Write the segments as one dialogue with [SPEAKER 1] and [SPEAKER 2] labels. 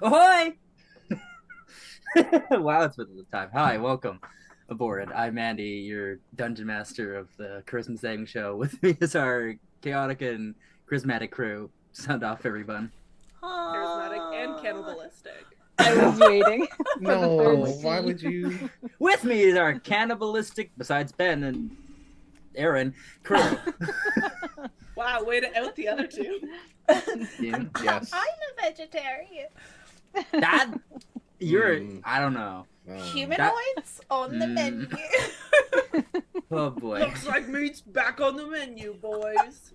[SPEAKER 1] Ahoy! Wow, it's been a little time. Hi, welcome aboard. I'm Andy, your dungeon master of the Charisma Saving Show. With me is our chaotic and charismatic crew. Sound off, everyone.
[SPEAKER 2] Charismatic and cannibalistic.
[SPEAKER 3] I was waiting.
[SPEAKER 4] No, why would you?
[SPEAKER 1] With me is our cannibalistic, besides Ben and Erin, crew.
[SPEAKER 2] Wow, way to out the other two.
[SPEAKER 4] Yes.
[SPEAKER 5] I'm a vegetarian.
[SPEAKER 1] That you're.
[SPEAKER 4] Mm.
[SPEAKER 1] I don't know.
[SPEAKER 5] Humanoids on the menu.
[SPEAKER 1] Oh boy.
[SPEAKER 2] Looks like meat's back on the menu, boys.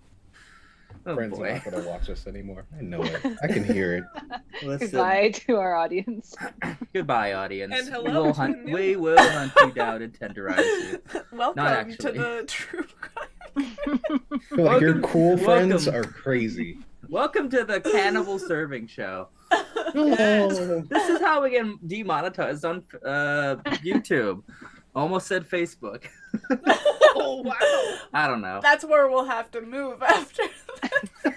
[SPEAKER 1] Oh
[SPEAKER 4] Friends are
[SPEAKER 1] boy.
[SPEAKER 4] not gonna watch us anymore. I know it. I can hear it.
[SPEAKER 1] Listen.
[SPEAKER 3] Goodbye to our audience.
[SPEAKER 1] Goodbye, audience.
[SPEAKER 2] And hello
[SPEAKER 1] We will
[SPEAKER 2] to
[SPEAKER 1] hunt.
[SPEAKER 2] new-
[SPEAKER 1] We will hunt you down and tenderize you.
[SPEAKER 2] Welcome
[SPEAKER 1] Not
[SPEAKER 2] to
[SPEAKER 1] actually.
[SPEAKER 2] the True Crime.
[SPEAKER 4] Like your
[SPEAKER 1] Welcome-
[SPEAKER 4] cool friends
[SPEAKER 1] welcome.
[SPEAKER 4] are crazy.
[SPEAKER 1] Welcome to the Cannibal Serving Show.
[SPEAKER 4] No.
[SPEAKER 1] This is how we get demonetized on YouTube. Almost said Facebook.
[SPEAKER 2] Oh, wow.
[SPEAKER 1] I don't know.
[SPEAKER 5] That's where we'll have to move after that.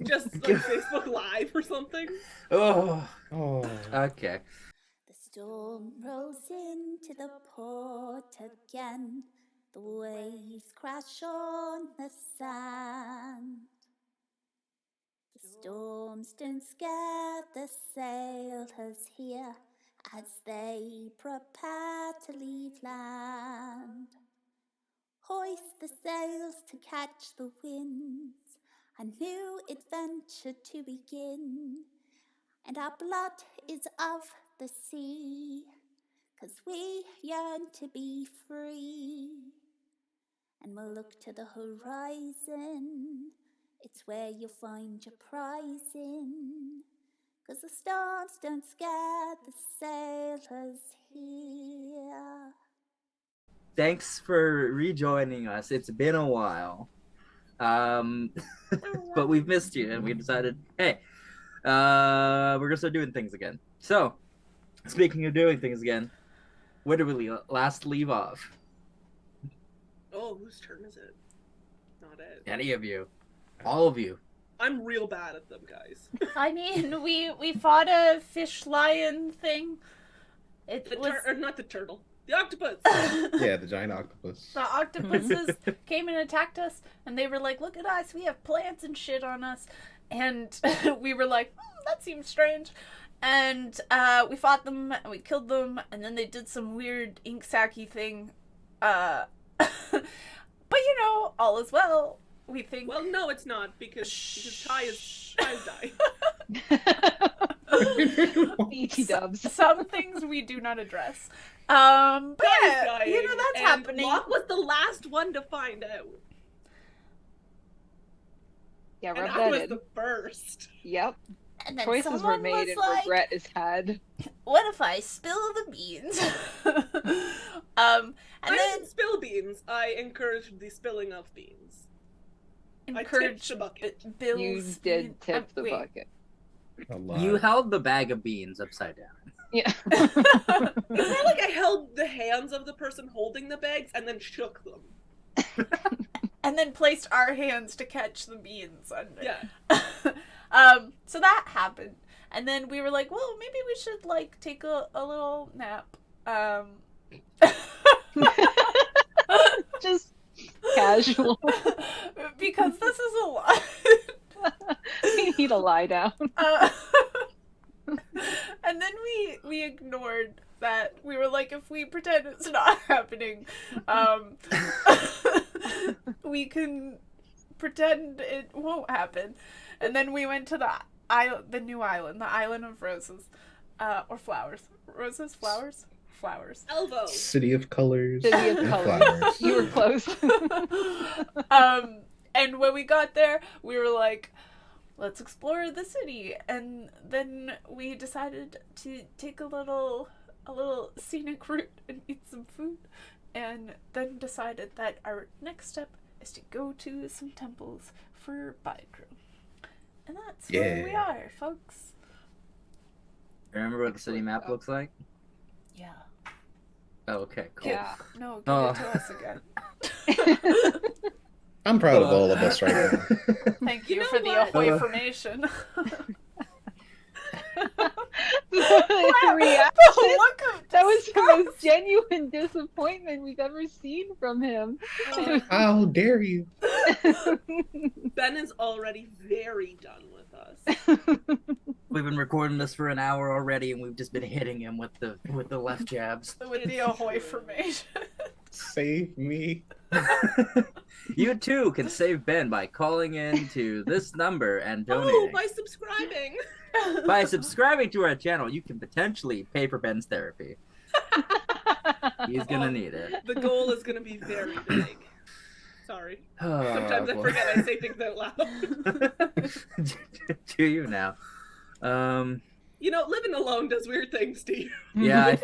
[SPEAKER 2] Just like Facebook Live or something.
[SPEAKER 1] Oh,
[SPEAKER 4] Oh.
[SPEAKER 1] okay.
[SPEAKER 6] The storm rolls into the port again. The waves crash on the sand. The storms don't scare the sailors here as they prepare to leave land. Hoist the sails to catch the winds, a new adventure to begin. And our blood is of the sea, 'cause we yearn to be free. And we'll look to the horizon, it's where you'll find your prize in. 'Cause the storms don't scare the sailors here.
[SPEAKER 1] Thanks for rejoining us. It's been a while. But we've missed you, and we decided, hey, we're gonna start doing things again. So, speaking of doing things again, where did we last leave off?
[SPEAKER 2] Oh, whose turn is it? Not it.
[SPEAKER 1] Any of you, all of you.
[SPEAKER 2] I'm real bad at them, guys.
[SPEAKER 5] I mean, we fought a fish lion thing. It was
[SPEAKER 2] Not the turtle. The octopus.
[SPEAKER 4] Yeah, the giant octopus.
[SPEAKER 5] the octopuses came and attacked us, and they were like, "Look at us, we have plants and shit on us," and we were like, "That seems strange." And we fought them, and we killed them, and then they did some weird ink sacky thing. But you know, all is well. We think.
[SPEAKER 2] Well, no, it's not, because Ty is dying.
[SPEAKER 3] E.T. dubs.
[SPEAKER 5] Some things we do not address. But
[SPEAKER 2] Ty is
[SPEAKER 5] yeah,
[SPEAKER 2] dying,
[SPEAKER 5] you know that's
[SPEAKER 2] and
[SPEAKER 5] happening.
[SPEAKER 2] Locke was the last one to find out.
[SPEAKER 3] Yeah,
[SPEAKER 2] And
[SPEAKER 3] rub
[SPEAKER 2] I
[SPEAKER 3] that
[SPEAKER 2] was
[SPEAKER 3] in.
[SPEAKER 2] the first.
[SPEAKER 3] Yep.
[SPEAKER 5] And then
[SPEAKER 3] Choices were
[SPEAKER 5] someone
[SPEAKER 3] made
[SPEAKER 5] was
[SPEAKER 3] and
[SPEAKER 5] like,
[SPEAKER 3] regret is had.
[SPEAKER 5] "What if I spill the beans?" And
[SPEAKER 2] I
[SPEAKER 5] then
[SPEAKER 2] didn't spill beans. I encouraged the spilling of beans. I
[SPEAKER 5] encourage
[SPEAKER 2] tipped the bucket.
[SPEAKER 5] Bill's.
[SPEAKER 3] You did tip the
[SPEAKER 5] wait.
[SPEAKER 3] bucket.
[SPEAKER 4] A lot.
[SPEAKER 1] You held the bag of beans upside down.
[SPEAKER 3] Yeah.
[SPEAKER 2] It's not like I held the hands of the person holding the bags and then shook them.
[SPEAKER 5] And then placed our hands to catch the beans under.
[SPEAKER 2] Yeah.
[SPEAKER 5] So that happened. And then we were like, well, maybe we should like take a little nap.
[SPEAKER 3] Just casual.
[SPEAKER 5] Because this is a lot.
[SPEAKER 3] You need to lie down.
[SPEAKER 5] And then we ignored that. We were like, if we pretend it's not happening, we can pretend it won't happen. And then we went to the new island, the island of roses, or flowers. Roses, flowers, flowers.
[SPEAKER 2] Elbow.
[SPEAKER 4] City of colors.
[SPEAKER 3] City of
[SPEAKER 4] and
[SPEAKER 3] colors.
[SPEAKER 4] flowers.
[SPEAKER 3] You were close.
[SPEAKER 5] And when we got there, we were like, let's explore the city. And then we decided to take a little scenic route and eat some food. And then decided that our next step is to go to some temples for Bydru. And that's where we
[SPEAKER 4] Yeah.
[SPEAKER 5] are, folks.
[SPEAKER 1] Remember what the city map looks like?
[SPEAKER 5] Yeah.
[SPEAKER 1] Oh, okay, cool.
[SPEAKER 3] Yeah.
[SPEAKER 5] No, give it to us again.
[SPEAKER 4] I'm proud of all of us right now.
[SPEAKER 5] Thank
[SPEAKER 2] You
[SPEAKER 5] you
[SPEAKER 2] know
[SPEAKER 5] for the
[SPEAKER 2] what?
[SPEAKER 5] information.
[SPEAKER 3] reaction.
[SPEAKER 5] The look of
[SPEAKER 3] That was the
[SPEAKER 5] disgust.
[SPEAKER 3] most genuine disappointment we've ever seen from him.
[SPEAKER 4] How dare you?
[SPEAKER 2] Ben is already very done with us.
[SPEAKER 1] We've been recording this for an hour already, and we've just been hitting him with the left jabs.
[SPEAKER 5] It would be a hoy formation.
[SPEAKER 4] Save me.
[SPEAKER 1] You too can save Ben by calling in to this number and donating.
[SPEAKER 2] Oh, by subscribing.
[SPEAKER 1] By subscribing to our channel, you can potentially pay for Ben's therapy. He's gonna need it.
[SPEAKER 2] The goal is gonna be very big. Sorry.
[SPEAKER 1] Oh,
[SPEAKER 2] Sometimes I
[SPEAKER 1] boy.
[SPEAKER 2] forget I say things out loud.
[SPEAKER 1] Do you now?
[SPEAKER 2] You know, living alone does weird things to you.
[SPEAKER 1] Yeah,
[SPEAKER 4] I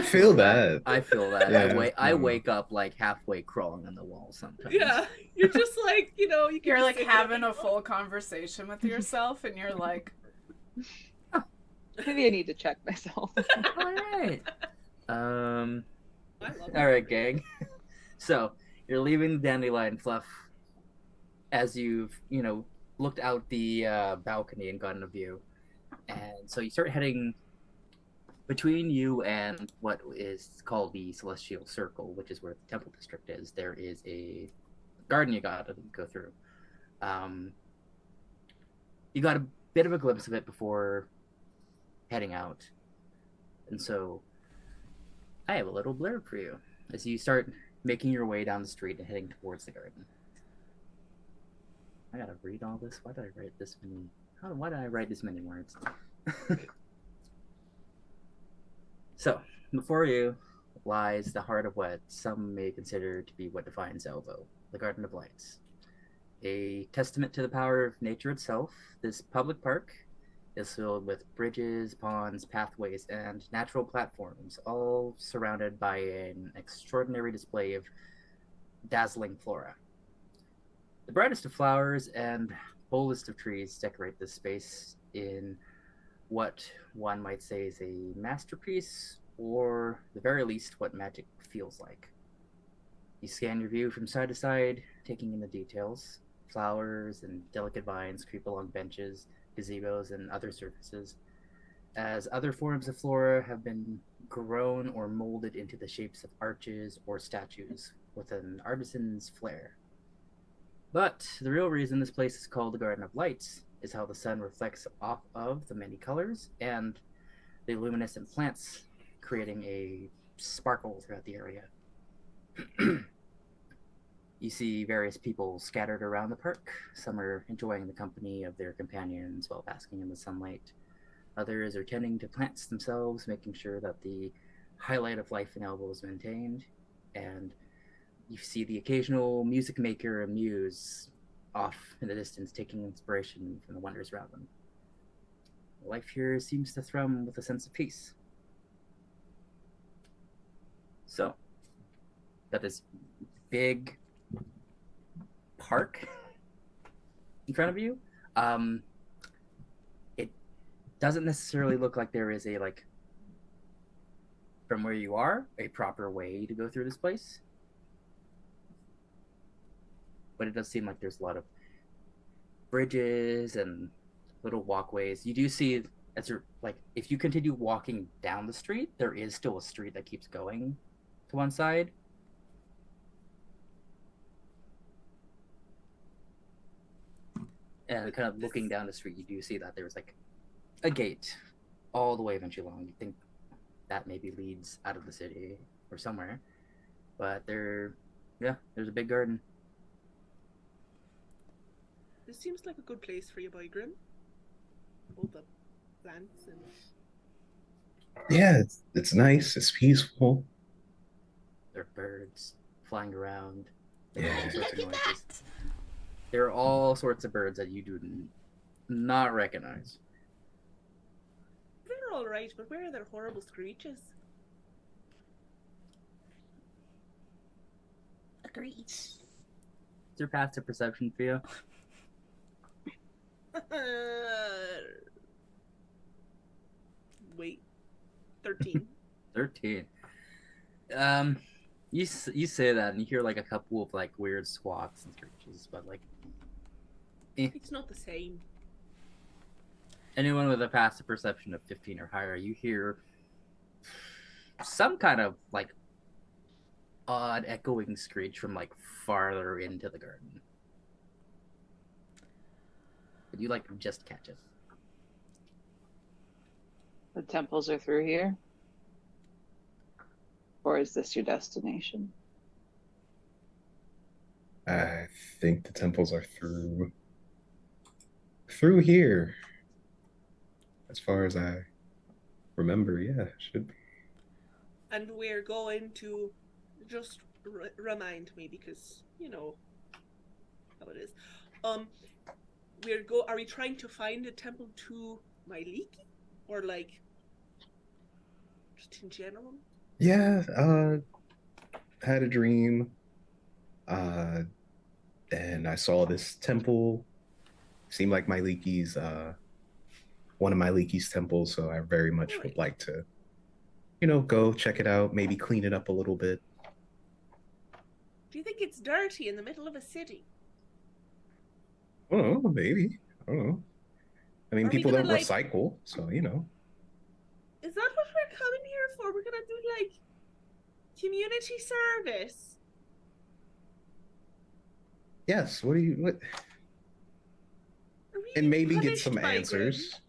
[SPEAKER 4] feel that.
[SPEAKER 1] I feel that.
[SPEAKER 4] Yeah.
[SPEAKER 1] I wake up like halfway crawling on the wall sometimes.
[SPEAKER 2] Yeah, you're just like, you know, you can
[SPEAKER 5] You're
[SPEAKER 2] just
[SPEAKER 5] like
[SPEAKER 2] sit
[SPEAKER 5] having
[SPEAKER 2] there.
[SPEAKER 5] a full conversation with yourself, and you're like,
[SPEAKER 3] Maybe I need to check myself.
[SPEAKER 1] All right.
[SPEAKER 2] I love
[SPEAKER 1] All right, gang. So you're leaving the dandelion fluff as you've looked out the balcony and gotten a view, and so you start heading between you and what is called the Celestial Circle, which is where the Temple District is. There is a garden you got to go through. You got a bit of a glimpse of it before heading out, and so I have a little blurb for you as you start making your way down the street and heading towards the garden. I gotta read all this. Why did I write this many? Why did I write this many words? So, before you lies the heart of what some may consider to be what defines Elvo, the Garden of Lights. A testament to the power of nature itself, this public park is filled with bridges, ponds, pathways, and natural platforms, all surrounded by an extraordinary display of dazzling flora. The brightest of flowers and boldest of trees decorate this space in what one might say is a masterpiece, or at the very least, what magic feels like. You scan your view from side to side, taking in the details. Flowers and delicate vines creep along benches, gazebos, and other surfaces, as other forms of flora have been grown or molded into the shapes of arches or statues with an artisan's flair. But the real reason this place is called the Garden of Lights is how the sun reflects off of the many colors and the luminescent plants, creating a sparkle throughout the area. You see various people scattered around the park. Some are enjoying the company of their companions while basking in the sunlight. Others are tending to plants themselves, making sure that the highlight of life in Elbow is maintained. And you see the occasional music maker and muse off in the distance, taking inspiration from the wonders around them. Life here seems to thrum with a sense of peace. So, got this big park in front of you. It doesn't necessarily look like there is a, like, from where you are, a proper way to go through this place. But it does seem like there's a lot of bridges and little walkways. You do see, as you're, like, if you continue walking down the street, there is still a street that keeps going to one side. And kind of looking down the street, you do see that there's like a gate all the way eventually along. You think that maybe leads out of the city or somewhere. But there's a big garden.
[SPEAKER 2] This seems like a good place for you, boy Grim. All the plants and...
[SPEAKER 4] Yeah, it's nice. It's peaceful.
[SPEAKER 1] There are birds flying around.
[SPEAKER 4] Yeah.
[SPEAKER 1] All sorts of noises. There are all sorts of birds that you do not recognize.
[SPEAKER 2] They're alright, but where are their horrible screeches?
[SPEAKER 6] Agreed.
[SPEAKER 1] Is there path to perception for you?
[SPEAKER 2] Wait. 13.
[SPEAKER 1] 13. You say that and you hear like a couple of like weird squawks and screeches, but like
[SPEAKER 2] It's not the same.
[SPEAKER 1] Anyone with a passive perception of 15 or higher, you hear some kind of like odd echoing screech from like farther into the garden. But you like just catch it.
[SPEAKER 3] The temples are through here? Or is this your destination?
[SPEAKER 4] I think the temples are through here. As far as I remember, yeah, should be.
[SPEAKER 2] And we're going to just remind me because you know how it is. Are we trying to find a temple to Myliki, or like just in general?
[SPEAKER 4] Yeah, had a dream. Uh, and I saw this temple. Seemed like Myliki's one of Myliki's temples, so I very much would
[SPEAKER 2] Right.
[SPEAKER 4] like to, go check it out, maybe clean it up a little bit.
[SPEAKER 2] Do you think it's dirty in the middle of a city?
[SPEAKER 4] I don't know, maybe. I don't know. I mean,
[SPEAKER 2] Are we
[SPEAKER 4] people
[SPEAKER 2] gonna,
[SPEAKER 4] don't
[SPEAKER 2] like-
[SPEAKER 4] recycle, so
[SPEAKER 2] Is that what we're coming here for? We're gonna do like community service.
[SPEAKER 4] Yes, what?
[SPEAKER 2] Are we
[SPEAKER 4] And maybe get
[SPEAKER 2] punished
[SPEAKER 4] some
[SPEAKER 2] by
[SPEAKER 4] answers.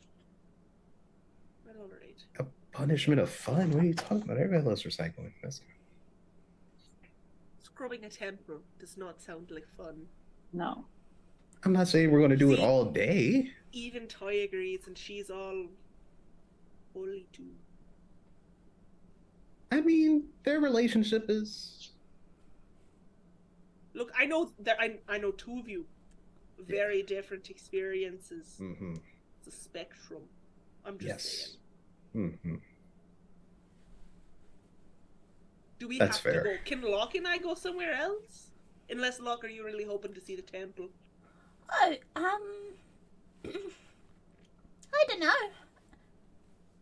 [SPEAKER 2] Grim? Well, all right.
[SPEAKER 4] A punishment of fun? What are you talking about? Everybody loves recycling.
[SPEAKER 2] Scrubbing a temple does not sound like fun.
[SPEAKER 3] No.
[SPEAKER 4] I'm not saying we're going to do it
[SPEAKER 2] See-
[SPEAKER 4] all day.
[SPEAKER 2] Even Toy agrees, and she's all holy too.
[SPEAKER 4] I mean, their relationship is.
[SPEAKER 2] Look, I know that I know two of you, very different experiences.
[SPEAKER 4] Mm-hmm.
[SPEAKER 2] It's a spectrum. I'm just
[SPEAKER 4] Yes.
[SPEAKER 2] saying.
[SPEAKER 4] Mm-hmm.
[SPEAKER 2] Do we
[SPEAKER 4] That's
[SPEAKER 2] have
[SPEAKER 4] fair.
[SPEAKER 2] to go? Can Locke and I go somewhere else? Unless Locke, are you really hoping to see the temple?
[SPEAKER 5] Oh, I don't know.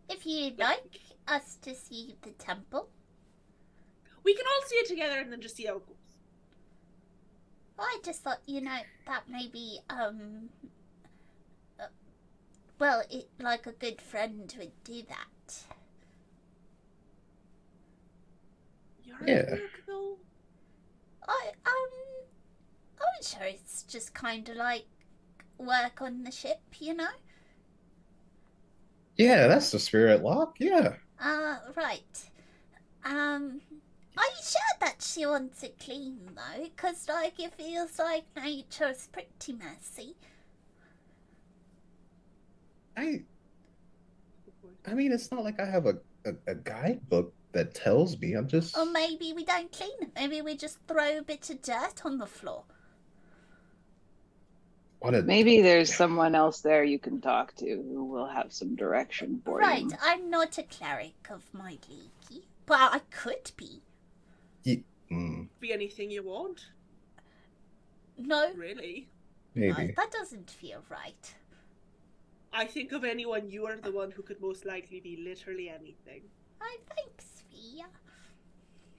[SPEAKER 5] If you'd like us to see the temple,
[SPEAKER 2] We can all see it together and then just see how it goes.
[SPEAKER 5] I just thought, that maybe, well, like a good friend would do that.
[SPEAKER 2] You're
[SPEAKER 4] Yeah.
[SPEAKER 2] at work, though.
[SPEAKER 5] I'm sure it's just kind of like work on the ship,
[SPEAKER 4] Yeah, that's the spirit, Lock. Yeah.
[SPEAKER 5] Right. Are you sure that she wants it clean, though? 'Cause, like, it feels like nature's pretty messy.
[SPEAKER 4] I mean, it's not like I have a guidebook that tells me. I'm just.
[SPEAKER 5] Or maybe we don't clean it. Maybe we just throw a bit of dirt on the floor.
[SPEAKER 4] What a.
[SPEAKER 3] Maybe there's someone else there you can talk to who will have some direction for
[SPEAKER 5] Right,
[SPEAKER 3] you.
[SPEAKER 5] I'm not a cleric of my leaky, but I could be.
[SPEAKER 2] Be anything you want,
[SPEAKER 5] No,
[SPEAKER 2] really.
[SPEAKER 4] Maybe.
[SPEAKER 5] that doesn't feel right.
[SPEAKER 2] I think of anyone, you are the one who could most likely be literally anything.
[SPEAKER 5] Oh, thanks, Fia.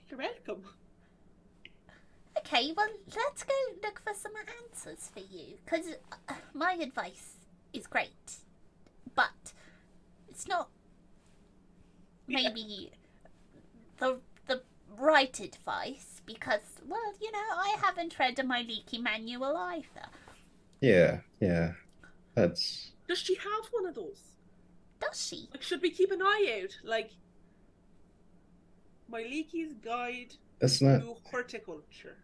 [SPEAKER 2] You're welcome.
[SPEAKER 5] Okay, well, let's go look for some answers for you, because my advice is great, but it's not maybe the right advice, because, well, I haven't read my leaky manual either.
[SPEAKER 4] Yeah. That's.
[SPEAKER 2] Does she have one of those?
[SPEAKER 5] Does she?
[SPEAKER 2] Like, should we keep an eye out? Like, my Leaky's Guide
[SPEAKER 4] That's not.
[SPEAKER 2] to Horticulture.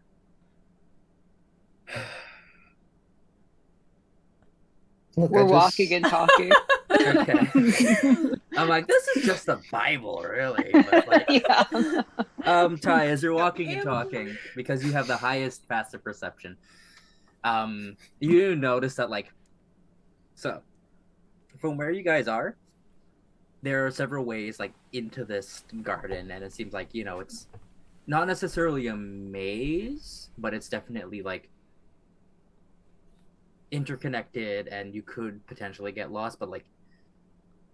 [SPEAKER 4] Look,
[SPEAKER 3] We're
[SPEAKER 4] I just-
[SPEAKER 3] walking and talking.
[SPEAKER 1] Okay. I'm like, this is just the Bible, really. But like,
[SPEAKER 3] Yeah.
[SPEAKER 1] Ty, as you're walking and talking, because you have the highest passive perception, you notice that, like, so from where you guys are, there are several ways, like, into this garden, and it seems like, it's not necessarily a maze, but it's definitely, like, interconnected, and you could potentially get lost, but, like,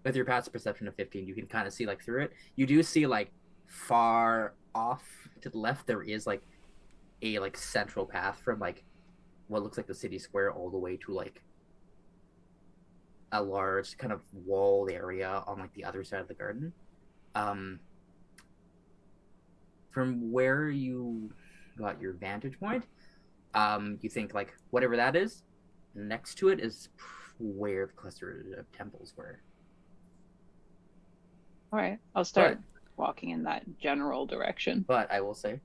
[SPEAKER 1] with your passive perception of 15, you can kind of see, like, through it. You do see, like, far off to the left, there is, like, a, like, central path from, like, what looks like the city square all the way to, like, a large kind of walled area on like the other side of the garden. Um, from where you got your vantage point, you think like whatever that is, next to it is where the cluster of temples were.
[SPEAKER 3] All right, I'll start walking in that general direction.
[SPEAKER 1] But I will say,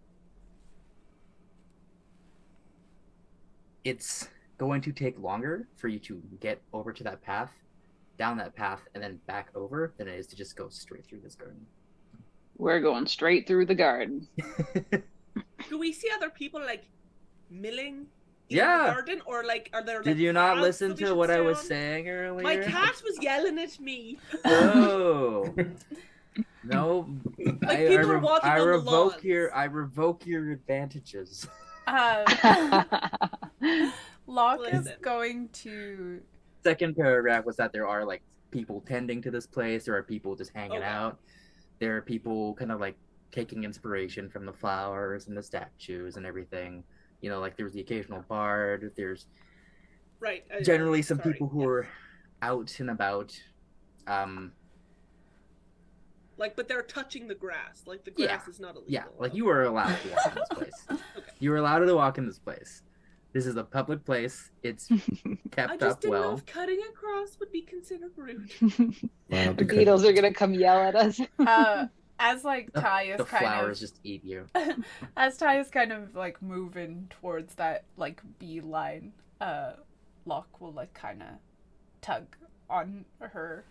[SPEAKER 1] it's going to take longer for you to get over to that path, down that path, and then back over than it is to just go straight through this garden.
[SPEAKER 3] We're going straight through the garden.
[SPEAKER 2] Do we see other people like milling in
[SPEAKER 1] Yeah.
[SPEAKER 2] the garden, or like are there? Like,
[SPEAKER 1] Did you not
[SPEAKER 2] paths
[SPEAKER 1] listen
[SPEAKER 2] that we
[SPEAKER 1] to
[SPEAKER 2] should
[SPEAKER 1] what I
[SPEAKER 2] stay
[SPEAKER 1] was
[SPEAKER 2] on?
[SPEAKER 1] saying earlier?
[SPEAKER 2] My cat was yelling at me.
[SPEAKER 1] No. No.
[SPEAKER 2] Like people are walking on the lawns.
[SPEAKER 1] I revoke your advantages.
[SPEAKER 5] Locke is
[SPEAKER 2] Listen.
[SPEAKER 5] going to.
[SPEAKER 1] Second paragraph was that there are like people tending to this place, there are people just hanging
[SPEAKER 2] Okay.
[SPEAKER 1] out. There are people kind of like taking inspiration from the flowers and the statues and everything. You know, like there's the occasional bard, there's
[SPEAKER 2] Right.
[SPEAKER 1] generally some
[SPEAKER 2] sorry,
[SPEAKER 1] people who
[SPEAKER 2] yes.
[SPEAKER 1] are out and about.
[SPEAKER 2] Like, but they're touching the grass. Like the grass is not illegal.
[SPEAKER 1] Yeah, like you are allowed to walk in this place.
[SPEAKER 2] Okay.
[SPEAKER 1] You are allowed to walk in this place. This is a public place. It's
[SPEAKER 2] I
[SPEAKER 1] kept
[SPEAKER 2] just
[SPEAKER 1] up
[SPEAKER 2] didn't know
[SPEAKER 1] well.
[SPEAKER 2] if cutting across would be considered rude.
[SPEAKER 4] Wow,
[SPEAKER 3] The beetles are gonna come yell at us.
[SPEAKER 5] As like Ty is
[SPEAKER 1] The
[SPEAKER 5] kind
[SPEAKER 1] flowers
[SPEAKER 5] of
[SPEAKER 1] just eat you.
[SPEAKER 5] as Ty is kind of like moving towards that like beeline, Locke will like kind of tug on her.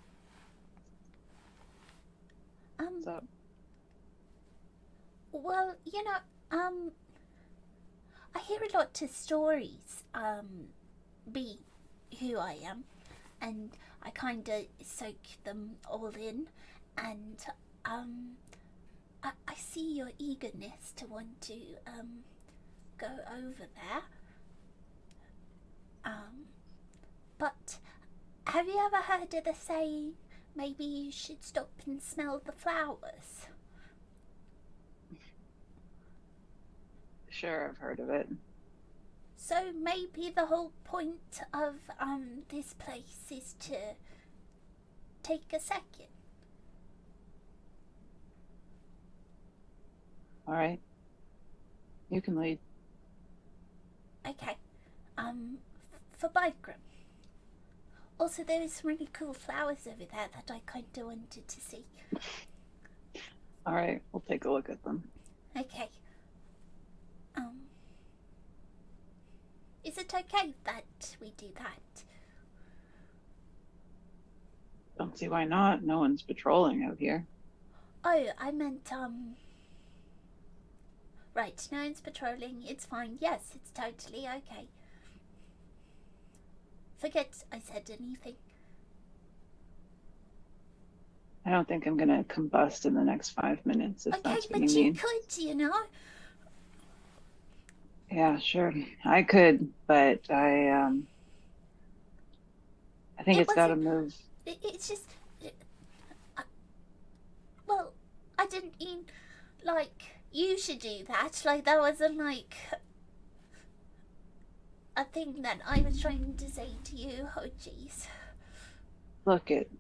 [SPEAKER 3] What's up?
[SPEAKER 6] Well, I hear a lot of stories, be who I am, and I kind of soak them all in, and, I see your eagerness to want to, go over there. But have you ever heard of the saying, maybe you should stop and smell the flowers?
[SPEAKER 3] Sure, I've heard of it.
[SPEAKER 6] So maybe the whole point of this place is to take a second.
[SPEAKER 3] All right. You can lead.
[SPEAKER 6] Okay. For Bygram. Also, there is some really cool flowers over there that I kind of wanted to see.
[SPEAKER 3] All right, we'll take a look at them.
[SPEAKER 6] Okay. Is it okay that we do that?
[SPEAKER 3] Don't see why not. No one's patrolling out here.
[SPEAKER 6] Oh, I meant, Right, no one's patrolling, it's fine. Yes, it's totally okay. Forget I said anything.
[SPEAKER 3] I don't think I'm gonna combust in the next 5 minutes, if
[SPEAKER 6] Okay,
[SPEAKER 3] that's what
[SPEAKER 6] but
[SPEAKER 3] you
[SPEAKER 6] you
[SPEAKER 3] mean.
[SPEAKER 6] could, you know?
[SPEAKER 3] Yeah, sure. I could, but I think
[SPEAKER 6] It
[SPEAKER 3] it's gotta
[SPEAKER 6] wasn't-
[SPEAKER 3] move.
[SPEAKER 6] It's just... well, I didn't mean, like, you should do that. Like, that wasn't, like, a thing that I was trying to say to you. Oh, jeez.
[SPEAKER 3] Look, it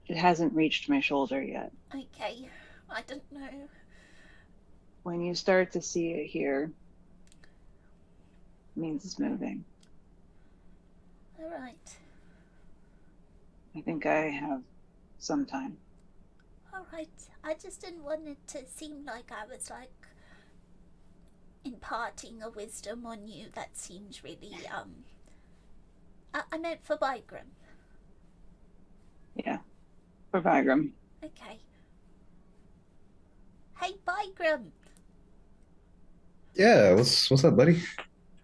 [SPEAKER 3] hasn't reached my shoulder yet.
[SPEAKER 6] Okay, I don't know.
[SPEAKER 3] When you start to see it here, it means it's moving.
[SPEAKER 6] Alright.
[SPEAKER 3] I think I have some time.
[SPEAKER 6] Alright. I just didn't want it to seem like I was, like, imparting a wisdom on you that seems really, I meant for Bygram.
[SPEAKER 3] Yeah, for Vigram.
[SPEAKER 6] Okay. Hey, Bygram!
[SPEAKER 4] Yeah, what's up, buddy?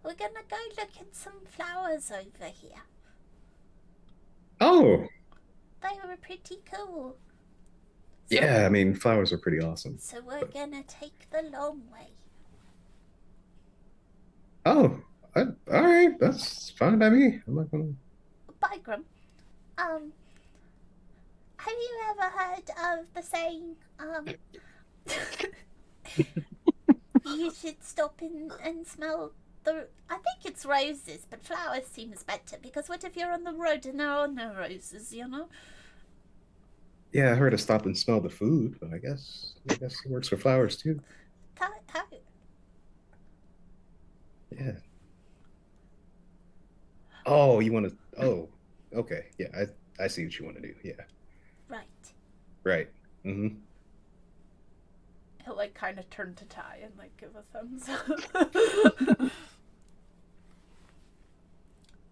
[SPEAKER 6] We're gonna go look at some flowers over here.
[SPEAKER 4] Oh,
[SPEAKER 6] They were pretty cool.
[SPEAKER 4] yeah, I mean, flowers are pretty awesome.
[SPEAKER 6] So we're gonna take the long way.
[SPEAKER 4] Oh, all right, that's fine by me. I'm not gonna.
[SPEAKER 6] Bygram, have you ever heard of the saying, you should stop in and smell I think it's roses, but flowers seems better, because what if you're on the road and there are no roses, you know?
[SPEAKER 4] Yeah, I heard to stop and smell the food, but I guess it works for flowers too.
[SPEAKER 6] How,
[SPEAKER 4] Yeah. Oh, you want to? Oh, okay. Yeah, I see what you want to do. Yeah,
[SPEAKER 6] right.
[SPEAKER 4] right. Mm-hmm.
[SPEAKER 5] He'll like kind of turn to Ty and like give a thumbs up.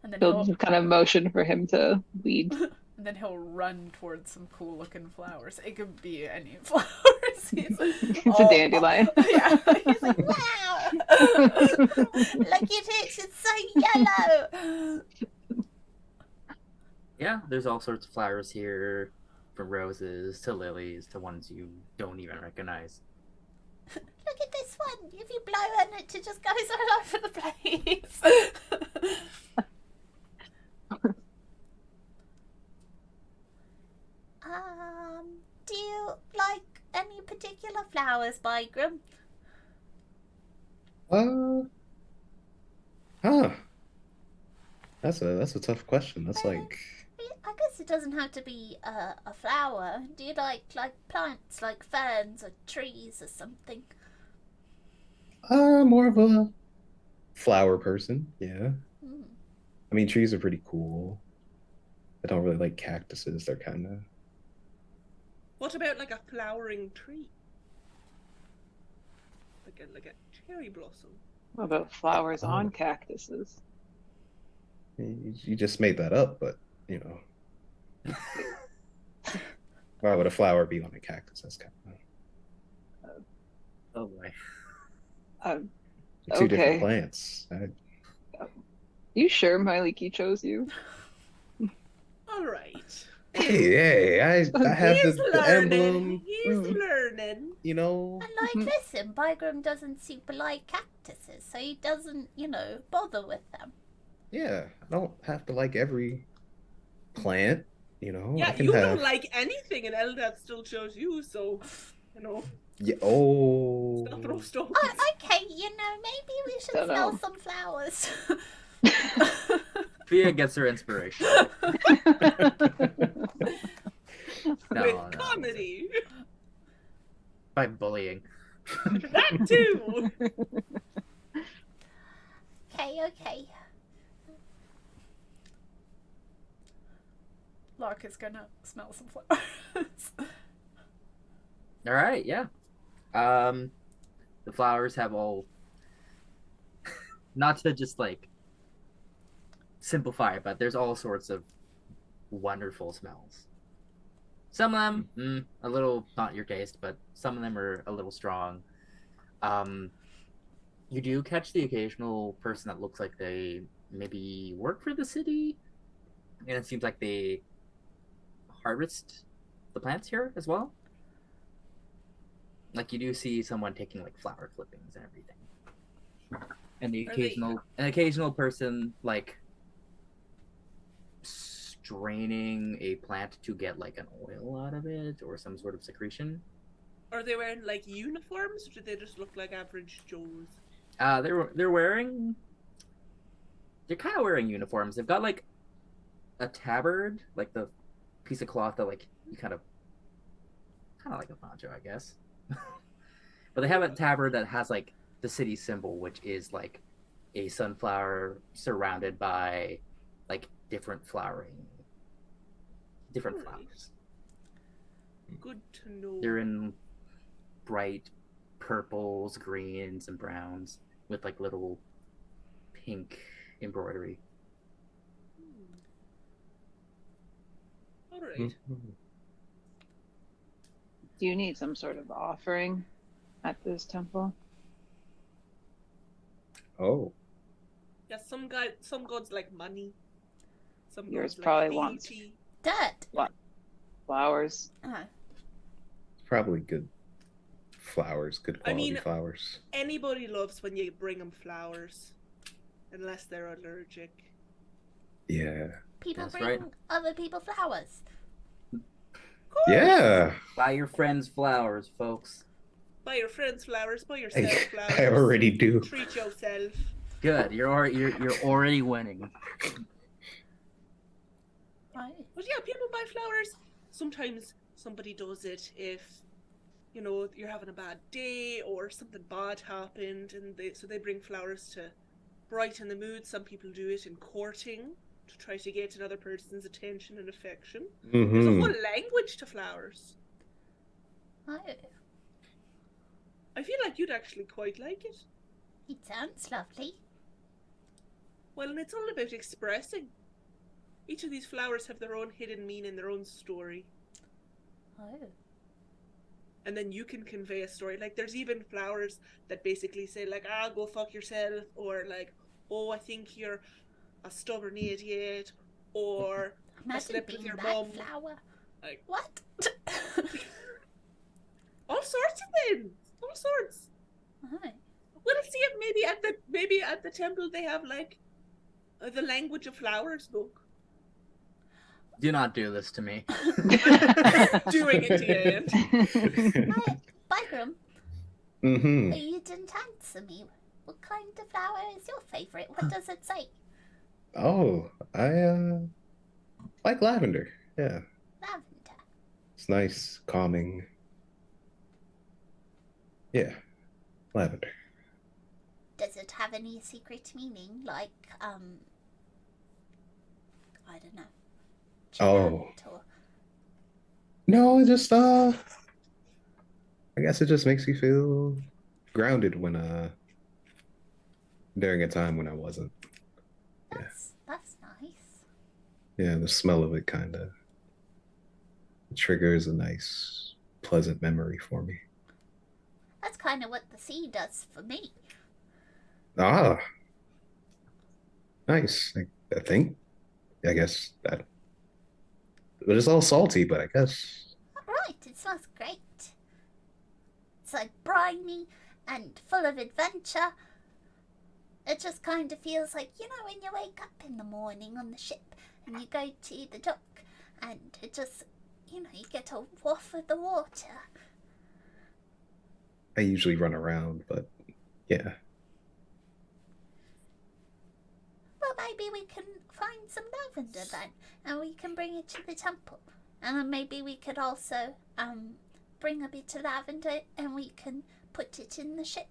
[SPEAKER 5] And then
[SPEAKER 3] He'll kind of motion for him to lead.
[SPEAKER 5] and then he'll run towards some cool looking flowers. It could be any flowers. He's like,
[SPEAKER 3] It's a dandelion.
[SPEAKER 5] Yeah. He's like,
[SPEAKER 6] Wow! Look at it, it's so yellow!
[SPEAKER 1] Yeah, there's all sorts of flowers here, from roses to lilies to ones you don't even recognize.
[SPEAKER 6] Look at this one! If you blow on it, it just goes all over the place. Do you like any particular flowers, Bygram?
[SPEAKER 4] Huh. That's a tough question. That's like,
[SPEAKER 6] I guess it doesn't have to be a flower. Do you like plants, like ferns or trees or something?
[SPEAKER 4] more of a flower person. Yeah.
[SPEAKER 6] Hmm.
[SPEAKER 4] I mean, trees are pretty cool. I don't really like cactuses. They're kind of.
[SPEAKER 2] What about like a flowering tree? Like a cherry blossom.
[SPEAKER 3] What about flowers on cactuses?
[SPEAKER 4] You just made that up, but you know. Why would a flower be on a cactus? That's kind of
[SPEAKER 1] Oh boy.
[SPEAKER 4] two
[SPEAKER 3] Okay.
[SPEAKER 4] different plants.
[SPEAKER 3] You sure Myliki chose you?
[SPEAKER 2] All right.
[SPEAKER 4] Hey, I have
[SPEAKER 2] He's
[SPEAKER 4] the
[SPEAKER 2] learning.
[SPEAKER 4] emblem.
[SPEAKER 2] He's learning.
[SPEAKER 4] You know.
[SPEAKER 6] And like, listen, Bygram doesn't super like cactuses, so he doesn't, bother with them.
[SPEAKER 4] Yeah, I don't have to like every plant. You know. I
[SPEAKER 2] Yeah,
[SPEAKER 4] can
[SPEAKER 2] you
[SPEAKER 4] have.
[SPEAKER 2] don't like anything, and Eldad still chose you, so
[SPEAKER 4] Yeah. Oh.
[SPEAKER 2] still throw stones.
[SPEAKER 6] Oh, okay, maybe we should
[SPEAKER 3] Don't
[SPEAKER 6] smell
[SPEAKER 3] know.
[SPEAKER 6] some flowers.
[SPEAKER 1] Fia gets her inspiration. No,
[SPEAKER 2] With comedy.
[SPEAKER 1] by bullying.
[SPEAKER 2] That too.
[SPEAKER 6] Okay.
[SPEAKER 5] Locke is gonna smell some flowers.
[SPEAKER 1] All right, yeah. The flowers have all. Not to just like simplify it, but there's all sorts of wonderful smells. Some of them, a little not your taste, but some of them are a little strong. You do catch the occasional person that looks like they maybe work for the city, and it seems like they harvest the plants here as well. Like you do see someone taking like flower clippings and everything, and the occasional person like straining a plant to get like an oil out of it or some sort of secretion.
[SPEAKER 2] Are they wearing like uniforms, or do they just look like average Joes?
[SPEAKER 1] They're wearing. They're kind of wearing uniforms. They've got like a tabard, like the piece of cloth that like you kind of like a poncho, I guess. But they have a tabard that has like the city symbol, which is like a sunflower surrounded by like different flowers.
[SPEAKER 2] Good to know.
[SPEAKER 1] They're in bright purples, greens, and browns with like little pink embroidery.
[SPEAKER 2] All right.
[SPEAKER 4] Mm-hmm.
[SPEAKER 3] Do you need some sort of offering at this temple?
[SPEAKER 4] Oh.
[SPEAKER 2] Yeah, some gods like money. Some
[SPEAKER 3] Yours
[SPEAKER 2] gods
[SPEAKER 3] probably
[SPEAKER 2] like
[SPEAKER 3] wants-
[SPEAKER 2] deity.
[SPEAKER 6] Dirt.
[SPEAKER 3] Flowers.
[SPEAKER 4] Probably good flowers, good quality
[SPEAKER 2] mean-
[SPEAKER 4] flowers.
[SPEAKER 2] Anybody loves when you bring them flowers, unless they're allergic.
[SPEAKER 4] Yeah.
[SPEAKER 6] People
[SPEAKER 1] That's
[SPEAKER 6] bring
[SPEAKER 1] right.
[SPEAKER 6] other people flowers.
[SPEAKER 4] Yeah.
[SPEAKER 1] Buy your friends flowers, folks.
[SPEAKER 2] Buy your friends flowers. Buy yourself
[SPEAKER 4] I,
[SPEAKER 2] flowers.
[SPEAKER 4] I already do.
[SPEAKER 2] Treat yourself.
[SPEAKER 1] Good. You're already winning.
[SPEAKER 5] Right.
[SPEAKER 2] But yeah, people buy flowers. Sometimes somebody does it if, you know, you're having a bad day or something bad happened, and they bring flowers to brighten the mood. Some people do it in courting to try to get another person's attention and affection. There's a whole language to flowers.
[SPEAKER 6] Oh,
[SPEAKER 2] I feel like you'd actually quite like it.
[SPEAKER 6] it sounds lovely.
[SPEAKER 2] Well, and it's all about expressing. Each of these flowers have their own hidden meaning, their own story.
[SPEAKER 6] Oh.
[SPEAKER 2] And then you can convey a story. Like, there's even flowers that basically say, like, go fuck yourself, or like, oh, I think you're a stubborn idiot, or
[SPEAKER 6] Imagine
[SPEAKER 2] slept with
[SPEAKER 6] being
[SPEAKER 2] your
[SPEAKER 6] that
[SPEAKER 2] mum.
[SPEAKER 6] flower.
[SPEAKER 2] Like,
[SPEAKER 6] What?
[SPEAKER 2] all sorts of things. All sorts.
[SPEAKER 6] Oh.
[SPEAKER 2] We'll see if maybe at the temple they have like the language of flowers book.
[SPEAKER 1] Do not do this to me.
[SPEAKER 2] Doing it to you.
[SPEAKER 6] Hi, Bygram,
[SPEAKER 4] Mm-hmm.
[SPEAKER 6] you didn't answer me. What kind of flower is your favorite? What does it say?
[SPEAKER 4] Oh, I like lavender. Yeah,
[SPEAKER 6] Lavender.
[SPEAKER 4] it's nice, calming. Yeah, lavender.
[SPEAKER 6] Does it have any secret meaning, like, I don't know.
[SPEAKER 4] Oh.
[SPEAKER 6] Chant or...
[SPEAKER 4] No, it just I guess it just makes you feel grounded when during a time when I wasn't.
[SPEAKER 6] That's nice.
[SPEAKER 4] Yeah, the smell of it kind of triggers a nice, pleasant memory for me.
[SPEAKER 6] That's kind of what the sea does for me.
[SPEAKER 4] Ah, nice. I think. I guess that. But it's all salty, but I guess.
[SPEAKER 6] Right, it smells great. It's like briny and full of adventure. It just kind of feels like, you know, when you wake up in the morning on the ship and you go to the dock and it just, you know, you get a waft of the water.
[SPEAKER 4] I usually run around, but yeah.
[SPEAKER 6] Well, maybe we can find some lavender then, and we can bring it to the temple. And then maybe we could also bring a bit of lavender and we can put it in the ship.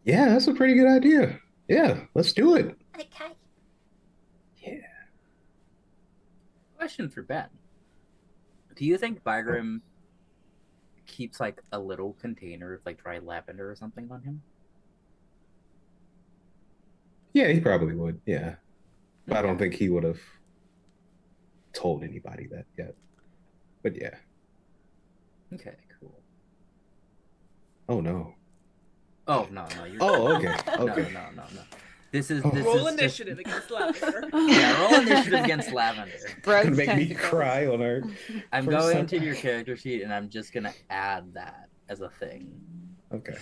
[SPEAKER 4] Yeah, that's a pretty good idea. Yeah, let's do it.
[SPEAKER 6] Okay.
[SPEAKER 4] Yeah.
[SPEAKER 1] Question for Ben. Do you think Bygram keeps like a little container of like dry lavender or something on him?
[SPEAKER 4] Yeah, he probably would. Yeah. But I don't think he would have told anybody that yet. But yeah.
[SPEAKER 1] Okay, cool.
[SPEAKER 4] Oh no.
[SPEAKER 1] Oh no, you're
[SPEAKER 4] Oh, okay.
[SPEAKER 1] no,
[SPEAKER 4] Okay.
[SPEAKER 1] no. This is
[SPEAKER 2] Roll
[SPEAKER 1] is
[SPEAKER 2] initiative against lavender.
[SPEAKER 1] Yeah, roll initiative against lavender.
[SPEAKER 4] Gonna make me cry on our.
[SPEAKER 1] I'm
[SPEAKER 4] First
[SPEAKER 1] going
[SPEAKER 4] time.
[SPEAKER 1] to your character sheet and I'm just gonna add that as a thing.
[SPEAKER 4] Okay.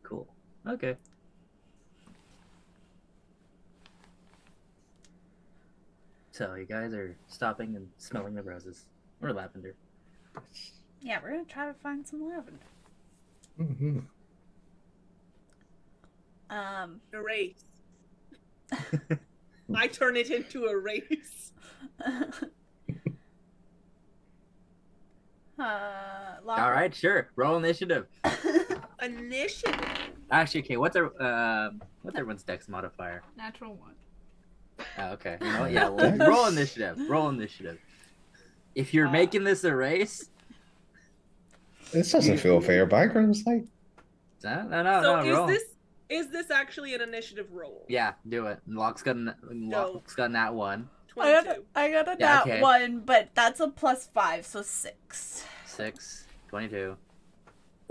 [SPEAKER 1] Cool. Okay. So you guys are stopping and smelling the roses or lavender.
[SPEAKER 5] Yeah, we're gonna try to find some lavender.
[SPEAKER 4] Mm-hmm.
[SPEAKER 2] A race. I turn it into a race.
[SPEAKER 1] All right, sure. Roll initiative.
[SPEAKER 2] Initiative.
[SPEAKER 1] Actually, okay. What's everyone's dex modifier?
[SPEAKER 5] Natural 1.
[SPEAKER 1] Oh, okay. You know what? Yeah. Well, roll initiative. Roll initiative. If you're making this a race,
[SPEAKER 4] This doesn't feel fair. Bygram's like.
[SPEAKER 1] no.
[SPEAKER 2] So
[SPEAKER 1] Roll.
[SPEAKER 2] is this actually an initiative roll?
[SPEAKER 1] Yeah, do it. Locke's got that one.
[SPEAKER 2] 22.
[SPEAKER 5] I got a
[SPEAKER 1] Yeah,
[SPEAKER 5] nat
[SPEAKER 1] okay.
[SPEAKER 5] 1, but that's a +5, so 6.
[SPEAKER 1] 6, 22.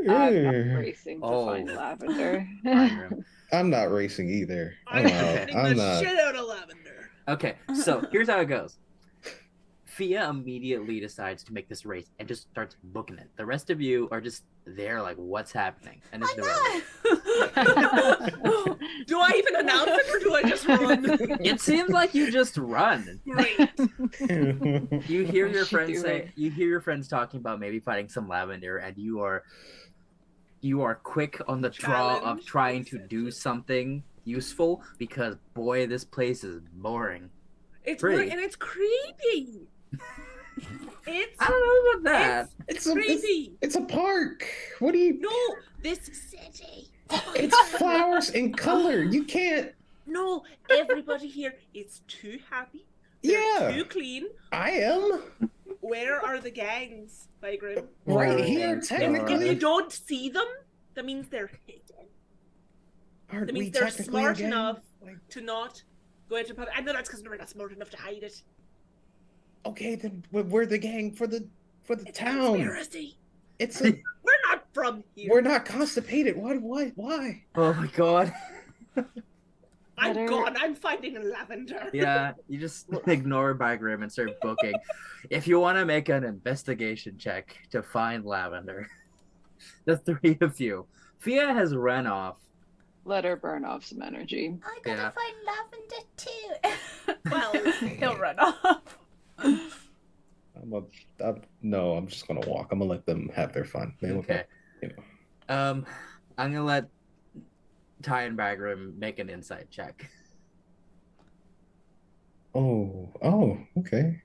[SPEAKER 3] I'm not racing to
[SPEAKER 1] Oh.
[SPEAKER 3] find lavender.
[SPEAKER 1] Bygram.
[SPEAKER 4] I'm not racing either.
[SPEAKER 2] I'm
[SPEAKER 4] I'm out.
[SPEAKER 2] finding
[SPEAKER 4] I'm
[SPEAKER 2] the
[SPEAKER 4] not.
[SPEAKER 2] shit out of lavender.
[SPEAKER 1] Okay, so here's how it goes. Fia immediately decides to make this race and just starts booking it. The rest of you are just there, like, what's happening? And it's the
[SPEAKER 2] Do I even announce it or do I just run?
[SPEAKER 1] It seems like you just run.
[SPEAKER 2] Great.
[SPEAKER 1] You hear your
[SPEAKER 3] What
[SPEAKER 1] friends
[SPEAKER 3] you
[SPEAKER 1] say,
[SPEAKER 3] doing?
[SPEAKER 1] you hear your friends talking about maybe fighting some lavender, and you are quick on the draw of
[SPEAKER 2] Challenge
[SPEAKER 1] trying to do
[SPEAKER 2] accepted.
[SPEAKER 1] something useful because boy, this place is boring.
[SPEAKER 2] It's
[SPEAKER 1] Pretty.
[SPEAKER 2] weird and it's creepy. It's
[SPEAKER 1] I don't know about that.
[SPEAKER 2] it's creepy.
[SPEAKER 4] It's a park. What do you?
[SPEAKER 2] No, this city.
[SPEAKER 4] It's flowers and color. You can't.
[SPEAKER 2] No, everybody here is too happy. They're
[SPEAKER 4] Yeah,
[SPEAKER 2] too clean.
[SPEAKER 4] I am
[SPEAKER 2] Where are the gangs, Bygram?
[SPEAKER 4] right
[SPEAKER 1] Oh
[SPEAKER 4] here.
[SPEAKER 1] my
[SPEAKER 2] If
[SPEAKER 4] Technically,
[SPEAKER 2] you don't see them, that means they're hidden.
[SPEAKER 4] aren't
[SPEAKER 2] That
[SPEAKER 4] we
[SPEAKER 2] means they're
[SPEAKER 4] technically a
[SPEAKER 2] smart
[SPEAKER 4] gang?
[SPEAKER 2] enough
[SPEAKER 4] Like,
[SPEAKER 2] to not go into public. I know that's because we're not smart enough to hide it.
[SPEAKER 4] okay, then we're the gang for the
[SPEAKER 2] It's a
[SPEAKER 4] town.
[SPEAKER 2] conspiracy.
[SPEAKER 4] It's a.
[SPEAKER 2] We're not from here.
[SPEAKER 4] We're not constipated. Why?
[SPEAKER 1] Oh my god.
[SPEAKER 2] I'm
[SPEAKER 3] Better-
[SPEAKER 2] gone. I'm finding lavender.
[SPEAKER 1] Yeah, you just ignore Bygram and start booking. If you want to make an investigation check to find lavender, the three of you. Fia has run off.
[SPEAKER 3] Let her burn off some energy.
[SPEAKER 6] I gotta
[SPEAKER 1] Yeah.
[SPEAKER 6] find lavender too.
[SPEAKER 2] Well,
[SPEAKER 5] He'll run off.
[SPEAKER 4] No, I'm just gonna walk. I'm gonna let them have their fun. They look
[SPEAKER 1] Okay.
[SPEAKER 4] you know.
[SPEAKER 1] I'm gonna let Ty and Bagram make an insight check.
[SPEAKER 4] Oh, okay.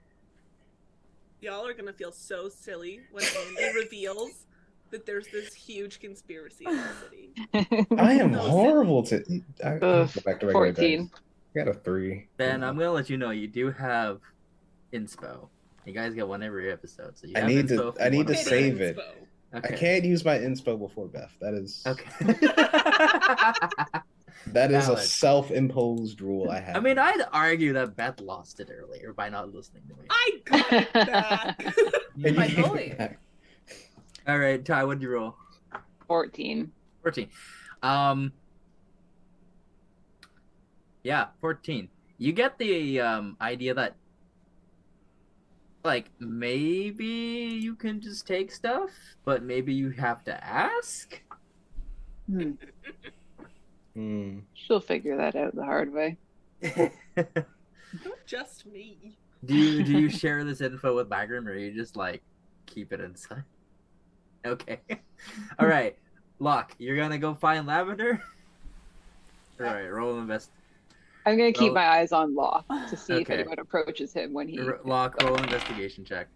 [SPEAKER 2] y'all are gonna feel so silly when Andy reveals that there's this huge conspiracy in the city.
[SPEAKER 4] I am
[SPEAKER 2] No,
[SPEAKER 4] horrible to. I'll go back to regular
[SPEAKER 3] 14.
[SPEAKER 4] dice. I got a 3.
[SPEAKER 1] Ben, I'm gonna let you know you do have inspo. You guys get one every episode, so you
[SPEAKER 4] I
[SPEAKER 1] have
[SPEAKER 4] need to-
[SPEAKER 1] inspo if
[SPEAKER 4] I
[SPEAKER 1] you
[SPEAKER 4] need
[SPEAKER 1] wanna
[SPEAKER 4] to
[SPEAKER 1] play.
[SPEAKER 4] save it.
[SPEAKER 2] Inspo.
[SPEAKER 1] Okay.
[SPEAKER 4] I can't use my inspo before Beth. That is
[SPEAKER 1] Okay.
[SPEAKER 4] that is a
[SPEAKER 1] Valid.
[SPEAKER 4] self-imposed rule I have.
[SPEAKER 1] I mean, I'd argue that Beth lost it earlier by not listening to me.
[SPEAKER 2] I got it back.
[SPEAKER 4] And
[SPEAKER 5] My
[SPEAKER 4] you get
[SPEAKER 5] bully.
[SPEAKER 4] it back.
[SPEAKER 1] All right, Ty, what'd you roll?
[SPEAKER 3] 14.
[SPEAKER 1] 14. Yeah, 14. You get the idea that like maybe you can just take stuff, but maybe you have to ask.
[SPEAKER 4] Hmm.
[SPEAKER 3] She'll figure that out the hard way.
[SPEAKER 2] Not just me.
[SPEAKER 1] do you share this info with Bagram, or you just like keep it inside? Okay. All right. Locke, you're gonna go find Lavender? All right, roll invest.
[SPEAKER 3] I'm gonna keep
[SPEAKER 1] Well-
[SPEAKER 3] my eyes on Law to see if
[SPEAKER 1] Okay.
[SPEAKER 3] anyone approaches him when he.
[SPEAKER 1] Locke, roll investigation check.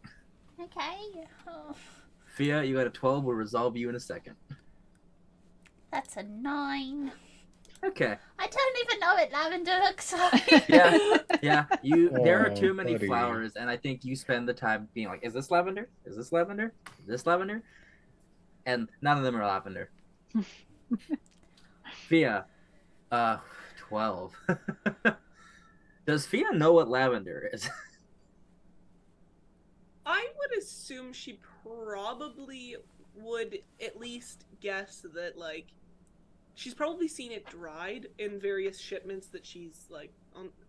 [SPEAKER 6] Okay. Oh,
[SPEAKER 1] Fia, you got a 12. We'll resolve you in a second.
[SPEAKER 6] that's a 9.
[SPEAKER 1] Okay.
[SPEAKER 6] I don't even know what lavender looks like.
[SPEAKER 1] Yeah. There are
[SPEAKER 4] Oh,
[SPEAKER 1] too many
[SPEAKER 4] buddy.
[SPEAKER 1] flowers, and I think you spend the time being like, "Is this lavender? Is this lavender? Is this lavender?" And none of them are lavender. Fia, 12. Does Fia know what lavender is?
[SPEAKER 2] I would assume she probably would at least guess that, like, she's probably seen it dried in various shipments that she's, like,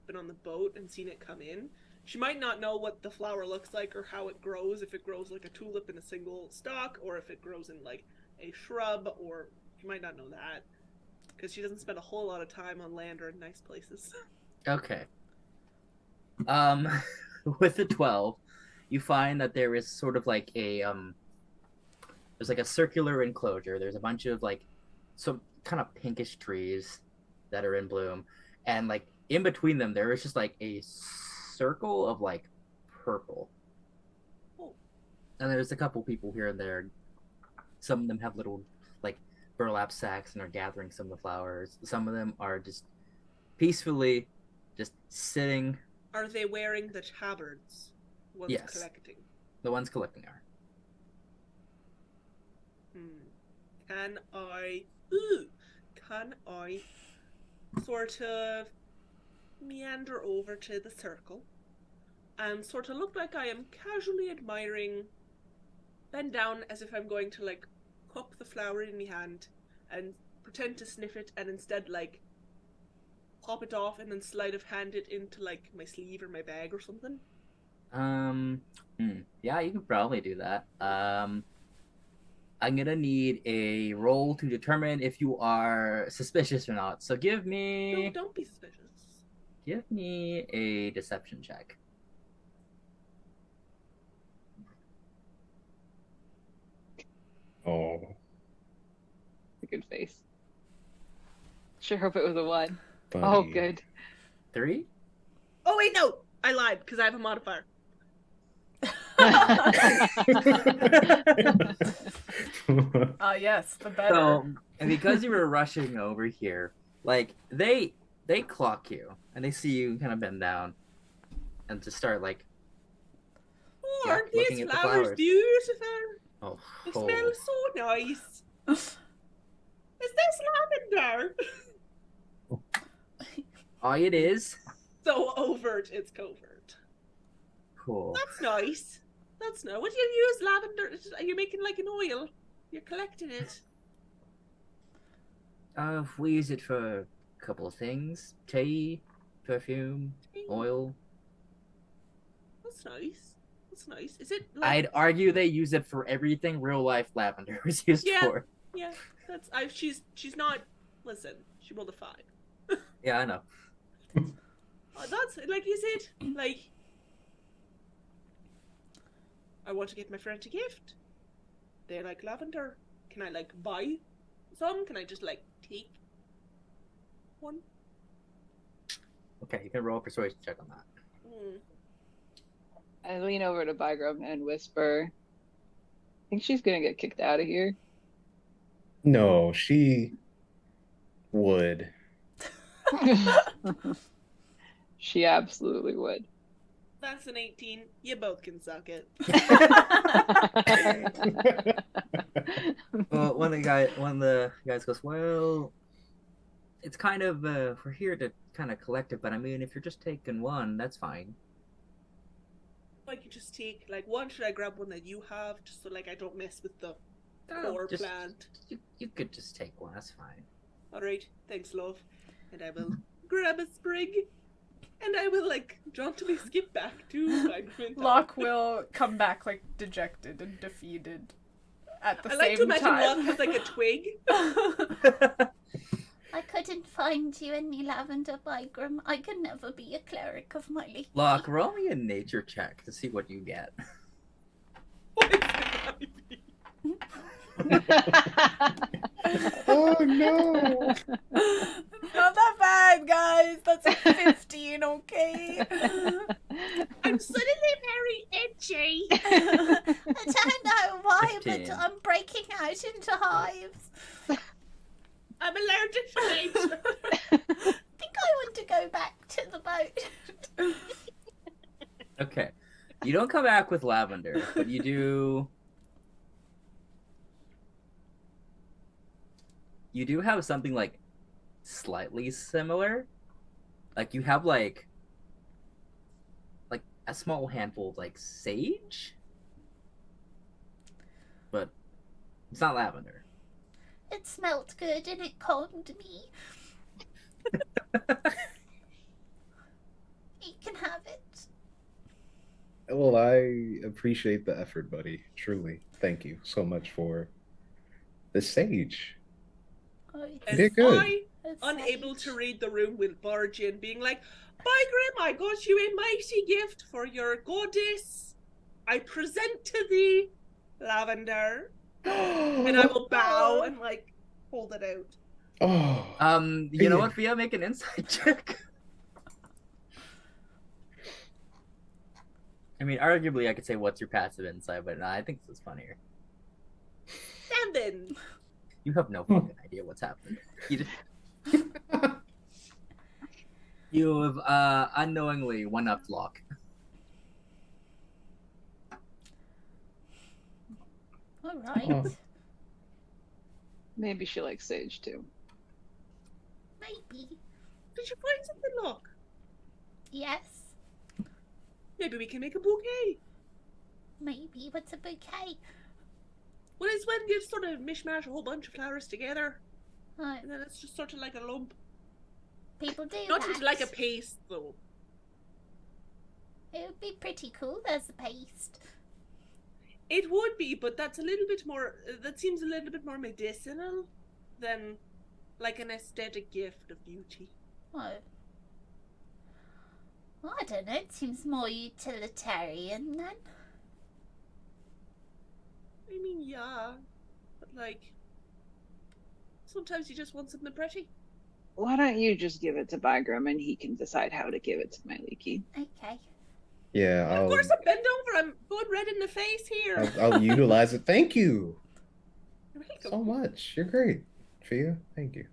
[SPEAKER 2] been on the boat and seen it come in. She might not know what the flower looks like or how it grows, if it grows like a tulip in a single stalk, or if it grows in, like, a shrub, or she might not know that. Because she doesn't spend a whole lot of time on land or in nice places.
[SPEAKER 1] Okay. With the 12, you find that there is sort of like a there's like a circular enclosure. There's a bunch of like some kind of pinkish trees that are in bloom, and like in between them there is just like a circle of like purple.
[SPEAKER 2] Oh.
[SPEAKER 1] And there's a couple people here and there. Some of them have little like burlap sacks and are gathering some of the flowers. Some of them are just peacefully just sitting.
[SPEAKER 2] Are they wearing the tabards? One's
[SPEAKER 1] Yes.
[SPEAKER 2] collecting.
[SPEAKER 1] The ones collecting are.
[SPEAKER 2] Can I sort of meander over to the circle and sort of look like I am casually admiring, bend down as if I'm going to like cup the flower in my hand and pretend to sniff it, and instead like pop it off and then sleight of hand it into like my sleeve or my bag or something?
[SPEAKER 1] Yeah, you could probably do that. I'm gonna need a roll to determine if you are suspicious or not. So
[SPEAKER 2] No, don't be suspicious.
[SPEAKER 1] give me a deception check.
[SPEAKER 4] Oh,
[SPEAKER 3] A good face. Sure hope it was a 1.
[SPEAKER 4] buddy.
[SPEAKER 3] Oh, good.
[SPEAKER 1] 3?
[SPEAKER 2] Oh wait, no, I lied because I have a modifier.
[SPEAKER 5] Yes, the better.
[SPEAKER 1] So, and because you were rushing over here, like they clock you and they see you kind of bend down and to start like
[SPEAKER 2] Oh,
[SPEAKER 1] Yeah,
[SPEAKER 2] aren't
[SPEAKER 1] looking
[SPEAKER 2] these
[SPEAKER 1] at the
[SPEAKER 2] flowers
[SPEAKER 1] flowers.
[SPEAKER 2] beautiful?
[SPEAKER 1] oh,
[SPEAKER 2] They
[SPEAKER 1] oh.
[SPEAKER 2] smell so nice. Is this lavender?
[SPEAKER 1] Oh, it is.
[SPEAKER 2] So overt, it's covert.
[SPEAKER 1] Cool.
[SPEAKER 2] That's nice. That's nice. What do you use lavender? You're making like an oil. You're collecting it.
[SPEAKER 1] We use it for a couple of things: tea, perfume, oil.
[SPEAKER 2] That's nice. That's nice. Is it like...
[SPEAKER 1] I'd argue they use it for everything real life lavender is used
[SPEAKER 2] Yeah.
[SPEAKER 1] for.
[SPEAKER 2] Yeah, that's... She's not... Listen, she rolled a 5.
[SPEAKER 1] Yeah, I know.
[SPEAKER 2] That's... Like, is it... Like... I want to get my friend a gift. They like lavender. Can I, like, buy some? Can I just, like, take one?
[SPEAKER 1] Okay, you can roll a persuasion check on that.
[SPEAKER 3] I lean over to Bygram and whisper, I think she's gonna get kicked out of here.
[SPEAKER 4] No, she would.
[SPEAKER 3] She absolutely would.
[SPEAKER 2] That's an 18. You both can suck it.
[SPEAKER 1] Well, one of the guys goes, well, it's kind of we're here to kind of collect it, but I mean, if you're just taking one, that's fine.
[SPEAKER 2] I could just take, like, one. Should I grab one that you have, just so, like, I don't mess with the core
[SPEAKER 1] Just-
[SPEAKER 2] plant?
[SPEAKER 1] You could just take one. That's fine.
[SPEAKER 2] Alright, thanks, love. And I will grab a sprig, and I will, like, jauntily skip back to my twin.
[SPEAKER 5] Locke will come back like dejected and defeated at the
[SPEAKER 2] I
[SPEAKER 5] same
[SPEAKER 2] like to imagine
[SPEAKER 5] time.
[SPEAKER 2] Locke has, like, a twig.
[SPEAKER 6] I couldn't find you any lavender, Bygram. I could never be a cleric of my league.
[SPEAKER 1] Locke, roll me a nature check to see what you get.
[SPEAKER 2] What is it?
[SPEAKER 4] Oh no!
[SPEAKER 5] Not that bad, guys. That's a 15, okay?
[SPEAKER 2] I'm suddenly very itchy.
[SPEAKER 6] I don't know why,
[SPEAKER 1] 15.
[SPEAKER 6] but I'm breaking out into hives.
[SPEAKER 2] I'm allergic to nature.
[SPEAKER 6] I think I want to go back to the boat.
[SPEAKER 1] Okay, you don't come back with lavender, but you do. You do have something like slightly similar. Like you have like a small handful of like sage, but it's not lavender.
[SPEAKER 6] It smelt good and it calmed me. You can have it.
[SPEAKER 4] Well, I appreciate the effort, buddy. Truly. Thank you so much for the sage.
[SPEAKER 6] Oh, it's,
[SPEAKER 2] And
[SPEAKER 4] did good.
[SPEAKER 2] I,
[SPEAKER 6] it's
[SPEAKER 2] unable
[SPEAKER 6] sage.
[SPEAKER 2] to read the room, will barge in, being like, Bygram, I got you a mighty gift for your goddess. I present to thee lavender. And I will bow and, like, hold it out.
[SPEAKER 4] Oh,
[SPEAKER 1] You know
[SPEAKER 4] Yeah.
[SPEAKER 1] what, Fia? Make an insight check. I mean, arguably, I could say what's your passive insight, but I think this is funnier.
[SPEAKER 2] 7.
[SPEAKER 1] You have no fucking idea what's happening. You have unknowingly one-upped Locke.
[SPEAKER 6] All right.
[SPEAKER 4] Oh.
[SPEAKER 3] Maybe she likes sage too.
[SPEAKER 6] Maybe.
[SPEAKER 2] Did you find something, Locke?
[SPEAKER 6] Yes.
[SPEAKER 2] Maybe we can make a bouquet.
[SPEAKER 6] Maybe. What's a bouquet?
[SPEAKER 2] Well, it's when you sort of mishmash a whole bunch of flowers together,
[SPEAKER 6] Oh,
[SPEAKER 2] and then it's just sort of like a lump.
[SPEAKER 6] people do
[SPEAKER 2] Not
[SPEAKER 6] that.
[SPEAKER 2] into like a paste, though.
[SPEAKER 6] It would be pretty cool as a paste.
[SPEAKER 2] It would be, but that's a little bit more. That seems a little bit more medicinal than like an aesthetic gift of beauty.
[SPEAKER 6] What? Well, I don't know. It seems more utilitarian then.
[SPEAKER 2] I mean, yeah, but like sometimes you just want something pretty.
[SPEAKER 3] Why don't you just give it to Bygram and he can decide how to give it to my leaky?
[SPEAKER 6] Okay.
[SPEAKER 4] Yeah,
[SPEAKER 2] Of course, I'm bent over. I'm going red in the face here.
[SPEAKER 4] I'll utilize it. Thank you
[SPEAKER 2] You're welcome.
[SPEAKER 4] so much. You're great, Fia. Thank you.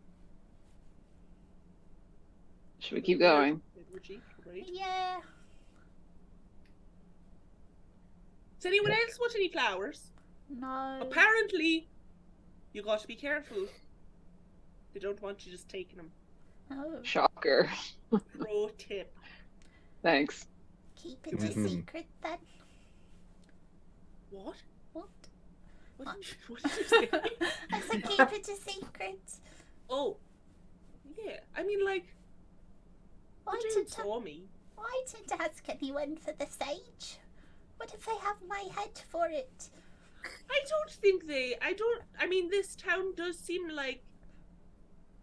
[SPEAKER 3] Should we keep going?
[SPEAKER 2] Energy, right?
[SPEAKER 6] Yeah.
[SPEAKER 2] Does anyone else want any flowers?
[SPEAKER 6] No.
[SPEAKER 2] Apparently, you got to be careful. They don't want you just taking them.
[SPEAKER 6] Oh.
[SPEAKER 3] Shocker.
[SPEAKER 2] Pro tip.
[SPEAKER 3] Thanks.
[SPEAKER 6] Keep it a
[SPEAKER 4] Mhm.
[SPEAKER 6] secret then.
[SPEAKER 2] What?
[SPEAKER 6] What?
[SPEAKER 2] What did you say?
[SPEAKER 6] I said keep it a secret.
[SPEAKER 2] Oh, yeah. I mean, like,
[SPEAKER 6] Why
[SPEAKER 2] the dude saw me.
[SPEAKER 6] Why didn't ask anyone for the sage? What if they have my head for it?
[SPEAKER 2] I don't think they. I mean, this town does seem like.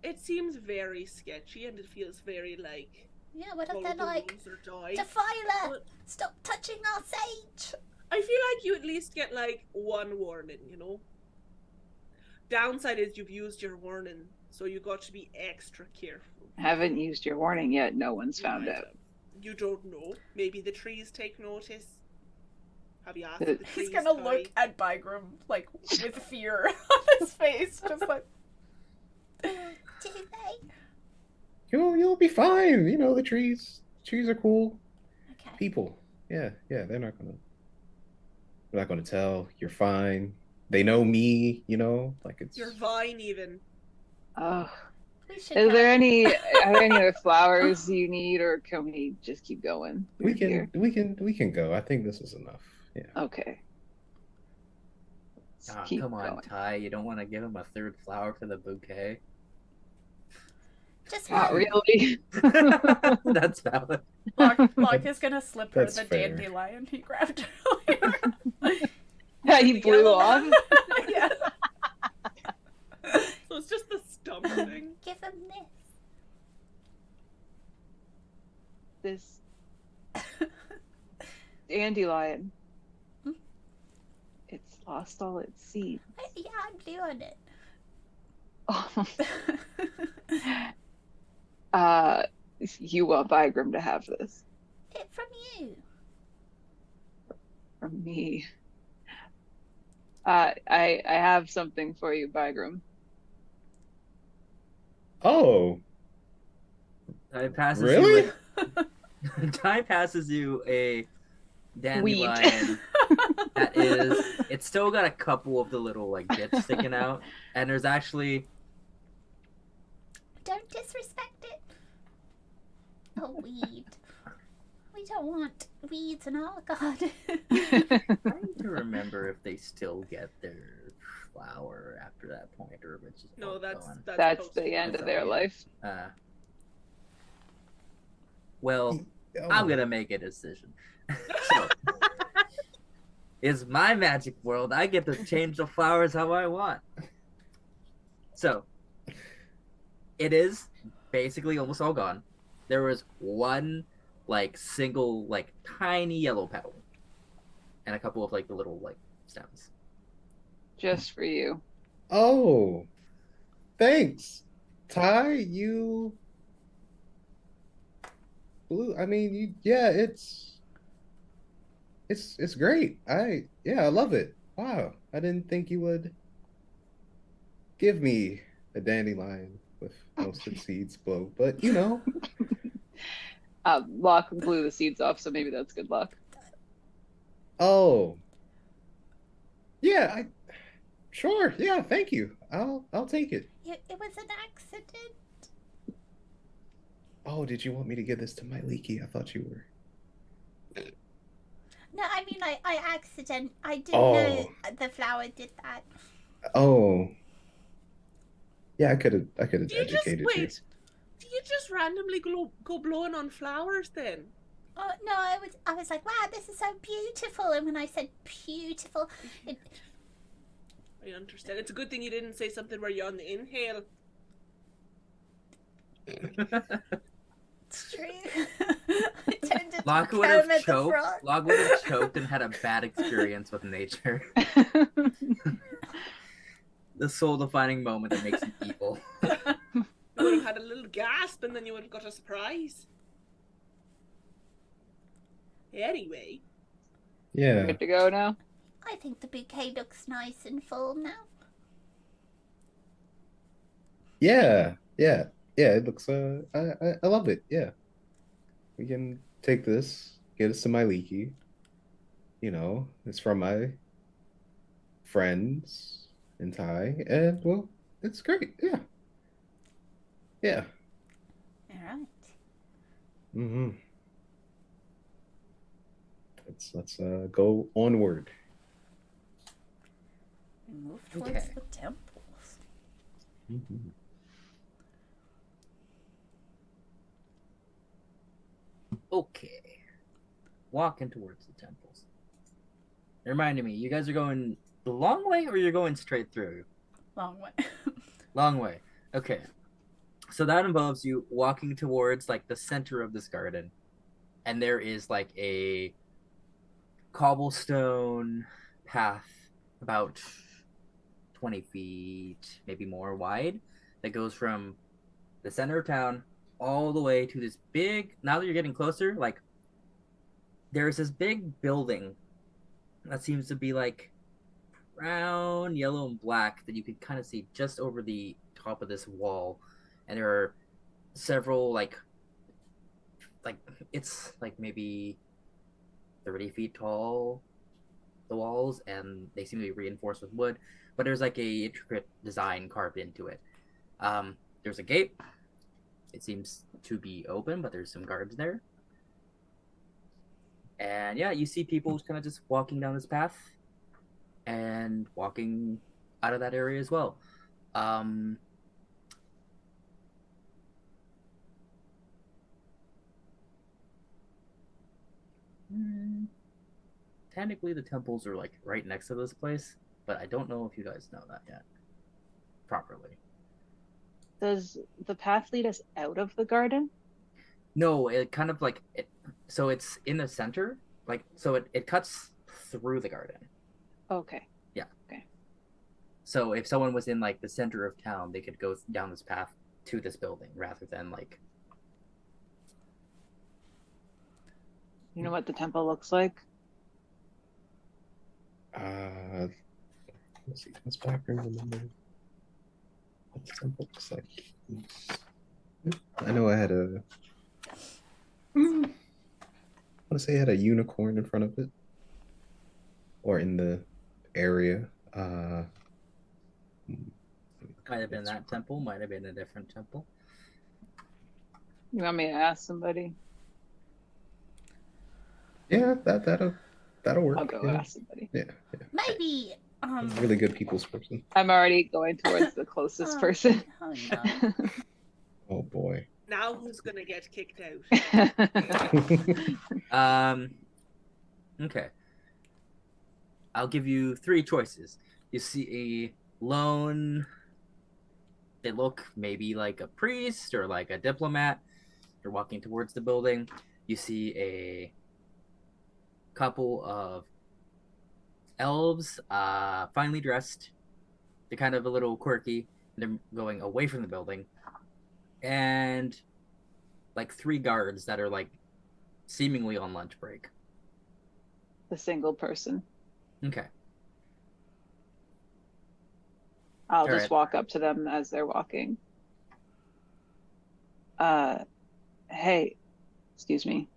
[SPEAKER 2] It seems very sketchy, and it feels very like.
[SPEAKER 6] Yeah, what if
[SPEAKER 2] follow
[SPEAKER 6] they're
[SPEAKER 2] the
[SPEAKER 6] like,
[SPEAKER 2] rules or die.
[SPEAKER 6] Defiler,
[SPEAKER 2] But
[SPEAKER 6] stop touching our sage?
[SPEAKER 2] I feel like you at least get like one warning, you know. Downside is you've used your warning, so you got to be extra careful.
[SPEAKER 3] Haven't used your warning yet. No one's found
[SPEAKER 2] Right.
[SPEAKER 3] out.
[SPEAKER 2] You don't know. Maybe the trees take notice. Have you asked the trees?
[SPEAKER 5] He's gonna
[SPEAKER 2] Kai?
[SPEAKER 5] look at Bygram, like, with fear on his face, just like...
[SPEAKER 6] Do they?
[SPEAKER 4] You'll be fine. You know the trees. Trees are cool.
[SPEAKER 6] Okay.
[SPEAKER 4] People. Yeah, they're not gonna tell. You're fine. They know me, you know, like it's
[SPEAKER 2] Your vine, even.
[SPEAKER 3] Oh.
[SPEAKER 6] We should
[SPEAKER 3] Are
[SPEAKER 6] go.
[SPEAKER 3] there any other flowers you need, or can we just keep going?
[SPEAKER 4] we
[SPEAKER 3] We're
[SPEAKER 4] we can go. I think this is enough. Yeah.
[SPEAKER 3] Okay. Let's
[SPEAKER 1] Ah,
[SPEAKER 3] keep
[SPEAKER 1] come on,
[SPEAKER 3] going.
[SPEAKER 1] Ty. You don't want to give him a third flower for the bouquet?
[SPEAKER 6] Just
[SPEAKER 3] Not
[SPEAKER 6] one.
[SPEAKER 3] really.
[SPEAKER 1] That's valid.
[SPEAKER 5] Locke is gonna slip her
[SPEAKER 4] That's
[SPEAKER 5] the
[SPEAKER 4] fair.
[SPEAKER 5] dandelion he grabbed earlier.
[SPEAKER 3] Yeah, he blew
[SPEAKER 2] yellow
[SPEAKER 3] off.
[SPEAKER 2] one?
[SPEAKER 5] Yeah.
[SPEAKER 2] So it's just the stump thing.
[SPEAKER 6] Give him this.
[SPEAKER 3] This dandelion.
[SPEAKER 6] Hmm?
[SPEAKER 3] It's lost all its seeds.
[SPEAKER 6] Yeah, I'm doing it.
[SPEAKER 3] You want Bygram to have this
[SPEAKER 6] It from you.
[SPEAKER 3] from me. I have something for you, Bygram.
[SPEAKER 4] Oh,
[SPEAKER 1] Ty passes
[SPEAKER 4] really?
[SPEAKER 1] you. Ty passes you a dandelion that is. It's still got a couple of the little like bits sticking out, and there's actually.
[SPEAKER 6] Don't disrespect it. A weed. We don't want weeds in our garden.
[SPEAKER 1] Trying to remember if they still get their flower after that point, or if it's just
[SPEAKER 2] No, that's
[SPEAKER 1] gone.
[SPEAKER 3] That's
[SPEAKER 2] post-
[SPEAKER 3] the end of
[SPEAKER 1] That's
[SPEAKER 3] their
[SPEAKER 1] all.
[SPEAKER 3] life.
[SPEAKER 1] Well,
[SPEAKER 4] Oh.
[SPEAKER 1] I'm gonna make a decision. So, it's my magic world. I get to change the flowers how I want. So, it is basically almost all gone. There was one, like, single, like, tiny yellow petal, and a couple of, like, the little, like, stems.
[SPEAKER 3] Just for you.
[SPEAKER 4] Oh, thanks, Ty. You blue. I mean, yeah, it's great. I love it. Wow, I didn't think you would give me a dandelion with most of the seeds below, but you know,
[SPEAKER 3] Locke blew the seeds off, so maybe that's good luck.
[SPEAKER 4] oh, yeah, sure, yeah, thank you. I'll take it.
[SPEAKER 6] It was an accident.
[SPEAKER 4] Oh, did you want me to give this to my leaky? I thought you were.
[SPEAKER 6] No, I mean, I didn't
[SPEAKER 4] Oh.
[SPEAKER 6] know the flower did that.
[SPEAKER 4] Oh, yeah, I could have
[SPEAKER 2] Do you just
[SPEAKER 4] educated you.
[SPEAKER 2] wait? Do you just randomly go blowing on flowers then?
[SPEAKER 6] Oh no, I was like, wow, this is so beautiful. And when I said beautiful, it,
[SPEAKER 2] I understand. It's a good thing you didn't say something where you're on the inhale.
[SPEAKER 6] it's true. I turned into
[SPEAKER 1] Locke would have
[SPEAKER 6] Kermit the
[SPEAKER 1] choked.
[SPEAKER 6] Frog.
[SPEAKER 1] Locke would have choked and had a bad experience with nature. The soul-defining moment that makes him evil.
[SPEAKER 2] You would have had a little gasp and then you would have got a surprise. Anyway.
[SPEAKER 4] Yeah.
[SPEAKER 3] Good to go now?
[SPEAKER 6] I think the bouquet looks nice and full now.
[SPEAKER 4] Yeah. Yeah. Yeah. It looks. I love it. Yeah. We can take this, get us to my leaky. You know, it's from my friends in Thai, and well, it's great. Yeah. Yeah.
[SPEAKER 6] All right.
[SPEAKER 4] Mm-hmm. Let's go onward.
[SPEAKER 5] We move towards
[SPEAKER 1] Okay.
[SPEAKER 5] the temples.
[SPEAKER 4] Mm-hmm.
[SPEAKER 1] Okay. Walking towards the temples. It reminded me, you guys are going the long way or you're going straight through?
[SPEAKER 5] Long way.
[SPEAKER 1] Long way. Okay. So that involves you walking towards like the center of this garden. And there is like a cobblestone path about 20 feet, maybe more wide, that goes from the center of town all the way to this big, now that you're getting closer, like there's this big building that seems to be like brown, yellow, and black that you can kind of see just over the top of this wall. And there are several like it's like maybe 30 feet tall, the walls, and they seem to be reinforced with wood, but there's like a intricate design carved into it. There's a gate. It seems to be open, but there's some guards there. And yeah, you see people kind of just walking down this path and walking out of that area as well. Technically, the temples are like right next to this place, but I don't know if you guys know that yet properly.
[SPEAKER 3] Does the path lead us out of the garden?
[SPEAKER 1] No, it kind of like it. So it's in the center, like so it cuts through the garden.
[SPEAKER 3] Okay.
[SPEAKER 1] So if someone was in like the center of town, they could go down this path to this building rather than like.
[SPEAKER 3] You know what the temple looks like?
[SPEAKER 4] Let's see. What's back remember what the temple looks like. I know I had a. I want to say I had a unicorn in front of it, or in the area.
[SPEAKER 1] Might have been that temple, might have been a different temple.
[SPEAKER 3] You want me to ask somebody?
[SPEAKER 4] Yeah, that'll work.
[SPEAKER 3] I'll go
[SPEAKER 4] yeah.
[SPEAKER 3] ask somebody.
[SPEAKER 4] Yeah.
[SPEAKER 6] Maybe.
[SPEAKER 4] Really good people's person.
[SPEAKER 3] I'm already going towards the closest person.
[SPEAKER 6] Oh no.
[SPEAKER 4] Oh boy.
[SPEAKER 2] Now who's gonna get kicked out?
[SPEAKER 1] Okay. I'll give you three choices. You see a lone. They look maybe like a priest or like a diplomat. You're walking towards the building. You see a couple of elves, finely dressed. They're kind of a little quirky. They're going away from the building. And like three guards that are like seemingly on lunch break.
[SPEAKER 3] The single person.
[SPEAKER 1] Okay.
[SPEAKER 3] I'll
[SPEAKER 1] All
[SPEAKER 3] just
[SPEAKER 1] right.
[SPEAKER 3] walk up to them as they're walking. Hey, excuse me.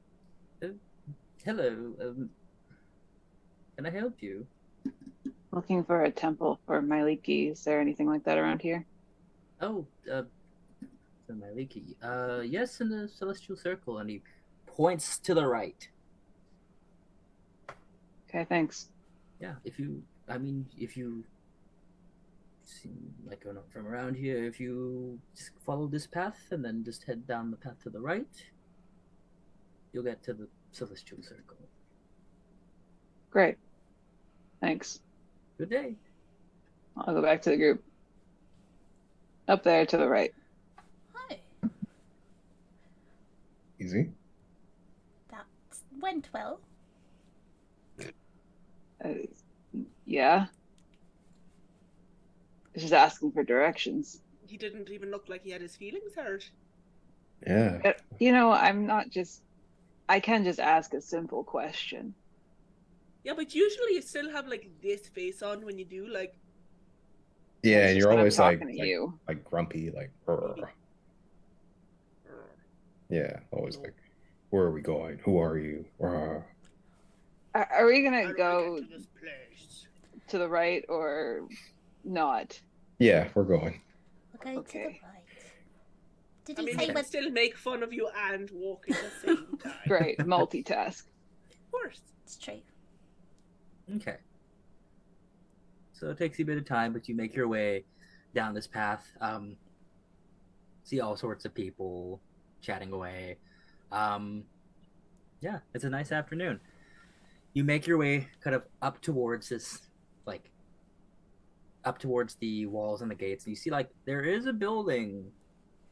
[SPEAKER 1] Hello. Can I help you?
[SPEAKER 3] Looking for a temple for Myliki. Is there anything like that around here?
[SPEAKER 1] Oh, the Maliki. Yes, in the Celestial Circle, and he points to the right.
[SPEAKER 3] Okay, thanks.
[SPEAKER 1] Yeah, if you seem like you're not from around here, if you just follow this path and then just head down the path to the right, you'll get to the celestial circle.
[SPEAKER 3] Great. Thanks.
[SPEAKER 1] Good day.
[SPEAKER 3] I'll go back to the group. Up there to the right.
[SPEAKER 6] Hi.
[SPEAKER 4] Easy.
[SPEAKER 6] That went well.
[SPEAKER 3] Yeah. Just asking for directions.
[SPEAKER 2] He didn't even look like he had his feelings hurt.
[SPEAKER 4] Yeah.
[SPEAKER 3] You know, I can just ask a simple question.
[SPEAKER 2] Yeah, but usually you still have like this face on when you do like.
[SPEAKER 4] Yeah,
[SPEAKER 3] It's
[SPEAKER 4] and
[SPEAKER 3] just
[SPEAKER 4] you're
[SPEAKER 3] when I'm
[SPEAKER 4] always like,
[SPEAKER 3] talking to you.
[SPEAKER 4] like grumpy, like, "Rrr." Yeah, always like, where are we going? Who are you? Rrr.
[SPEAKER 3] Are we
[SPEAKER 2] How
[SPEAKER 3] gonna
[SPEAKER 2] do I
[SPEAKER 3] go
[SPEAKER 2] get to this place?
[SPEAKER 3] to the right or not?
[SPEAKER 4] Yeah, we're going.
[SPEAKER 6] We'll go to the
[SPEAKER 3] Okay.
[SPEAKER 6] right. Did
[SPEAKER 2] I
[SPEAKER 6] he
[SPEAKER 2] mean,
[SPEAKER 6] say
[SPEAKER 2] we can
[SPEAKER 6] what?
[SPEAKER 2] still make fun of you and walk at the same time.
[SPEAKER 3] Great. Multitask.
[SPEAKER 2] Of course.
[SPEAKER 6] It's true.
[SPEAKER 1] Okay. So it takes you a bit of time, but you make your way down this path. See all sorts of people chatting away. Yeah, it's a nice afternoon. You make your way kind of up towards this, like, up towards the walls and the gates, and you see, like, there is a building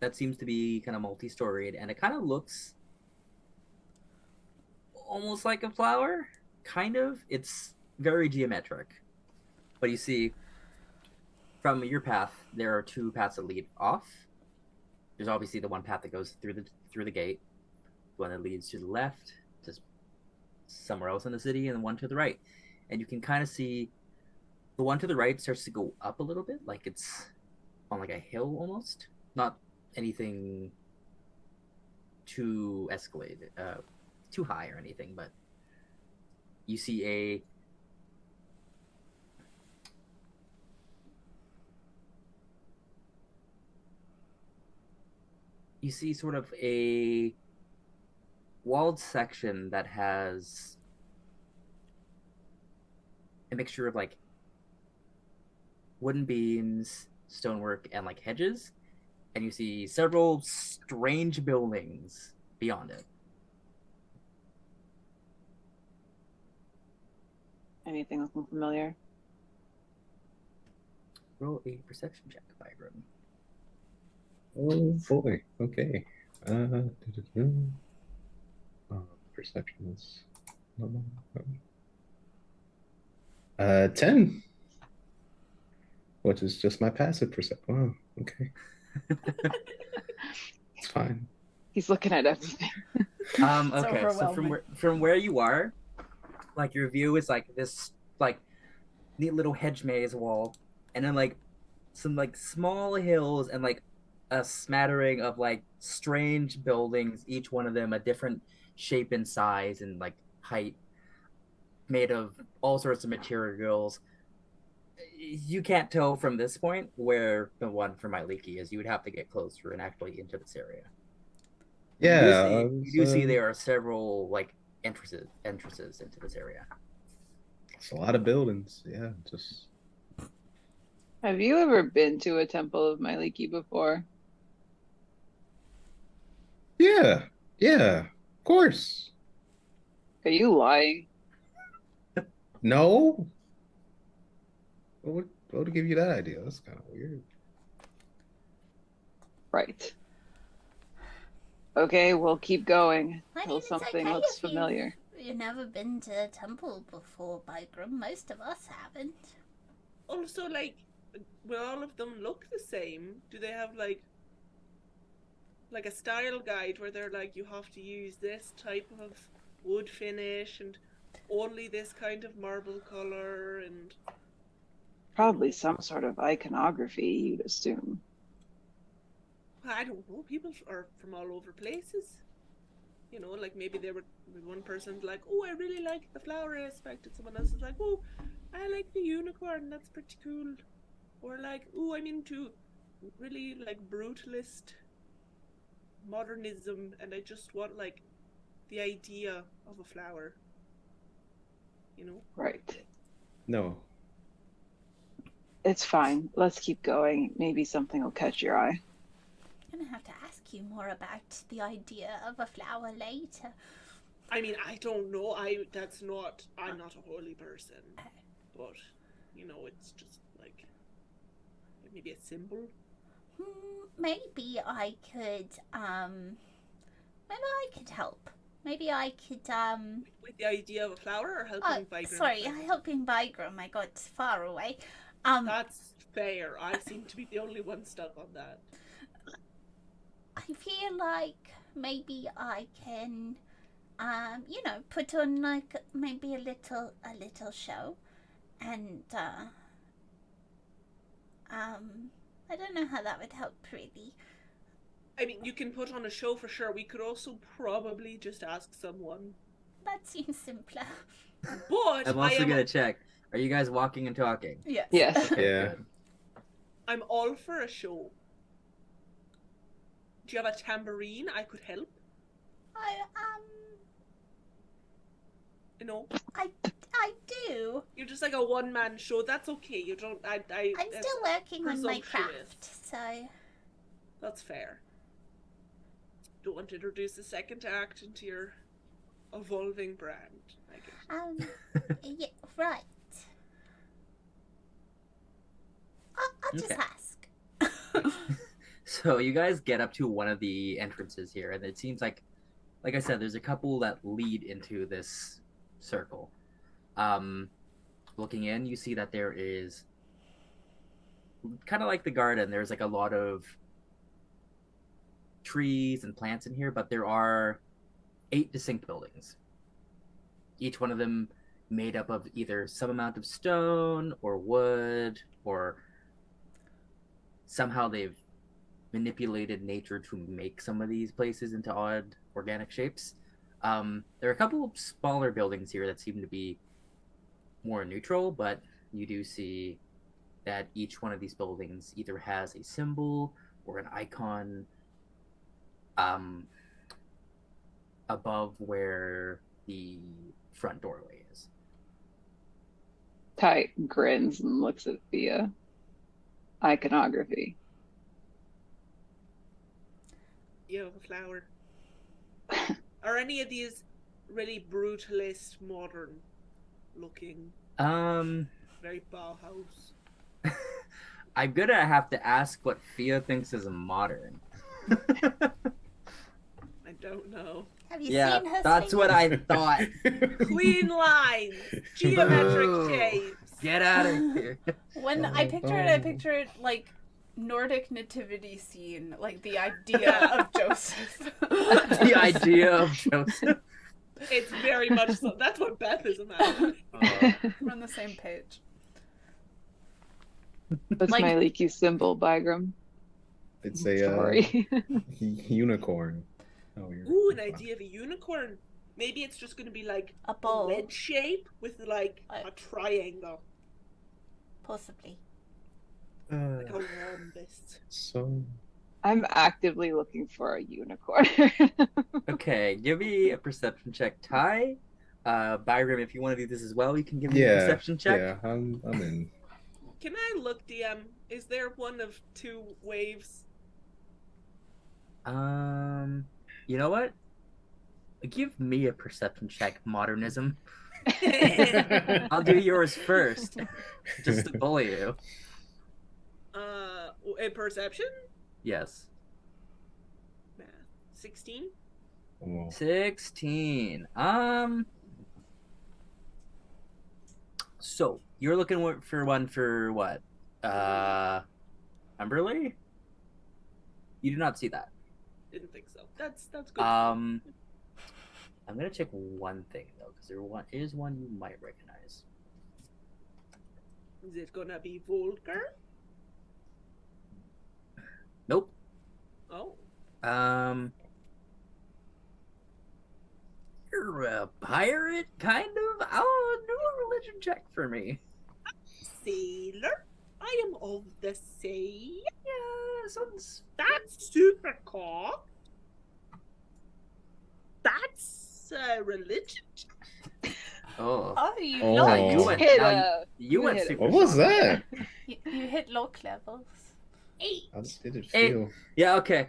[SPEAKER 1] that seems to be kind of multi-storied, and it kind of looks almost like a flower. Kind of. It's very geometric. But you see, from your path, there are two paths that lead off. There's obviously the one path that goes through the gate, the one that leads to the left, just somewhere else in the city, and the one to the right. And you can kind of see the one to the right starts to go up a little bit, like it's on like a hill almost. Not anything too escalated, too high or anything, but you see sort of a walled section that has a mixture of like wooden beams, stonework, and like hedges, and you see several strange buildings beyond it.
[SPEAKER 3] Anything looking familiar?
[SPEAKER 1] Roll a perception check, Byron.
[SPEAKER 4] Oh boy. Okay. Perception is 10, which is just my passive perception. Oh, okay. It's fine.
[SPEAKER 3] He's looking at everything.
[SPEAKER 1] Okay, so from where you are, like your view is like this like neat little hedge maze wall, and then like some like small hills and like a smattering of like strange buildings, each one of them a different shape and size and like height, made of all sorts of materials. You can't tell from this point where the one for Myliki is. You would have to get closer and actually into this area.
[SPEAKER 4] Yeah.
[SPEAKER 1] You do see there are several like entrances into this area.
[SPEAKER 4] It's a lot of buildings. Yeah, just.
[SPEAKER 3] Have you ever been to a temple of Myliki before?
[SPEAKER 4] Yeah, of course.
[SPEAKER 3] Are you lying?
[SPEAKER 4] No. What would give you that idea? That's kind of weird.
[SPEAKER 3] Right. Okay, we'll keep going
[SPEAKER 6] I
[SPEAKER 3] until
[SPEAKER 6] mean, it's
[SPEAKER 3] something
[SPEAKER 6] okay
[SPEAKER 3] looks
[SPEAKER 6] if
[SPEAKER 3] familiar.
[SPEAKER 6] you've never been to a temple before, Bygram. Most of us haven't.
[SPEAKER 2] Also, like, will all of them look the same? Do they have like a style guide where they're like, you have to use this type of wood finish and only this kind of marble color and
[SPEAKER 3] Probably some sort of iconography, you'd assume.
[SPEAKER 2] I don't know, people are from all over places. You know, like maybe they were one person's like, oh, I really like the flower aspect, and someone else is like, oh, I like the unicorn, that's pretty cool. Or like, oh, I'm into really like brutalist modernism and I just want like the idea of a flower. You know?
[SPEAKER 3] Right.
[SPEAKER 4] No.
[SPEAKER 3] It's fine. Let's keep going. Maybe something will catch your eye.
[SPEAKER 6] I'm gonna have to ask you more about the idea of a flower later.
[SPEAKER 2] I mean, I don't know. I'm not a holy person. But, it's just like maybe a symbol.
[SPEAKER 6] Maybe I could help. Maybe I could
[SPEAKER 2] With the idea of a flower or helping Vigram?
[SPEAKER 6] sorry, helping Vigram. I got far away.
[SPEAKER 2] That's fair. I seem to be the only one stuck on that.
[SPEAKER 6] I feel like maybe I can put on like maybe a little show, and I don't know how that would help really.
[SPEAKER 2] I mean, you can put on a show for sure. We could also probably just ask someone.
[SPEAKER 6] That seems simpler.
[SPEAKER 2] But
[SPEAKER 1] I'm also gonna check. Are you guys walking and talking?
[SPEAKER 5] Yes.
[SPEAKER 3] Yes.
[SPEAKER 1] Okay,
[SPEAKER 4] Yeah.
[SPEAKER 1] good.
[SPEAKER 2] I'm all for a show. Do you have a tambourine? I could help.
[SPEAKER 6] I do.
[SPEAKER 2] You're just like a one-man show. That's okay. You don't. I'm
[SPEAKER 6] still working on my
[SPEAKER 2] presumptuous.
[SPEAKER 6] craft, so
[SPEAKER 2] That's fair. Don't want to introduce a second act into your evolving brand. I guess.
[SPEAKER 6] yeah, right. I'll just
[SPEAKER 1] Okay.
[SPEAKER 6] ask.
[SPEAKER 1] So you guys get up to one of the entrances here, and it seems like I said, there's a couple that lead into this circle. Looking in, you see that there is kind of like the garden. There's like a lot of trees and plants in here, but there are 8 distinct buildings. Each one of them made up of either some amount of stone or wood, or somehow they've manipulated nature to make some of these places into odd organic shapes. There are a couple of smaller buildings here that seem to be more neutral, but you do see that each one of these buildings either has a symbol or an icon above where the front doorway is.
[SPEAKER 3] Ty grins and looks at the iconography.
[SPEAKER 2] You have a flower. Are any of these really brutalist, modern looking? Very Bauhaus.
[SPEAKER 1] I'm gonna have to ask what Fia thinks is modern.
[SPEAKER 2] I don't know.
[SPEAKER 6] Have you
[SPEAKER 1] Yeah,
[SPEAKER 6] seen her
[SPEAKER 1] that's
[SPEAKER 6] sleep?
[SPEAKER 1] what I thought.
[SPEAKER 2] Clean lines, geometric
[SPEAKER 1] Boo.
[SPEAKER 2] shapes.
[SPEAKER 1] Get out of here.
[SPEAKER 5] When I picture it like Nordic nativity scene, like the idea of Joseph.
[SPEAKER 1] The idea of Joseph.
[SPEAKER 2] It's very much so. That's what Beth is imagining.
[SPEAKER 5] We're on the same page.
[SPEAKER 3] That's
[SPEAKER 5] Like-
[SPEAKER 3] my leaky symbol, Bygram.
[SPEAKER 4] It's a
[SPEAKER 3] Sorry.
[SPEAKER 4] unicorn. Oh, you're
[SPEAKER 2] Ooh, an idea of a unicorn. Maybe it's just going to be like
[SPEAKER 6] A
[SPEAKER 2] a
[SPEAKER 6] ball,
[SPEAKER 2] wedge shape with like a triangle,
[SPEAKER 6] possibly.
[SPEAKER 2] like a rhombus.
[SPEAKER 4] So
[SPEAKER 3] I'm actively looking for a unicorn.
[SPEAKER 1] Okay, give me a perception check, Ty. Byram, if you want to do this as well, you can give me a
[SPEAKER 4] yeah,
[SPEAKER 1] perception check.
[SPEAKER 4] yeah, I'm in.
[SPEAKER 2] Can I look, DM? Is there one of 2 waves?
[SPEAKER 1] You know what? Give me a perception check, modernism. I'll do yours first, just to bully you.
[SPEAKER 2] A perception?
[SPEAKER 1] Yes.
[SPEAKER 2] 16?
[SPEAKER 4] Oh,
[SPEAKER 1] 16. So you're looking for one for what? Umberly? You do not see that.
[SPEAKER 2] Didn't think so. That's good.
[SPEAKER 1] I'm gonna check one thing though, because there is one you might recognize.
[SPEAKER 2] Is it gonna be Volker?
[SPEAKER 1] Nope.
[SPEAKER 2] Oh.
[SPEAKER 1] You're a pirate, kind of. Oh, do a religion check for me.
[SPEAKER 2] Sailor? I am of the sea.
[SPEAKER 1] Yeah, this one's.
[SPEAKER 2] That's super cool. That's religion.
[SPEAKER 1] Oh,
[SPEAKER 5] Oh, you
[SPEAKER 4] Oh.
[SPEAKER 5] locked.
[SPEAKER 1] you went.
[SPEAKER 3] Hit
[SPEAKER 1] now
[SPEAKER 3] a-
[SPEAKER 1] you went
[SPEAKER 3] hit it.
[SPEAKER 1] super.
[SPEAKER 4] what was
[SPEAKER 1] strong.
[SPEAKER 4] that?
[SPEAKER 5] You hit lock levels.
[SPEAKER 2] 8.
[SPEAKER 4] How did it
[SPEAKER 1] Hey.
[SPEAKER 4] feel?
[SPEAKER 1] Yeah. Okay.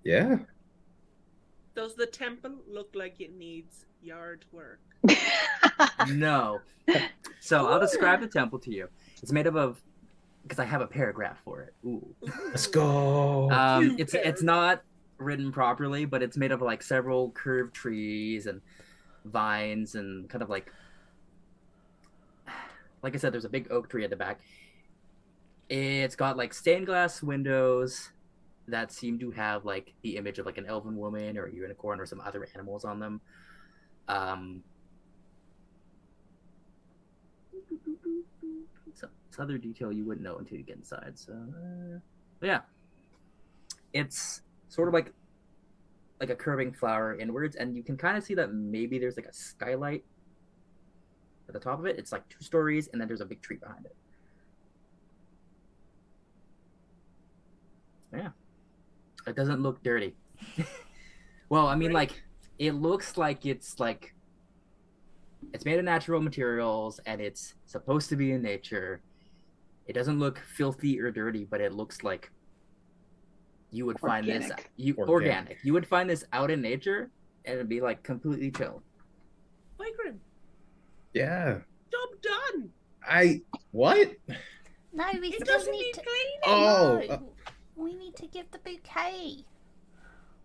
[SPEAKER 4] Yeah.
[SPEAKER 2] Does the temple look like it needs yard work?
[SPEAKER 1] No. So I'll describe the temple to you. It's made up of, because I have a paragraph for it. Ooh.
[SPEAKER 4] Let's go.
[SPEAKER 1] It's not written properly, but it's made of like several curved trees and vines and kind of like I said, there's a big oak tree at the back. It's got like stained glass windows that seem to have like the image of like an elven woman or a unicorn or some other animals on them. Some other detail you wouldn't know until you get inside. So, yeah, it's sort of like a curving flower inwards, and you can kind of see that maybe there's like a skylight at the top of it. It's like 2 stories, and then there's a big tree behind it. Yeah, it doesn't look dirty. Well, I mean, like, it looks like it's made of natural materials, and it's supposed to be in nature. It doesn't look filthy or dirty, but it looks like you would find
[SPEAKER 3] Organic.
[SPEAKER 1] Organic. You would find this out in nature, and it'd be like completely chill.
[SPEAKER 2] Migrim,
[SPEAKER 4] Yeah.
[SPEAKER 2] job done.
[SPEAKER 4] What?
[SPEAKER 6] No, we
[SPEAKER 2] It
[SPEAKER 6] still
[SPEAKER 2] doesn't
[SPEAKER 6] need
[SPEAKER 2] need
[SPEAKER 6] to.
[SPEAKER 2] cleaning.
[SPEAKER 4] Oh.
[SPEAKER 6] No, we need to give the bouquet.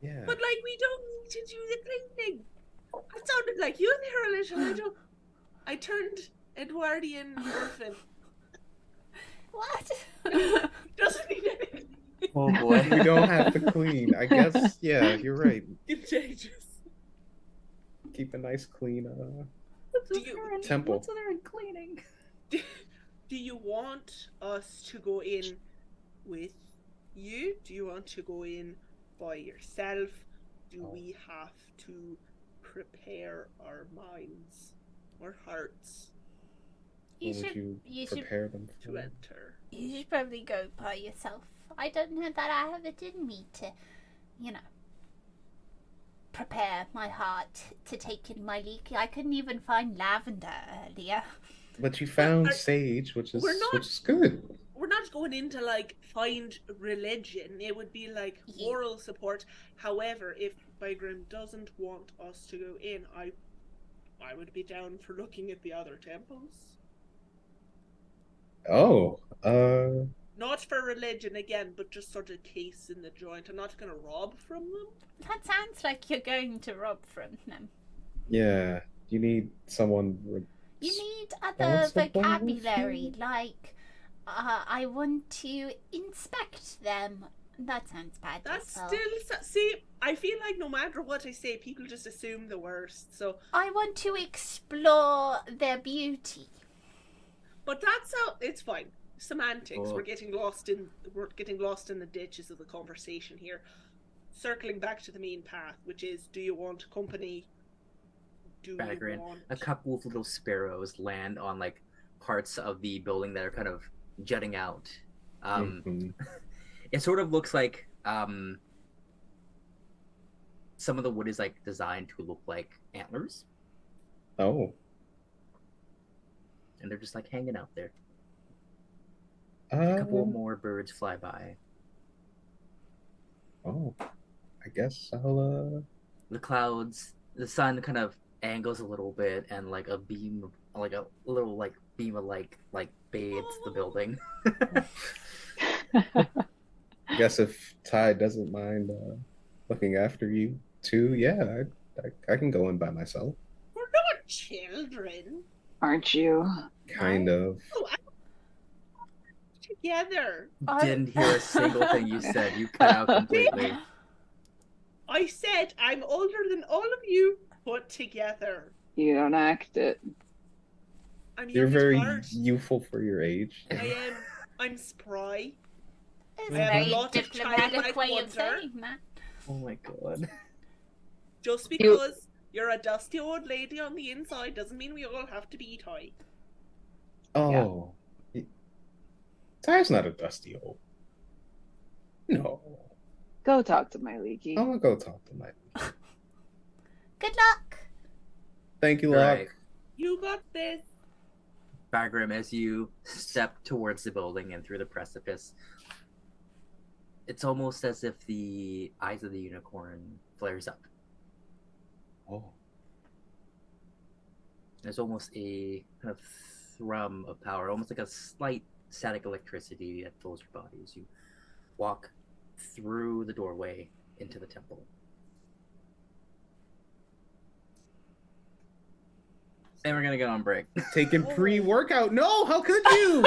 [SPEAKER 4] Yeah.
[SPEAKER 2] But like, we don't need to do the cleaning. It sounded like you there a little. I turned Edwardian orphan.
[SPEAKER 6] What?
[SPEAKER 2] Doesn't need anything.
[SPEAKER 1] Oh boy.
[SPEAKER 4] We don't have to clean. I guess, yeah, you're right.
[SPEAKER 2] Contagious.
[SPEAKER 4] Keep a nice clean
[SPEAKER 2] Do you,
[SPEAKER 4] temple.
[SPEAKER 5] What's there in cleaning?
[SPEAKER 2] do you want us to go in with you? Do you want to go in by yourself? Do we have to prepare our minds or hearts
[SPEAKER 6] You
[SPEAKER 4] What would
[SPEAKER 6] should. You should.
[SPEAKER 4] prepare them
[SPEAKER 2] to
[SPEAKER 4] for?
[SPEAKER 2] enter?
[SPEAKER 6] You should probably go by yourself. I don't know that I have it in me to, prepare my heart to take in my leak. I couldn't even find lavender earlier.
[SPEAKER 4] But you found
[SPEAKER 2] Are-
[SPEAKER 4] sage, which is
[SPEAKER 2] We're not-
[SPEAKER 4] which is good.
[SPEAKER 2] We're not going into like find religion. It would be like
[SPEAKER 6] Yeah.
[SPEAKER 2] moral support. However, if Bygrim doesn't want us to go in, I would be down for looking at the other temples.
[SPEAKER 4] Oh,
[SPEAKER 2] Not for religion again, but just sort of case in the joint. I'm not going to rob from them.
[SPEAKER 6] That sounds like you're going to rob from them.
[SPEAKER 4] yeah. You need someone.
[SPEAKER 6] You need other
[SPEAKER 4] Responsible
[SPEAKER 6] vocabulary,
[SPEAKER 4] for-
[SPEAKER 6] like, I want to inspect them. That sounds bad.
[SPEAKER 2] That's
[SPEAKER 6] as well.
[SPEAKER 2] still see. I feel like no matter what I say, people just assume the worst. So,
[SPEAKER 6] I want to explore their beauty.
[SPEAKER 2] but that's how it's fine. Semantics.
[SPEAKER 1] Oh.
[SPEAKER 2] We're getting lost in the ditches of the conversation here. Circling back to the main path, which is: do you want company? Do you
[SPEAKER 1] Bagrin.
[SPEAKER 2] want
[SPEAKER 1] A couple of little sparrows land on like parts of the building that are kind of jutting out.
[SPEAKER 4] Mhm.
[SPEAKER 1] It sort of looks like some of the wood is like designed to look like antlers,
[SPEAKER 4] Oh,
[SPEAKER 1] and they're just like hanging out there. A couple
[SPEAKER 4] um,
[SPEAKER 1] more birds fly by.
[SPEAKER 4] oh, I guess I'll
[SPEAKER 1] The clouds, the sun kind of angles a little bit, and like a little beam of like bathes the building.
[SPEAKER 4] I guess if Ty doesn't mind looking after you too, yeah, I can go in by myself.
[SPEAKER 2] We're not children.
[SPEAKER 3] Aren't you?
[SPEAKER 4] Kind of.
[SPEAKER 2] Oh, together.
[SPEAKER 1] Didn't hear a single thing you said. You cut out completely.
[SPEAKER 2] I said I'm older than all of you put together.
[SPEAKER 3] You don't act it.
[SPEAKER 2] I'm
[SPEAKER 4] You're
[SPEAKER 2] young at
[SPEAKER 4] very
[SPEAKER 2] heart.
[SPEAKER 4] youthful for your age.
[SPEAKER 2] I am. I'm spry.
[SPEAKER 6] It's
[SPEAKER 2] I
[SPEAKER 6] a
[SPEAKER 2] have
[SPEAKER 6] very
[SPEAKER 2] a lot of
[SPEAKER 6] diplomatic
[SPEAKER 2] childlike
[SPEAKER 6] way of
[SPEAKER 2] wonder.
[SPEAKER 6] saying that.
[SPEAKER 1] Oh my god.
[SPEAKER 2] Just because you're a dusty old lady on the inside doesn't mean we all have to be tight.
[SPEAKER 4] Oh, Ty's not a dusty old. No,
[SPEAKER 3] Go talk to my leaky.
[SPEAKER 4] I'm gonna go talk to my.
[SPEAKER 6] Good luck.
[SPEAKER 4] Thank you,
[SPEAKER 1] Right.
[SPEAKER 4] Locke.
[SPEAKER 2] You got this.
[SPEAKER 1] Bagrim, as you step towards the building and through the precipice, it's almost as if the eyes of the unicorn flares up.
[SPEAKER 4] Oh.
[SPEAKER 1] There's almost a kind of thrum of power, almost like a slight static electricity that fills your body as you walk through the doorway into the temple. And we're gonna go on break.
[SPEAKER 4] Taking pre-workout. No, how could you?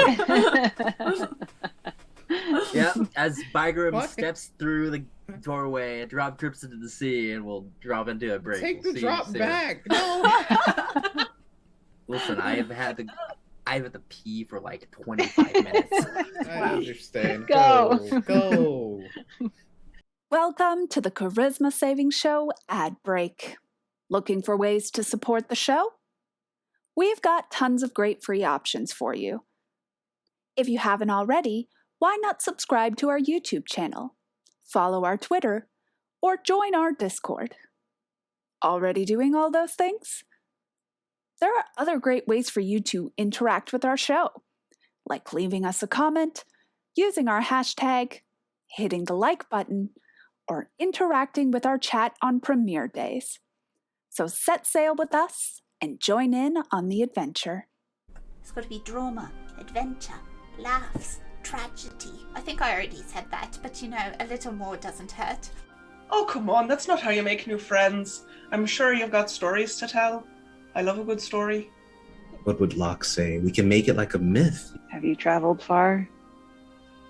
[SPEAKER 1] Yeah, as Bygram
[SPEAKER 4] What?
[SPEAKER 1] steps through the doorway, a drop drips into the sea, and we'll drop into a break.
[SPEAKER 4] Take
[SPEAKER 1] We'll
[SPEAKER 4] the
[SPEAKER 1] see you
[SPEAKER 4] drop
[SPEAKER 1] soon.
[SPEAKER 4] back. No.
[SPEAKER 1] Listen, I have had to pee for like 25 minutes.
[SPEAKER 4] I understand.
[SPEAKER 3] Go.
[SPEAKER 4] Go.
[SPEAKER 5] Welcome to the Charisma Saving Show ad break. Looking for ways to support the show? We've got tons of great free options for you. If you haven't already, why not subscribe to our YouTube channel, follow our Twitter, or join our Discord? Already doing all those things? There are other great ways for you to interact with our show, like leaving us a comment, using our hashtag, hitting the like button, or interacting with our chat on premiere days. So set sail with us and join in on the adventure.
[SPEAKER 6] It's got to be drama, adventure, laughs, tragedy. I think I already said that, but a little more doesn't hurt.
[SPEAKER 2] Oh, come on, that's not how you make new friends. I'm sure you've got stories to tell. I love a good story.
[SPEAKER 4] What would Locke say? We can make it like a myth.
[SPEAKER 3] Have you traveled far?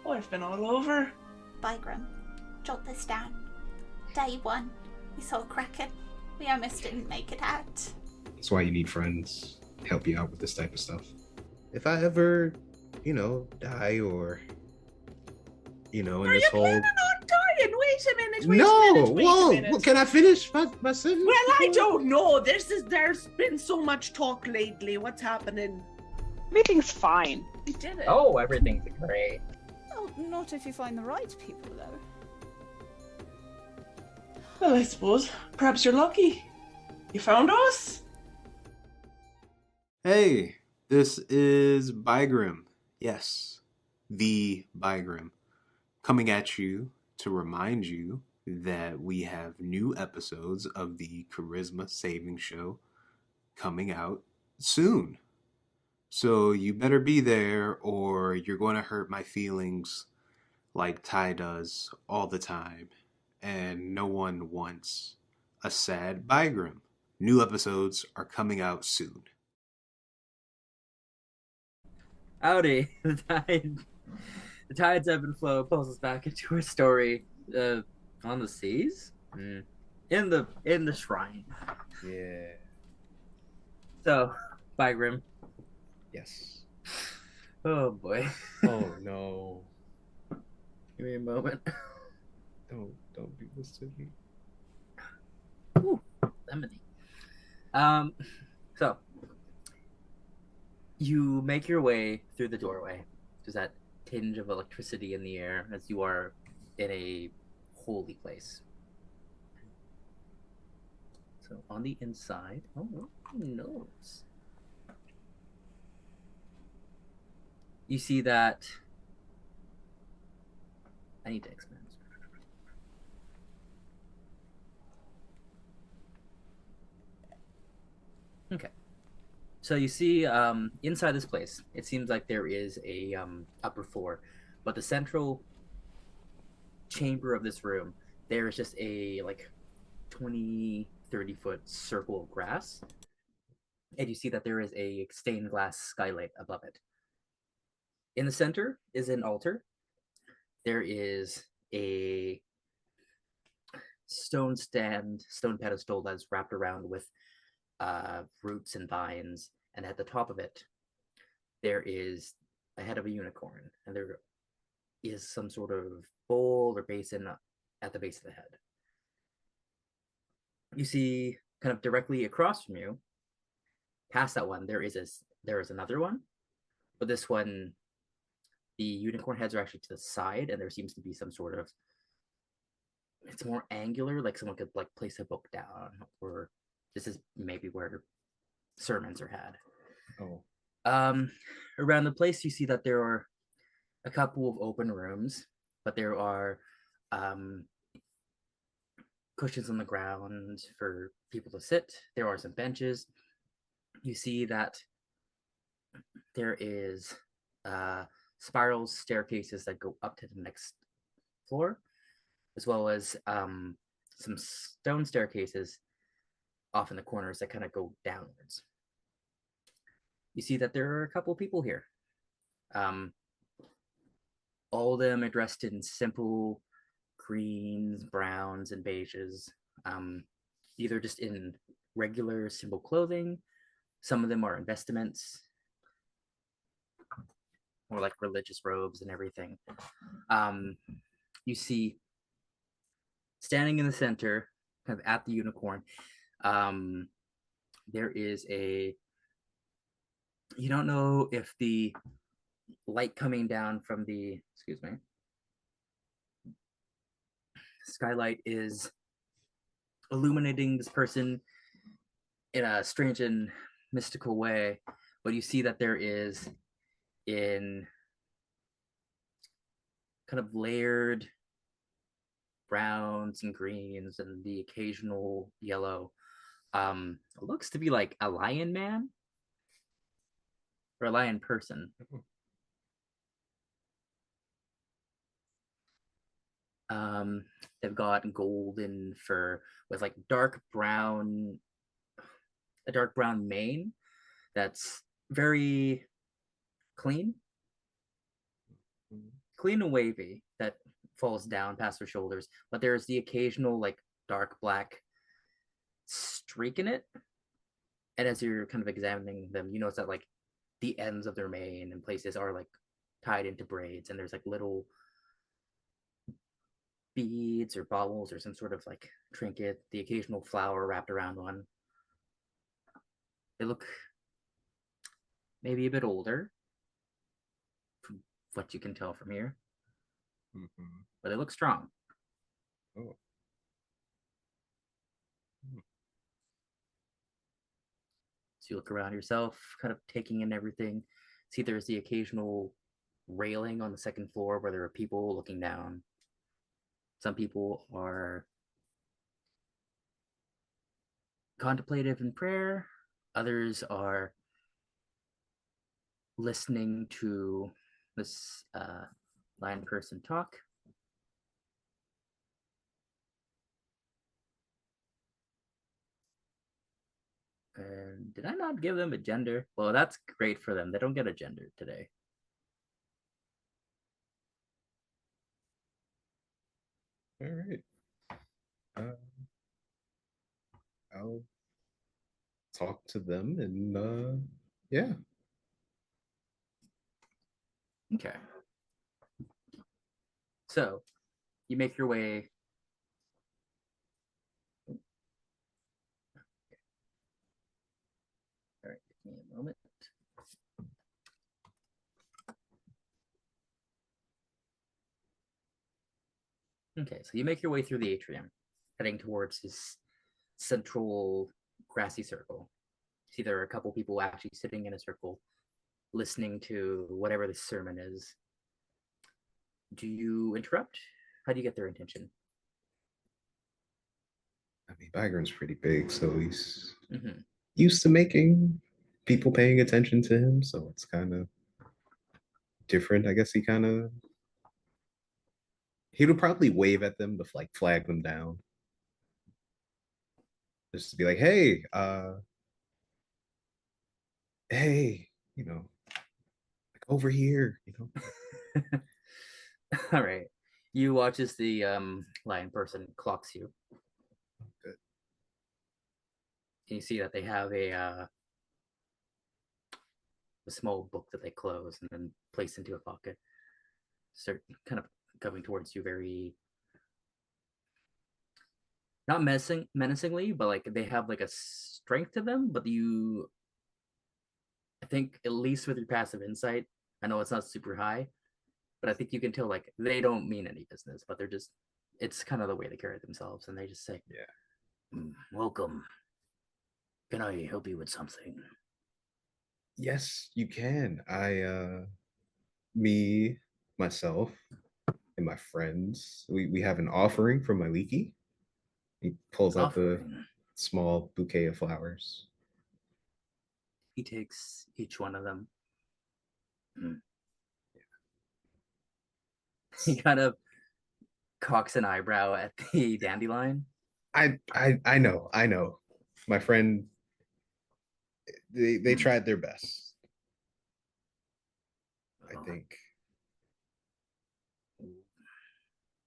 [SPEAKER 2] Oh, I've been all over.
[SPEAKER 6] Bygram, jot this down. Day 1, we saw Kraken. We almost didn't make it out.
[SPEAKER 4] That's why you need friends. Help you out with this type of stuff. If I ever, die or, in
[SPEAKER 2] Are
[SPEAKER 4] this
[SPEAKER 2] you
[SPEAKER 4] whole...
[SPEAKER 2] planning on dying? Wait a minute,
[SPEAKER 4] No!
[SPEAKER 2] wait a minute.
[SPEAKER 4] Can I finish my sentence?
[SPEAKER 2] Well, I don't know. There's been so much talk lately. What's happening?
[SPEAKER 3] Everything's fine.
[SPEAKER 2] We did it.
[SPEAKER 1] Oh, everything's great.
[SPEAKER 5] Well, not if you find the right people, though.
[SPEAKER 2] Well, I suppose. Perhaps you're lucky. You found us?
[SPEAKER 7] Hey, this is Bygram. Yes, the Bygram. Coming at you to remind you that we have new episodes of the Charisma Saving Show coming out soon. So you better be there or you're going to hurt my feelings like Ty does all the time. And no one wants a sad Bygram. New episodes are coming out soon.
[SPEAKER 1] Howdy. The tides ebb and flow pulls us back into our story on the seas? In the shrine.
[SPEAKER 4] Yeah.
[SPEAKER 1] So, Bygram.
[SPEAKER 4] Yes.
[SPEAKER 1] Oh boy.
[SPEAKER 4] Oh, no.
[SPEAKER 1] Give me a moment.
[SPEAKER 4] Don't do this to me.
[SPEAKER 1] Ooh, lemony. So you make your way through the doorway. There's that tinge of electricity in the air as you are in a holy place. So on the inside, oh no. You see that I need to expand. Okay. So you see inside this place, it seems like there is a upper floor, but the central chamber of this room, there is just a 20, 30 foot circle of grass. And you see that there is a stained glass skylight above it. In the center is an altar. There is a stone pedestal that's wrapped around with roots and vines, and at the top of it there is a head of a unicorn, and there is some sort of bowl or basin at the base of the head. You see, kind of directly across from you, past that one, there is another one, but this one, the unicorn heads are actually to the side, and there seems to be some sort of, it's more angular, like someone could place a book down, or this is maybe where sermons are had.
[SPEAKER 4] Oh.
[SPEAKER 1] Around the place, you see that there are a couple of open rooms, but there are cushions on the ground for people to sit. There are some benches. You see that there is spiral staircases that go up to the next floor, as well as some stone staircases off in the corners that kind of go downwards. You see that there are a couple people here. Um, all of them are dressed in simple greens, browns, and beiges, either just in regular simple clothing. Some of them are in vestments, or like religious robes and everything. You see, standing in the center, kind of at the unicorn, there is a. You don't know if the light coming down from the, excuse me, skylight is illuminating this person in a strange and mystical way, but you see that there is in kind of layered browns and greens and the occasional yellow. It looks to be like a lion man or a lion person. They've got golden fur with like a dark brown mane that's very clean, clean and wavy that falls down past their shoulders. But there's the occasional like dark black streak in it. And as you're kind of examining them, you notice that like the ends of their mane and places are like tied into braids, and there's like little beads or baubles or some sort of like trinket, the occasional flower wrapped around one. They look maybe a bit older from what you can tell from here, but they look strong.
[SPEAKER 4] Oh.
[SPEAKER 1] So you look around yourself, kind of taking in everything. See, there's the occasional railing on the second floor where there are people looking down. Some people are contemplative in prayer, others are listening to this blind person talk. And did I not give them a gender? Well, that's great for them. They don't get a gender today.
[SPEAKER 4] All right. I'll talk to them and yeah.
[SPEAKER 1] Okay. So you make your way. All right, give me a moment. Okay, so you make your way through the atrium, heading towards this central grassy circle. See, there are a couple people actually sitting in a circle, listening to whatever the sermon is. Do you interrupt? How do you get their attention?
[SPEAKER 4] I mean, Byron's pretty big, so he's used to making people paying attention to him, so it's kind of different. I guess he would probably wave at them to like flag them down. Just to be like, hey, like over here,
[SPEAKER 1] All right. You watch as the lion person clocks you.
[SPEAKER 4] Good.
[SPEAKER 1] And you see that they have a small book that they close and then place into a pocket. Start kind of coming towards you very not menacingly, but like they have like a strength to them, but I think at least with your passive insight, I know it's not super high, but I think you can tell like they don't mean any business, but they're just it's kind of the way they carry themselves, and they just say,
[SPEAKER 4] Yeah.
[SPEAKER 1] Welcome. Can I help you with something?"
[SPEAKER 4] Yes, you can. Me, myself, and my friends, we have an offering from my leaky. He pulls
[SPEAKER 1] An
[SPEAKER 4] out the
[SPEAKER 1] offering.
[SPEAKER 4] small bouquet of flowers.
[SPEAKER 1] He takes each one of them. He kind of cocks an eyebrow at the dandelion.
[SPEAKER 4] I know. My friend, they tried their best. I think.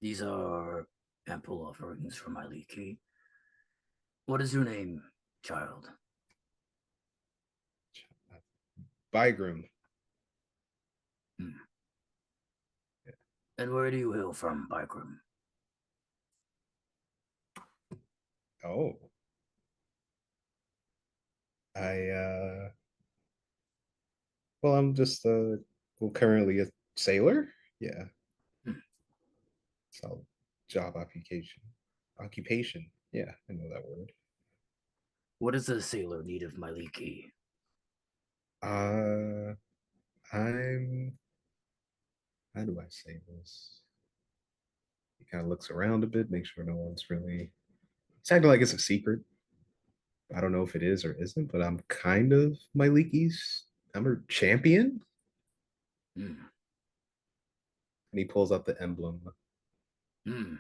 [SPEAKER 1] These are ample offerings for my leaky. What is your name, child?
[SPEAKER 4] Bygram.
[SPEAKER 1] And where do you hail from, Bygram?
[SPEAKER 4] Oh. Well, I'm just currently a sailor. Yeah. So job occupation. Yeah, I know that word.
[SPEAKER 1] What does a sailor need of my leaky?
[SPEAKER 4] uh I'm, how do I say this? He kind of looks around a bit, make sure no one's really, it's acting like it's a secret. I don't know if it is or isn't, but I'm kind of my leaky's, I'm a champion. And he pulls out the emblem.
[SPEAKER 1] You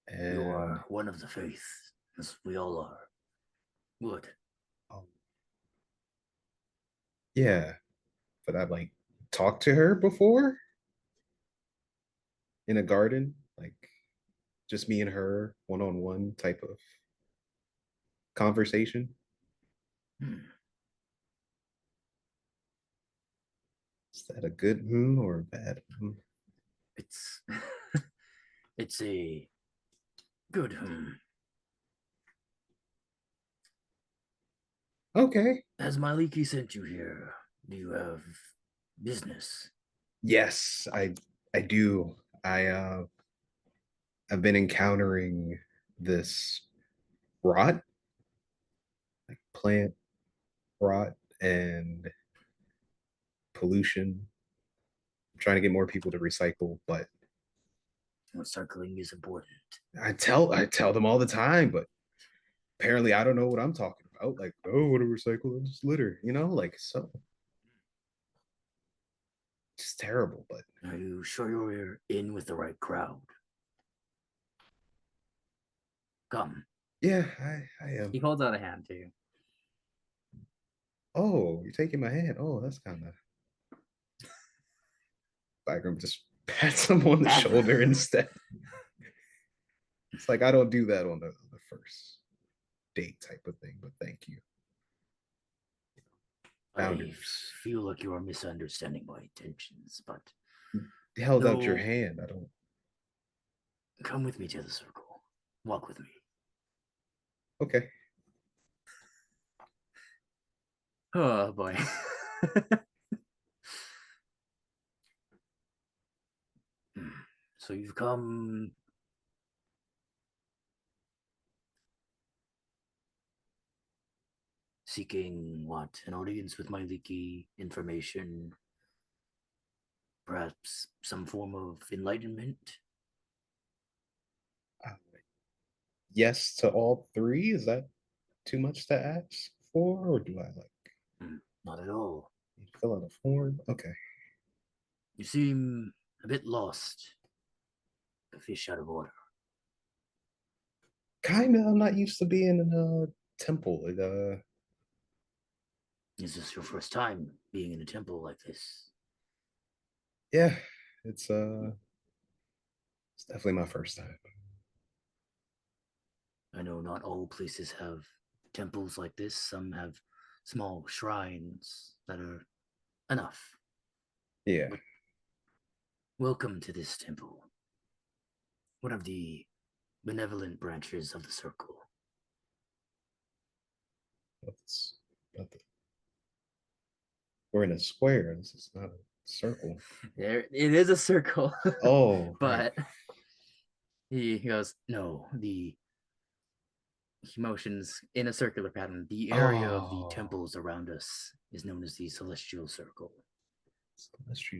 [SPEAKER 4] And
[SPEAKER 1] are one of the faith, as we all are. Good.
[SPEAKER 4] Yeah, but I've like talked to her before in a garden, like just me and her one-on-one type of conversation. Is that a good or a bad?
[SPEAKER 1] It's it's a good
[SPEAKER 4] Okay.
[SPEAKER 1] Has my leaky sent you here? Do you have business?
[SPEAKER 4] Yes, I do. I've been encountering this rot, like plant rot and pollution. I'm trying to get more people to recycle, but
[SPEAKER 1] Recycling is important.
[SPEAKER 4] I tell them all the time, but apparently I don't know what I'm talking about. Like, oh, what to recycle? It's litter, like so. It's terrible, but
[SPEAKER 1] Are you sure you're in with the right crowd? Come.
[SPEAKER 4] yeah, I am.
[SPEAKER 1] He holds out a hand to you.
[SPEAKER 4] Oh, you're taking my hand. Oh, that's kind of. Bagram just pats him on the shoulder instead. It's like I don't do that on the first date type of thing, but thank you.
[SPEAKER 1] I feel like you are misunderstanding my intentions, but
[SPEAKER 4] held out your hand. I don't.
[SPEAKER 1] Come with me to the circle. Walk with me.
[SPEAKER 4] Okay.
[SPEAKER 1] Oh boy. So you've come seeking what? An audience with my leaky information? Perhaps some form of enlightenment?
[SPEAKER 4] Yes to all three. Is that too much to ask for, or do I
[SPEAKER 1] Not at all.
[SPEAKER 4] Fill out a form? Okay.
[SPEAKER 1] You seem a bit lost. A fish out of water.
[SPEAKER 4] Kind of. I'm not used to being in a temple.
[SPEAKER 1] Is this your first time being in a temple like this?
[SPEAKER 4] Yeah, it's definitely my first time.
[SPEAKER 1] I know not all places have temples like this. Some have small shrines that are enough.
[SPEAKER 4] Yeah.
[SPEAKER 1] But welcome to this temple. One of the benevolent branches of the circle.
[SPEAKER 4] We're in a square. This is not a circle.
[SPEAKER 1] There, it is a circle.
[SPEAKER 4] Oh,
[SPEAKER 1] but right. He goes, no, he motions in a circular pattern. The area of the temples around us is known as the celestial circle.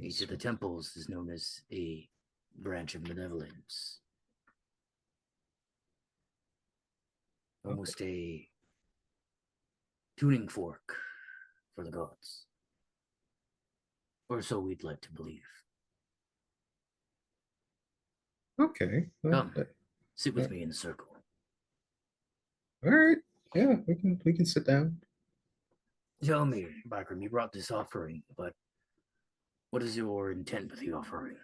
[SPEAKER 1] Each of the temples is known as a branch of benevolence. almost a tuning fork for the gods. Or so we'd like to believe.
[SPEAKER 4] Okay.
[SPEAKER 1] Come, sit with me in a circle.
[SPEAKER 4] All right. Yeah, we can sit down.
[SPEAKER 1] Tell me, Bygram, you brought this offering, but what is your intent with the offering?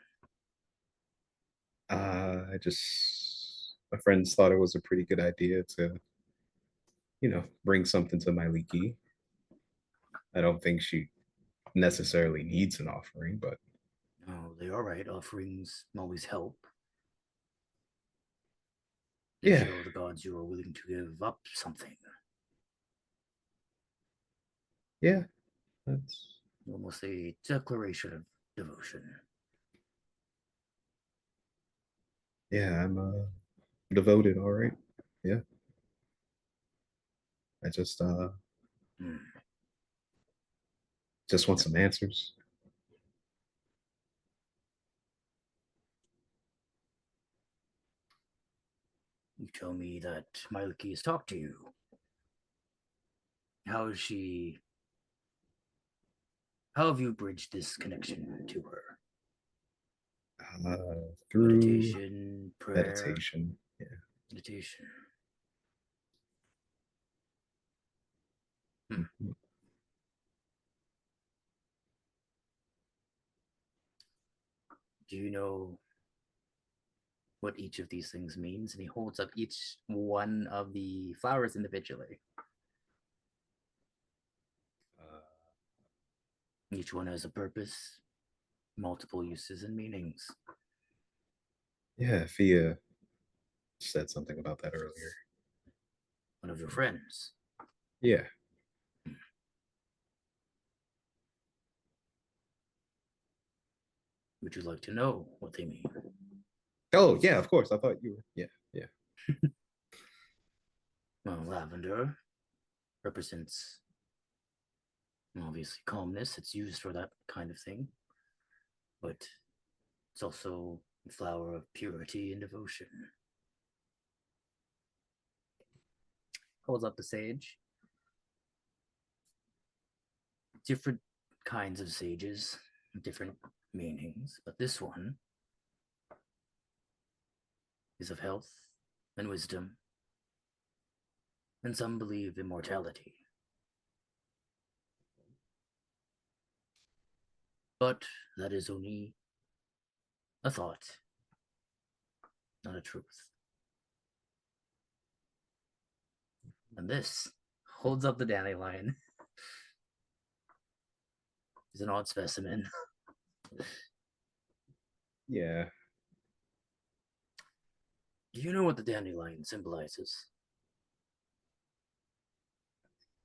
[SPEAKER 4] I just my friends thought it was a pretty good idea to, bring something to my leaky. I don't think she necessarily needs an offering, but
[SPEAKER 1] Oh, they are right. Offerings always help. They
[SPEAKER 4] yeah,
[SPEAKER 1] show the gods you are willing to give up something.
[SPEAKER 4] yeah, that's
[SPEAKER 1] Almost a declaration of devotion.
[SPEAKER 4] yeah. I'm devoted. All right. Yeah. I
[SPEAKER 1] Hmm.
[SPEAKER 4] just want some answers.
[SPEAKER 1] You tell me that Milky has talked to you. How is she? How have you bridged this connection to her?
[SPEAKER 4] Through
[SPEAKER 1] Meditation, prayer,
[SPEAKER 4] meditation. Yeah.
[SPEAKER 1] meditation.
[SPEAKER 4] Mhm.
[SPEAKER 1] Do you know what each of these things means? And he holds up each one of the flowers individually.
[SPEAKER 4] Uh,
[SPEAKER 1] Each one has a purpose, multiple uses and meanings.
[SPEAKER 4] yeah, Fia said something about that earlier.
[SPEAKER 1] One of your friends.
[SPEAKER 4] Yeah.
[SPEAKER 1] Would you like to know what they mean?
[SPEAKER 4] Oh, yeah, of course. I thought you were. Yeah, yeah.
[SPEAKER 1] Well, lavender represents obviously calmness. It's used for that kind of thing, but it's also a flower of purity and devotion. Holds up the sage. Different kinds of sages, different meanings, but this one is of health and wisdom, and some believe immortality. But that is only a thought, not a truth. And this holds up the dandelion. He's an odd specimen.
[SPEAKER 4] Yeah.
[SPEAKER 1] Do you know what the dandelion symbolizes?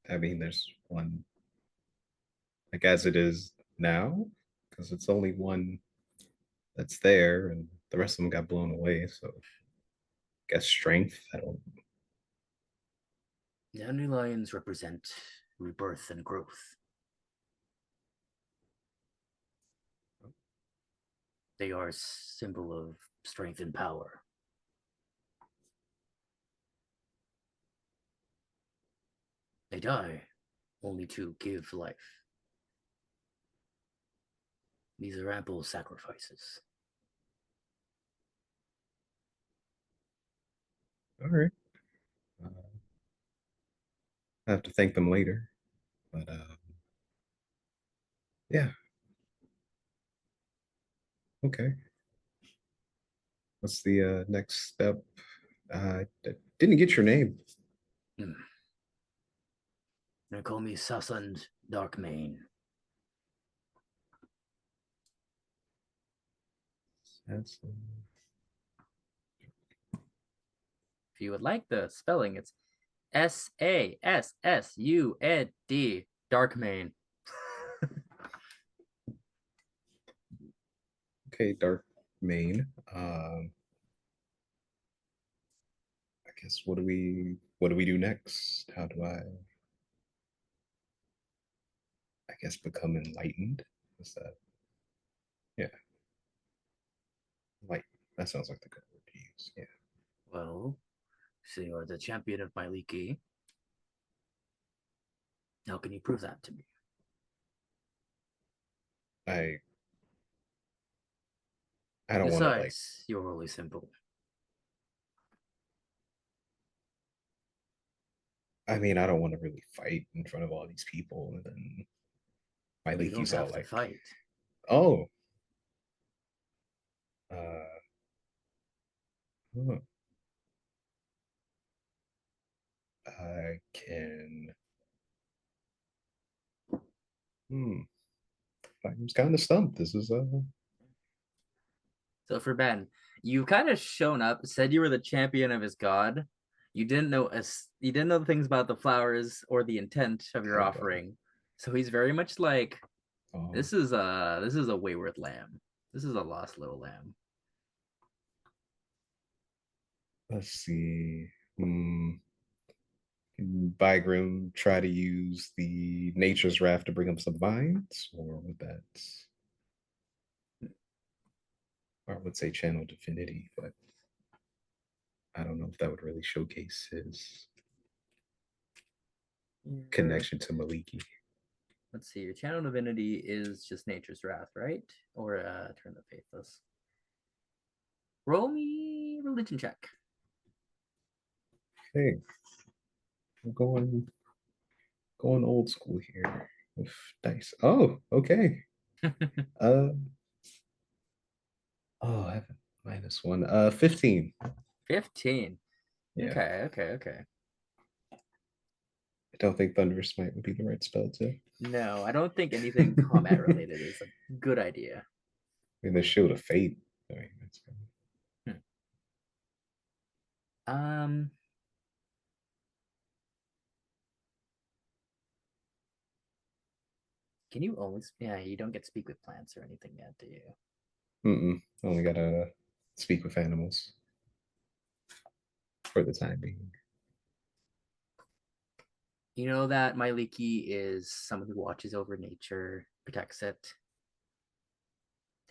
[SPEAKER 4] I mean, there's one, like as it is now, because it's only one that's there, and the rest of them got blown away. So, I guess strength. I don't.
[SPEAKER 1] Dandelions represent rebirth and growth. They are a symbol of strength and power. They die only to give life. These are ample sacrifices.
[SPEAKER 4] All right. Uh, I have to thank them later, but yeah. Okay. What's the next step? Didn't get your name.
[SPEAKER 1] Hmm. They call me Sassand Darkmane.
[SPEAKER 4] That's
[SPEAKER 1] If you would like the spelling, it's Sassund, Darkmane.
[SPEAKER 4] okay. Dark Main. I guess what do we do next? How do I guess become enlightened? Is that yeah, light. That sounds like the good word to use. Yeah.
[SPEAKER 1] Well, So you're the champion of my leaky. How can you prove that to me?
[SPEAKER 4] I I don't want to like.
[SPEAKER 1] Besides, you're really simple.
[SPEAKER 4] I mean, I don't want to really fight in front of all these people, and then my
[SPEAKER 1] You don't
[SPEAKER 4] leaky's all
[SPEAKER 1] have to
[SPEAKER 4] like,
[SPEAKER 1] fight.
[SPEAKER 4] "Oh, uh, huh, I can." Hmm. I'm kind of stumped. This is
[SPEAKER 1] So for Ben, you kind of shown up, said you were the champion of his god. You didn't know things about the flowers or the intent of your offering. So he's very much like,
[SPEAKER 4] um,
[SPEAKER 1] this is a wayward lamb. This is a lost little lamb.
[SPEAKER 4] let's see. Hmm. Can Bygrim try to use the Nature's Wrath to bring up some vines, or would that, or I would say Channel Divinity, but I don't know if that would really showcase his connection to Maliki.
[SPEAKER 1] Let's see, your channel divinity is just nature's wrath, right? Or turn the faithless. Roll me religion check.
[SPEAKER 4] Hey, I'm going old school here with dice. Oh, okay. Uh oh, I have a -1. 15.
[SPEAKER 1] 15.
[SPEAKER 4] Yeah.
[SPEAKER 1] Okay.
[SPEAKER 4] I don't think Thunderous Smite would be the right spell to.
[SPEAKER 1] No, I don't think anything combat related is a good idea.
[SPEAKER 4] I mean, the Shield of Fate. I mean, that's
[SPEAKER 1] Um, can you only? Yeah, you don't get to speak with plants or anything yet, do you?
[SPEAKER 4] Only gotta speak with animals for the time being.
[SPEAKER 1] You know that Myliki is someone who watches over nature, protects it,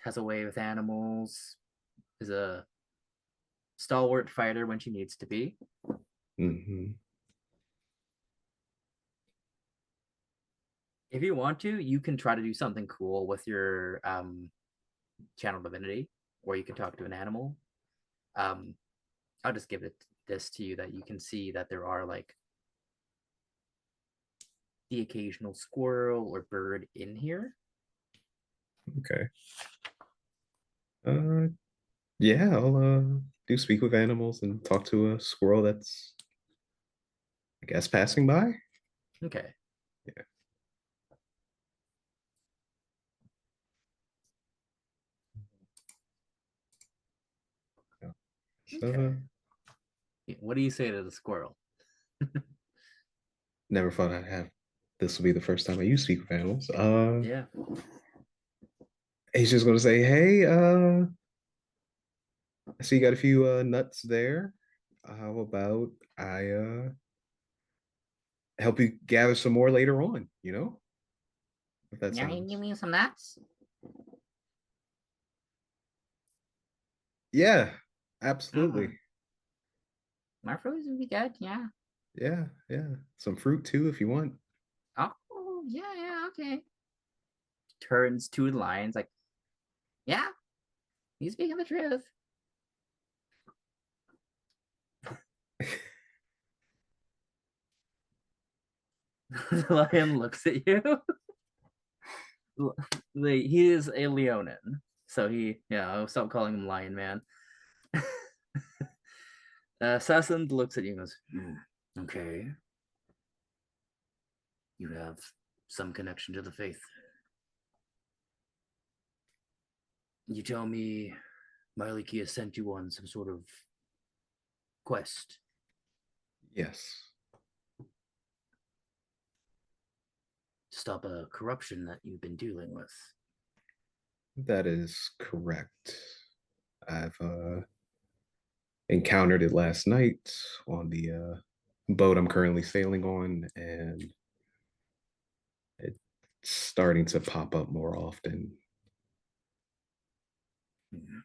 [SPEAKER 1] has a way with animals, is a stalwart fighter when she needs to be.
[SPEAKER 4] Mm-hmm.
[SPEAKER 1] If you want to, you can try to do something cool with your channel divinity, or you can talk to an animal. I'll just give this to you that you can see that there are like the occasional squirrel or bird in here.
[SPEAKER 4] Okay. Yeah, I'll do speak with animals and talk to a squirrel that's, I guess, passing by.
[SPEAKER 1] Okay.
[SPEAKER 4] Yeah. So,
[SPEAKER 1] Okay. What do you say to the squirrel?
[SPEAKER 4] never thought I'd have this will be the first time I use speak with animals.
[SPEAKER 1] Yeah.
[SPEAKER 4] He's just gonna say, "Hey, I see you got a few nuts there. How about I help you gather some more later on, you know? If that
[SPEAKER 1] Yeah, you
[SPEAKER 4] sounds."
[SPEAKER 1] give me some nuts.
[SPEAKER 4] Yeah,
[SPEAKER 1] Oh,
[SPEAKER 4] absolutely.
[SPEAKER 1] my fruits would be good. Yeah.
[SPEAKER 4] Yeah, yeah. Some fruit too if you want.
[SPEAKER 1] Oh, yeah. Okay. Turns to the lions like, yeah, he's speaking the truth. The lion looks at you. He is a Leonin, so I'll stop calling him Lion Man. Sassand looks at you and goes, okay. You have some connection to the faith. You tell me Myliki has sent you on some sort of quest.
[SPEAKER 4] Yes.
[SPEAKER 1] To stop a corruption that you've been dealing with.
[SPEAKER 4] That is correct. I've encountered it last night on the boat I'm currently sailing on, and it's starting to pop up more often.
[SPEAKER 1] Mm-hmm.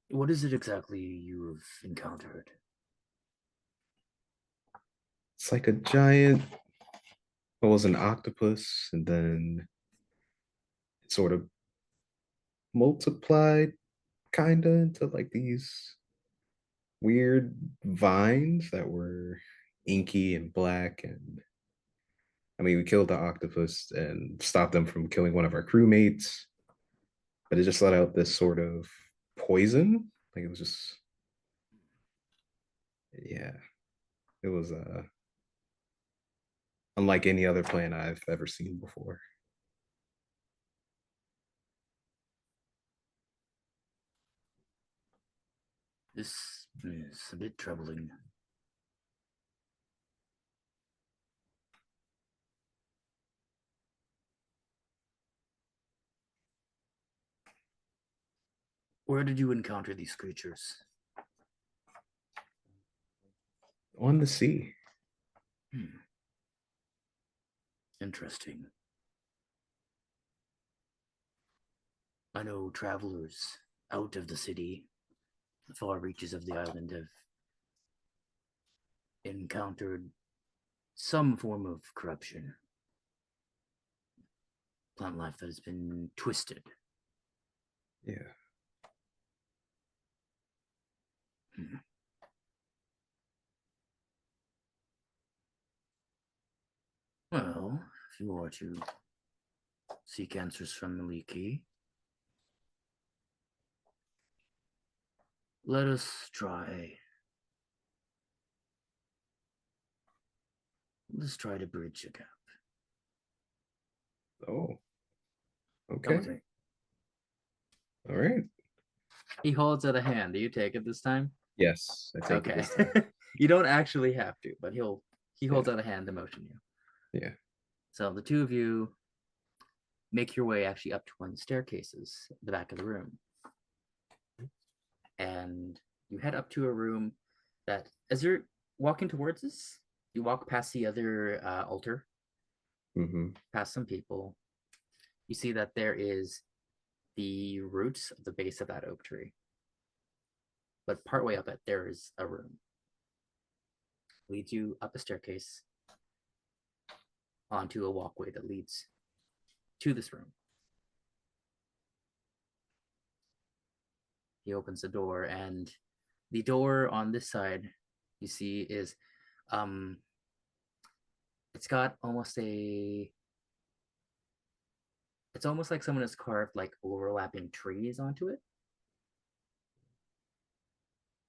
[SPEAKER 1] What is it exactly you've encountered?
[SPEAKER 4] It's like a giant, it was an octopus, and then it sort of multiplied kinda into like these weird vines that were inky and black. And I mean, we killed the octopus and stopped them from killing one of our crewmates, but it just let out this sort of poison. Like it was just, yeah, it was unlike any other plant I've ever seen before.
[SPEAKER 1] This is a bit troubling. Where did you encounter these creatures?
[SPEAKER 4] On the sea.
[SPEAKER 1] Interesting. I know travelers out of the city, the far reaches of the island, have encountered some form of corruption. Plant life that has been twisted.
[SPEAKER 4] Yeah.
[SPEAKER 1] Well, if you are to seek answers from Maliki, let us try. Let's try to bridge a gap.
[SPEAKER 4] Oh,
[SPEAKER 1] Come with
[SPEAKER 4] okay.
[SPEAKER 1] me.
[SPEAKER 4] All right.
[SPEAKER 1] He holds out a hand. Do you take it this time?
[SPEAKER 4] Yes, I take it
[SPEAKER 1] Okay.
[SPEAKER 4] this time.
[SPEAKER 1] You don't actually have to, but he holds out a hand to motion you.
[SPEAKER 4] Yeah.
[SPEAKER 1] So the two of you make your way actually up to one of the staircases at the back of the room. And you head up to a room that, as you're walking towards this, you walk past the other altar,
[SPEAKER 4] Mm-hmm.
[SPEAKER 1] past some people. You see that there is the roots of the base of that oak tree. But partway up it, there is a room. Leads you up a staircase onto a walkway that leads to this room. He opens the door, and the door on this side you see is it's got almost a it's almost like someone has carved like overlapping trees onto it.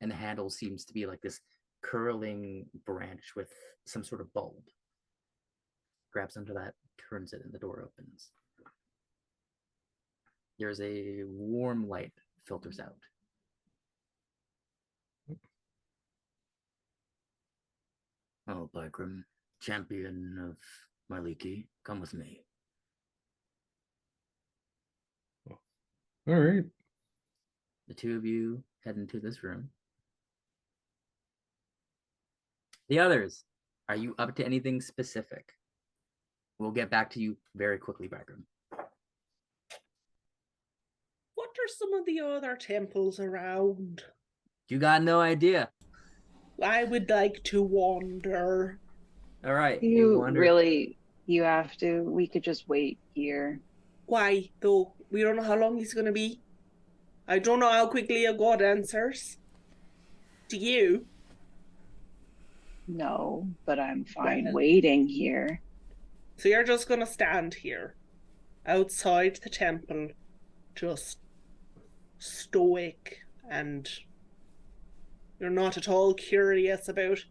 [SPEAKER 1] And the handle seems to be like this curling branch with some sort of bulb. Grabs onto that, turns it, and the door opens. There's a warm light filters out. Oh, Bikram, champion of Maliki, come with me.
[SPEAKER 4] All right.
[SPEAKER 1] The two of you head into this room. The others, are you up to anything specific? We'll get back to you very quickly, Bikram.
[SPEAKER 2] What are some of the other temples around?
[SPEAKER 1] You got no idea.
[SPEAKER 2] I would like to wander.
[SPEAKER 1] All right.
[SPEAKER 3] You
[SPEAKER 1] wander.
[SPEAKER 3] really, you have to. We could just wait here.
[SPEAKER 2] Why, though? We don't know how long he's going to be. I don't know how quickly a god answers. Do you?
[SPEAKER 3] No, but I'm fine
[SPEAKER 2] Well.
[SPEAKER 3] waiting here.
[SPEAKER 2] So you're just going to stand here, outside the temple, just stoic, and you're not at all curious about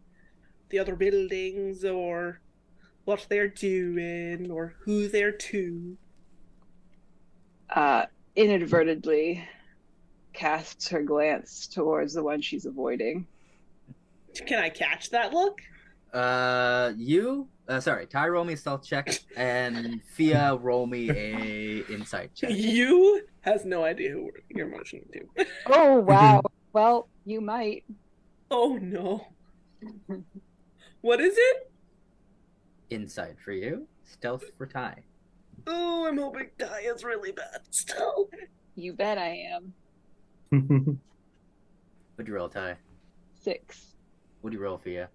[SPEAKER 2] the other buildings or what they're doing or who they're to.
[SPEAKER 3] Inadvertently casts her glance towards the one she's avoiding.
[SPEAKER 2] Can I catch that look?
[SPEAKER 1] Ty, roll me a stealth check, and Fia, roll me a insight check.
[SPEAKER 2] You has no idea who you're motioning to.
[SPEAKER 3] Oh, wow. Well, you might.
[SPEAKER 2] Oh no. What is it?
[SPEAKER 1] Insight for you, stealth for Ty.
[SPEAKER 2] Oh, I'm hoping Ty is really bad still.
[SPEAKER 3] You bet I am.
[SPEAKER 1] What'd you roll, Ty?
[SPEAKER 3] 6.
[SPEAKER 1] What'd you roll, Fia?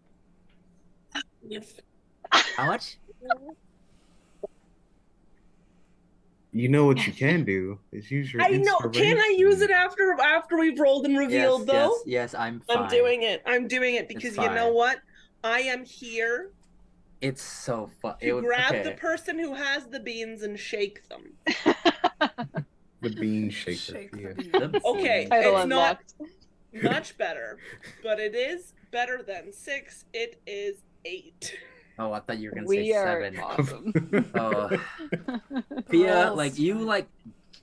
[SPEAKER 2] Yes.
[SPEAKER 1] How much?
[SPEAKER 4] You know what you can do is use your
[SPEAKER 2] I know. Can I use it after we've rolled and revealed, though?
[SPEAKER 1] Yes, I'm fine.
[SPEAKER 2] I'm doing it. I'm doing it because you know
[SPEAKER 1] fine.
[SPEAKER 2] what? I am here
[SPEAKER 1] It's so fun.
[SPEAKER 2] to grab the person who has the beans and shake them.
[SPEAKER 4] The bean shaker.
[SPEAKER 5] Shake
[SPEAKER 4] Yeah.
[SPEAKER 5] the beans.
[SPEAKER 2] Okay,
[SPEAKER 3] Title
[SPEAKER 2] it's not
[SPEAKER 3] unlocked.
[SPEAKER 2] much better, but it is better than 6. It is 8.
[SPEAKER 1] Oh, I thought you were gonna
[SPEAKER 3] We
[SPEAKER 1] say
[SPEAKER 3] are
[SPEAKER 1] 7.
[SPEAKER 3] awesome.
[SPEAKER 1] Oh, Fia,
[SPEAKER 5] Rolls.
[SPEAKER 1] like you like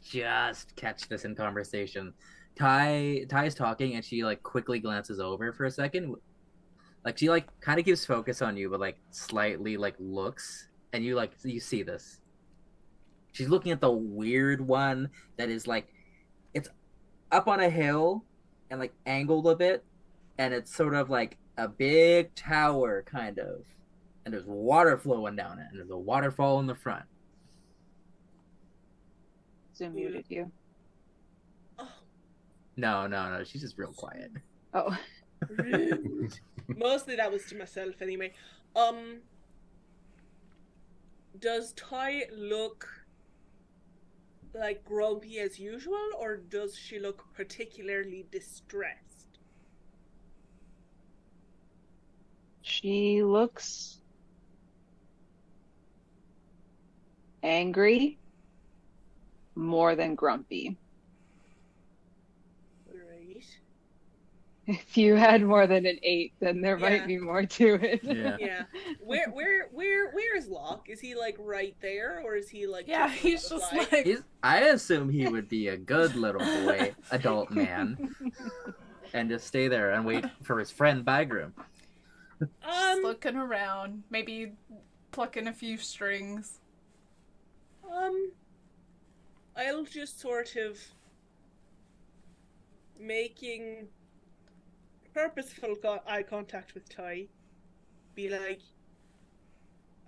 [SPEAKER 1] just catch this in conversation. Ty's talking, and she like quickly glances over for a second. Like she like kind of keeps focus on you, but like slightly like looks, and you see this. She's looking at the weird one that is like, it's up on a hill and like angled a bit, and it's sort of like a big tower kind of, and there's water flowing down it, and there's a waterfall in the front.
[SPEAKER 3] Zoom muted you.
[SPEAKER 2] Oh,
[SPEAKER 1] No, she's just real quiet.
[SPEAKER 3] Oh.
[SPEAKER 2] rude. Mostly that was to myself anyway. Does Ty look like grumpy as usual, or does she look particularly distressed?
[SPEAKER 3] She looks angry more than grumpy.
[SPEAKER 2] Right.
[SPEAKER 3] If you had more than an 8, then there
[SPEAKER 2] Yeah.
[SPEAKER 3] might be more to it.
[SPEAKER 1] Yeah.
[SPEAKER 2] Yeah. Where is Locke? Is he like right there, or is he like
[SPEAKER 5] Yeah,
[SPEAKER 2] jumping
[SPEAKER 5] he's
[SPEAKER 2] on the
[SPEAKER 5] just
[SPEAKER 2] fly?
[SPEAKER 5] like
[SPEAKER 1] I assume he would be a good little boy, adult man, and just stay there and wait for his friend Bygram.
[SPEAKER 5] just looking around, maybe plucking a few strings.
[SPEAKER 2] I'll just sort of making purposeful eye contact with Ty. Be like,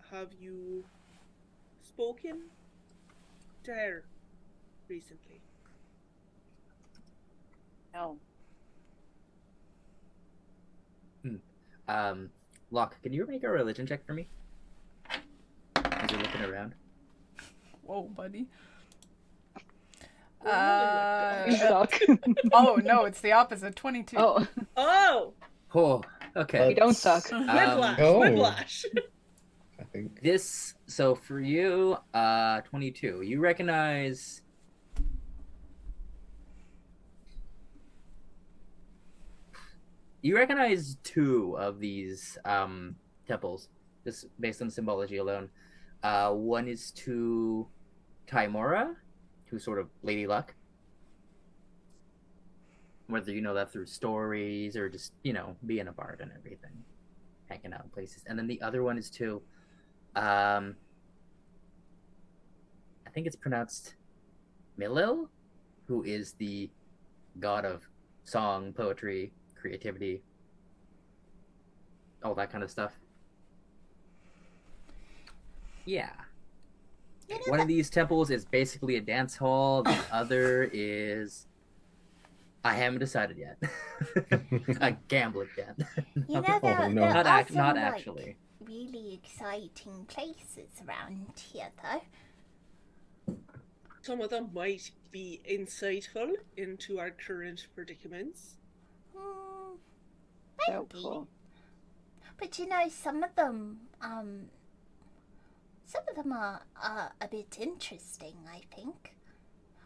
[SPEAKER 2] have you spoken to her recently?
[SPEAKER 3] No.
[SPEAKER 1] Locke, can you make a religion check for me? As you're looking around.
[SPEAKER 5] Whoa, buddy.
[SPEAKER 3] You suck.
[SPEAKER 5] Oh no, it's the opposite. 22.
[SPEAKER 3] Oh,
[SPEAKER 2] Oh!
[SPEAKER 1] Oh, okay.
[SPEAKER 3] you don't suck.
[SPEAKER 2] Whiplash!
[SPEAKER 4] Oh.
[SPEAKER 2] Whiplash!
[SPEAKER 4] I think.
[SPEAKER 1] So for you, 22. You recognize two of these temples, just based on symbology alone. One is to Timora, who's sort of Lady Luck. Whether you know that through stories or just, being a bard and everything, hanging out in places. And then the other one is to, I think it's pronounced Milil, who is the god of song, poetry, creativity, all that kind of stuff. Yeah.
[SPEAKER 6] You know
[SPEAKER 1] One
[SPEAKER 6] that,
[SPEAKER 1] of these temples is basically a dance hall. The other is, I haven't decided yet. A gambling den.
[SPEAKER 6] you know
[SPEAKER 4] Oh,
[SPEAKER 6] there,
[SPEAKER 4] no.
[SPEAKER 6] there
[SPEAKER 1] Not,
[SPEAKER 6] are some,
[SPEAKER 1] not
[SPEAKER 6] like,
[SPEAKER 1] actually.
[SPEAKER 6] really exciting places around here, though.
[SPEAKER 2] Some of them might be insightful into our current predicaments.
[SPEAKER 6] Maybe.
[SPEAKER 3] Doubtful.
[SPEAKER 6] But some of them are a bit interesting, I think.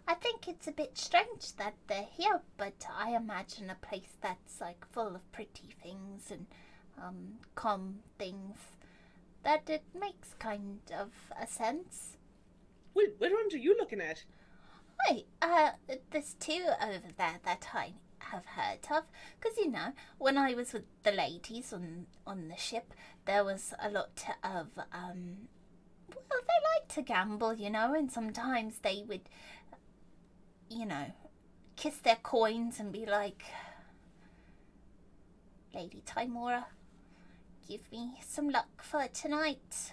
[SPEAKER 6] I think it's a bit strange that they're here, but I imagine a place that's like full of pretty things and calm things, that it makes kind of a sense.
[SPEAKER 2] Wait, which ones are you looking at?
[SPEAKER 6] Wait, there's two over there that I have heard of, because when I was with the ladies on the ship, there was a lot of well, they like to gamble, and sometimes they would, kiss their coins and be like, Lady Timora, give me some luck for tonight.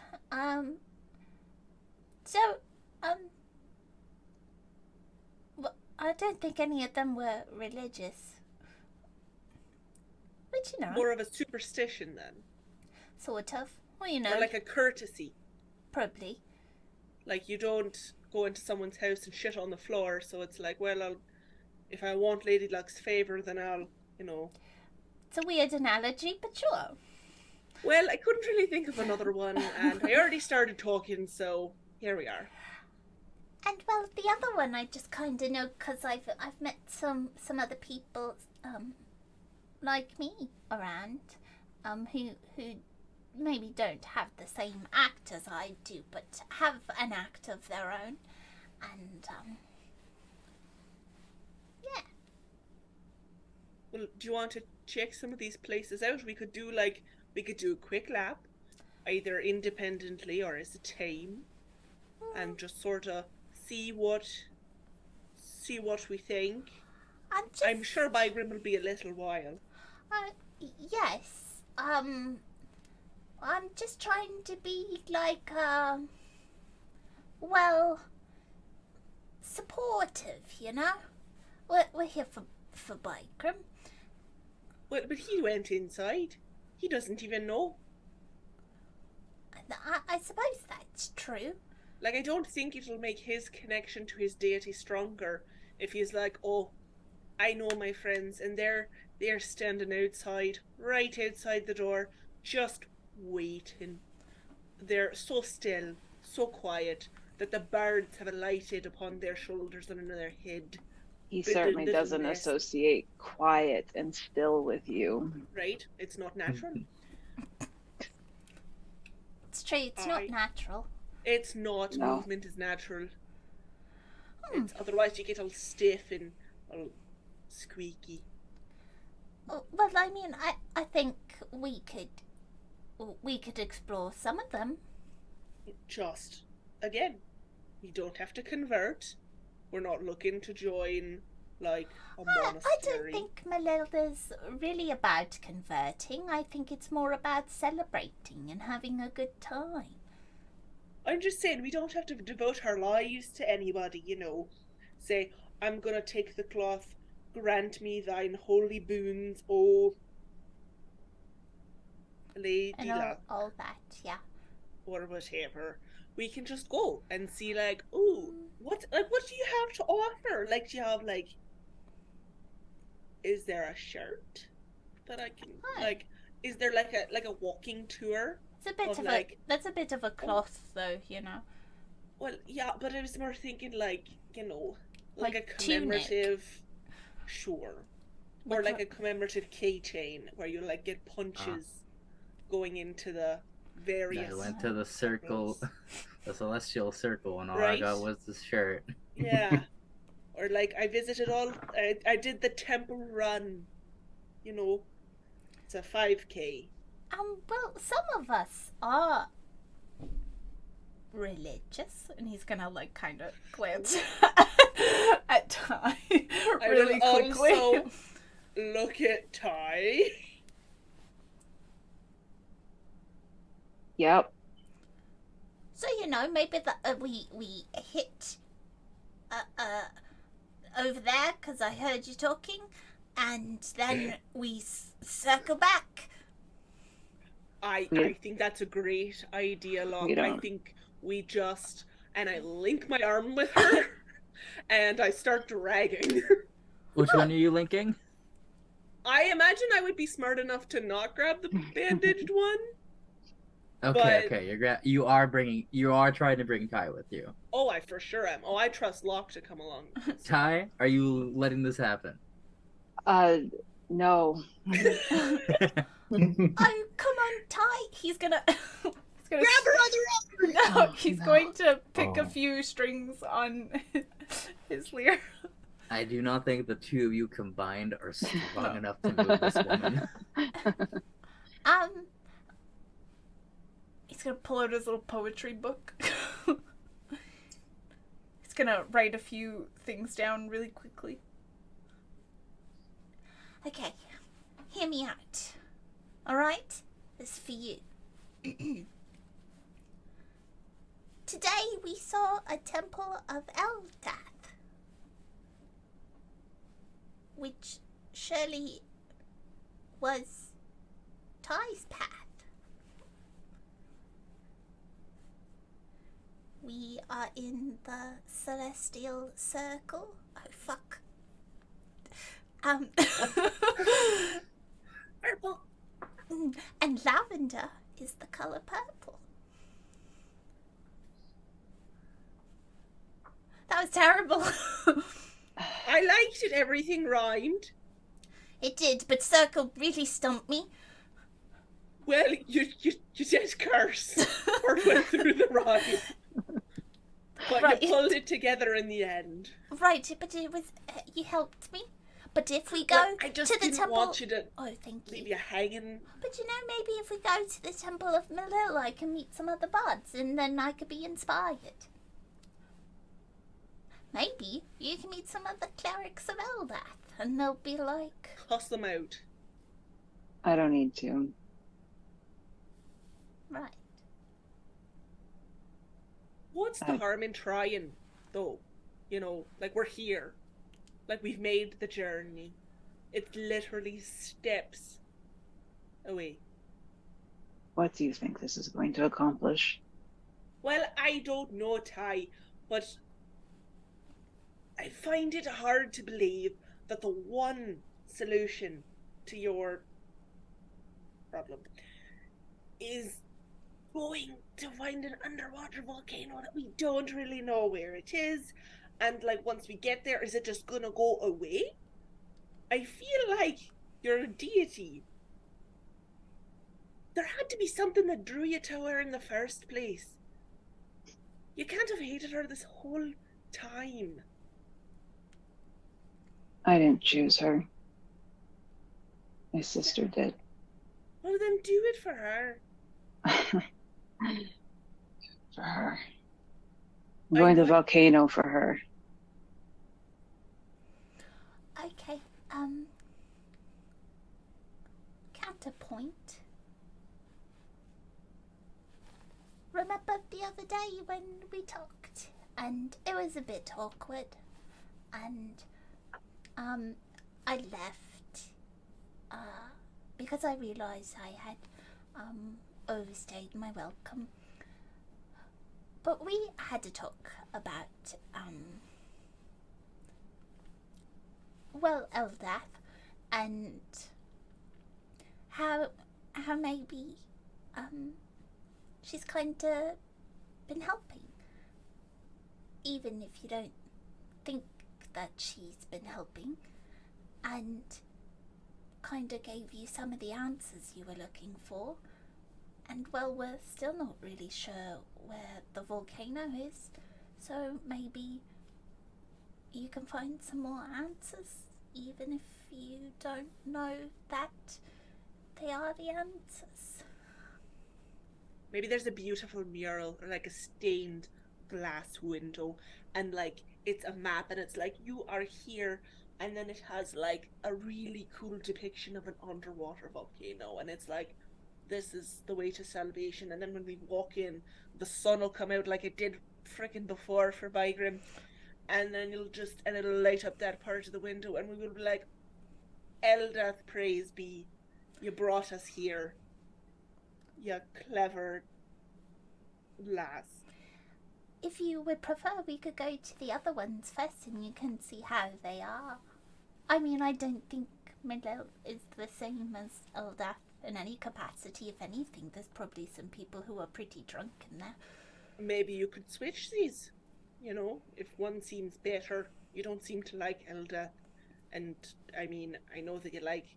[SPEAKER 6] Well, I don't think any of them were religious. But you know,
[SPEAKER 2] More of a superstition then.
[SPEAKER 6] sort of. Well, you know,
[SPEAKER 2] Or like a courtesy.
[SPEAKER 6] probably.
[SPEAKER 2] Like you don't go into someone's house and shit on the floor, so it's like, well, if I want Lady Luck's favour, then I'll, you know.
[SPEAKER 6] It's a weird analogy, but sure.
[SPEAKER 2] Well, I couldn't really think of another one, and I already started talking, so here we are.
[SPEAKER 6] And well, the other one I just kind of know because I've met some other people like me around who maybe don't have the same act as I do, but have an act of their own, and yeah.
[SPEAKER 2] Well, do you want to check some of these places out? We could do a quick lap, either independently or as a team, and just sort of see what we think. I'm sure Bygrim will be a little while.
[SPEAKER 6] Yes. I'm just trying to be like, well, supportive, you know? We're here for Bygrim.
[SPEAKER 2] Well, but he went inside. He doesn't even know.
[SPEAKER 6] I suppose that's true.
[SPEAKER 2] Like, I don't think it'll make his connection to his deity stronger if he's like, oh, I know my friends, and they're standing outside, right outside the door, just waiting. They're so still, so quiet, that the birds have alighted upon their shoulders and in their head.
[SPEAKER 3] He certainly doesn't associate quiet and still with you.
[SPEAKER 2] Right? It's not natural.
[SPEAKER 6] It's true, it's not natural.
[SPEAKER 2] It's not.
[SPEAKER 3] No.
[SPEAKER 2] Movement is natural. It's otherwise you get all stiff and all squeaky.
[SPEAKER 6] Well, I mean, I think we could explore some of them.
[SPEAKER 2] Just, again, you don't have to convert. We're not looking to join, like, a monastery.
[SPEAKER 6] I don't think Melilda's really about converting. I think it's more about celebrating and having a good time.
[SPEAKER 2] I'm just saying, we don't have to devote our lives to anybody, you know. Say, I'm gonna take the cloth, grant me thine holy boons, oh, Lady
[SPEAKER 6] And
[SPEAKER 2] Luck.
[SPEAKER 6] all that, yeah.
[SPEAKER 2] Or whatever. We can just go and see, like, ooh, what do you have to offer? Like, do you have, like, is there a shirt that I can, like, is there like a walking tour?
[SPEAKER 6] It's a bit of
[SPEAKER 2] like,
[SPEAKER 6] that's a bit of a cloth, though, you know.
[SPEAKER 2] Well, yeah, but I was more thinking, like, you know, like a
[SPEAKER 6] Like tunic.
[SPEAKER 2] commemorative, sure, or like a commemorative keychain where you like get punches going into the various.
[SPEAKER 1] I went to the circle, the celestial circle, and all
[SPEAKER 2] Right.
[SPEAKER 1] I got was this shirt.
[SPEAKER 2] Yeah, or like I visited all. I did the temple run. You know, it's a 5K.
[SPEAKER 6] Well, some of us are religious, and he's gonna like kind of glance at Ty really
[SPEAKER 2] I will
[SPEAKER 6] quickly.
[SPEAKER 2] also look at Ty.
[SPEAKER 3] Yep.
[SPEAKER 6] So you know, maybe we hit over there because I heard you talking, and then we circle back.
[SPEAKER 2] I think that's a great idea, Locke.
[SPEAKER 3] We
[SPEAKER 2] I
[SPEAKER 3] don't.
[SPEAKER 2] think we just and I link my arm with her and I start dragging.
[SPEAKER 1] Which one are you linking?
[SPEAKER 2] I imagine I would be smart enough to not grab the bandaged one.
[SPEAKER 1] Okay,
[SPEAKER 2] But-
[SPEAKER 1] okay, you are trying to bring Ty with you.
[SPEAKER 2] Oh, I for sure am. Oh, I trust Locke to come along.
[SPEAKER 1] Ty, are you letting this happen?
[SPEAKER 3] No.
[SPEAKER 6] Oh, come on, Ty. He's gonna
[SPEAKER 2] Grab her other arm!
[SPEAKER 5] No, he's going to pick a
[SPEAKER 4] Oh.
[SPEAKER 5] few strings on his lyre.
[SPEAKER 1] I do not think the two of you combined are strong enough to move this woman.
[SPEAKER 5] He's gonna pull out his little poetry book. He's gonna write a few things down really quickly.
[SPEAKER 6] Okay, hear me out. All right, this is for you. Today we saw a temple of Eldath, which surely was Ty's path. We are in the celestial circle. Oh, fuck.
[SPEAKER 2] Purple.
[SPEAKER 6] And lavender is the color purple. That was terrible.
[SPEAKER 2] I liked it. Everything rhymed.
[SPEAKER 6] It did, but circle really stumped me.
[SPEAKER 2] Well, you did curse partway through the rhyme. But
[SPEAKER 6] Right.
[SPEAKER 2] you pulled it together in the end.
[SPEAKER 6] Right, but it was you helped me. But if we go
[SPEAKER 2] Well, I just
[SPEAKER 6] to the
[SPEAKER 2] didn't
[SPEAKER 6] temple,
[SPEAKER 2] want you to
[SPEAKER 6] oh, thank
[SPEAKER 2] leave
[SPEAKER 6] you.
[SPEAKER 2] you hanging.
[SPEAKER 6] But you know, maybe if we go to the temple of Malil, I can meet some other bards, and then I could be inspired. Maybe you can meet some other clerics of Eldath, and they'll be like,
[SPEAKER 2] Cuss them out.
[SPEAKER 3] I don't need to.
[SPEAKER 6] right.
[SPEAKER 2] What's the harm in trying, though? You know, like, we're here. Like, we've made the journey. It's literally steps away.
[SPEAKER 3] What do you think this is going to accomplish?
[SPEAKER 2] Well, I don't know, Ty, but I find it hard to believe that the one solution to your problem is going to find an underwater volcano that we don't really know where it is, and like once we get there, is it just gonna go away? I feel like you're a deity. There had to be something that drew you to her in the first place. You can't have hated her this whole time.
[SPEAKER 3] I didn't choose her. My sister did.
[SPEAKER 2] Well, then do it for her.
[SPEAKER 3] For her. I'm going to the volcano for her.
[SPEAKER 6] Okay, counterpoint. Remember the other day when we talked, and it was a bit awkward, and, I left, because I realised I had, overstayed my welcome. But we had to talk about, well, Eldath, and how maybe, she's kinda been helping. Even if you don't think that she's been helping, and kinda gave you some of the answers you were looking for. And well, we're still not really sure where the volcano is, so maybe you can find some more answers, even if you don't know that they are the answers.
[SPEAKER 2] Maybe there's a beautiful mural or like a stained glass window, and like it's a map, and it's like you are here, and then it has like a really cool depiction of an underwater volcano, and it's like, this is the way to salvation. And then when we walk in, the sun will come out like it did frickin' before for Bygrim, and then it'll light up that part of the window, and we will be like, Eldath, praise be, you brought us here, you clever lass.
[SPEAKER 6] If you would prefer, we could go to the other ones first, and you can see how they are. I mean, I don't think Midlil is the same as Eldath in any capacity. If anything, there's probably some people who are pretty drunk in there.
[SPEAKER 2] Maybe you could switch these. You know, if one seems better, you don't seem to like Eldath, and I mean, I know that you like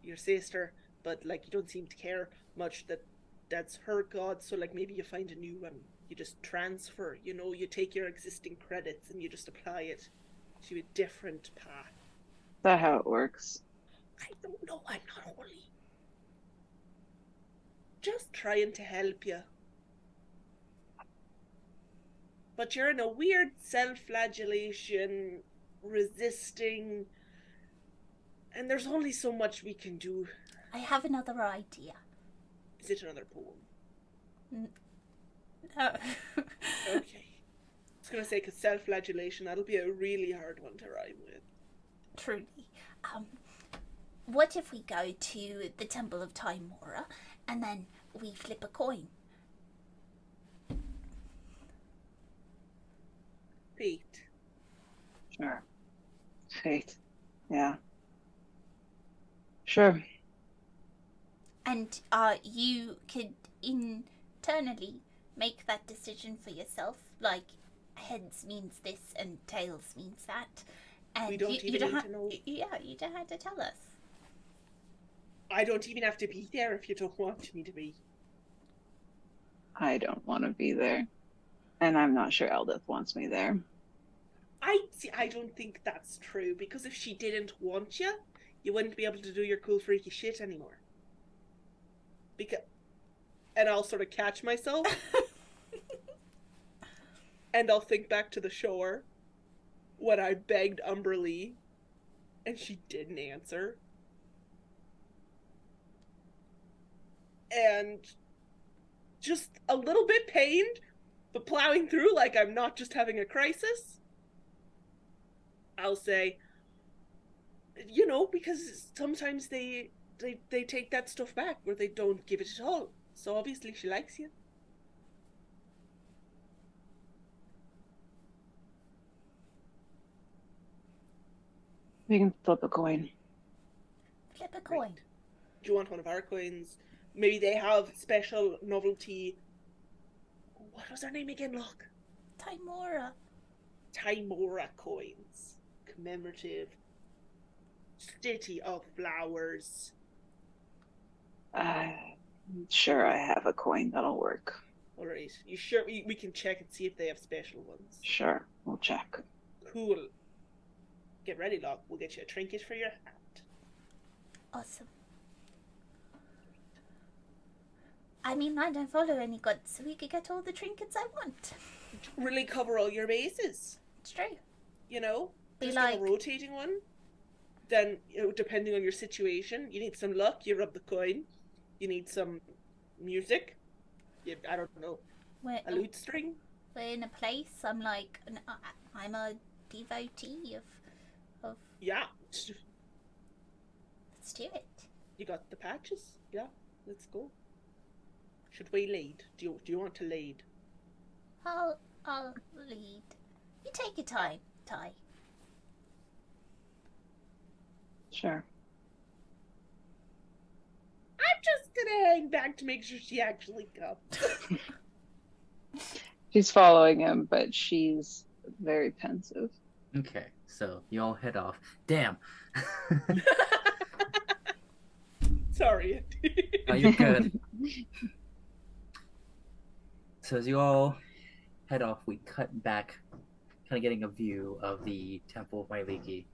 [SPEAKER 2] your sister, but like you don't seem to care much that that's her god, so like maybe you find a new one. You just transfer, you know, you take your existing credits and you just apply it to a different path.
[SPEAKER 3] Is that how it works?
[SPEAKER 2] I don't know, I'm not holy. Just trying to help you. But you're in a weird self-flagellation, resisting, and there's only so much we can do.
[SPEAKER 6] I have another idea.
[SPEAKER 2] Is it another poem?
[SPEAKER 6] No.
[SPEAKER 2] Okay. I was going to say, because self-flagellation, that'll be a really hard one to rhyme with.
[SPEAKER 6] Truly. what if we go to the Temple of Timora and then we flip a coin?
[SPEAKER 2] Fate.
[SPEAKER 3] Sure. Fate. Yeah. Sure.
[SPEAKER 6] And you could internally make that decision for yourself. Like, heads means this and tails means that. And
[SPEAKER 2] We don't even need to know.
[SPEAKER 6] Yeah, you don't have to tell us.
[SPEAKER 2] I don't even have to be there if you don't want me to be.
[SPEAKER 3] I don't want to be there. And I'm not sure Eldith wants me there.
[SPEAKER 2] I don't think that's true, because if she didn't want you, you wouldn't be able to do your cool freaky shit anymore. And I'll sort of catch myself. And I'll think back to the shore when I begged Umberlee and she didn't answer. And just a little bit pained, but plowing through like I'm not just having a crisis. I'll say, because sometimes they take that stuff back, or they don't give it at all. So obviously she likes you.
[SPEAKER 3] We can flip a coin.
[SPEAKER 6] Flip a coin.
[SPEAKER 2] Right. Do you want one of our coins? Maybe they have special novelty. What was her name again, Locke?
[SPEAKER 6] Timora.
[SPEAKER 2] Timora coins. Commemorative. City of Flowers.
[SPEAKER 3] Sure, I have a coin that'll work.
[SPEAKER 2] Alright. You sure? We can check and see if they have special ones.
[SPEAKER 3] Sure, we'll check.
[SPEAKER 2] Cool. Get ready, Locke. We'll get you a trinket for your hat.
[SPEAKER 6] Awesome. I mean, I don't follow any gods, so we could get all the trinkets I want.
[SPEAKER 2] Really cover all your bases.
[SPEAKER 6] It's true.
[SPEAKER 2] Be
[SPEAKER 6] Be
[SPEAKER 2] like
[SPEAKER 6] like-
[SPEAKER 2] a rotating one. Then, depending on your situation, you need some luck, you rub the coin. You need some music. I don't know, a lute string.
[SPEAKER 6] We're in a place. I'm like, I'm a devotee of.
[SPEAKER 2] Yeah.
[SPEAKER 6] Let's do it.
[SPEAKER 2] You got the patches. Yeah, let's go. Should we lead? Do you want to lead?
[SPEAKER 6] I'll lead. You take your time, Ty.
[SPEAKER 3] Sure.
[SPEAKER 2] I'm just gonna hang back to make sure she actually comes.
[SPEAKER 3] She's following him, but she's very pensive.
[SPEAKER 1] Okay, so you all head off. Damn.
[SPEAKER 2] Sorry.
[SPEAKER 1] Oh, you're good. So as you all head off, we cut back, kind of getting a view of the Temple of Myliki,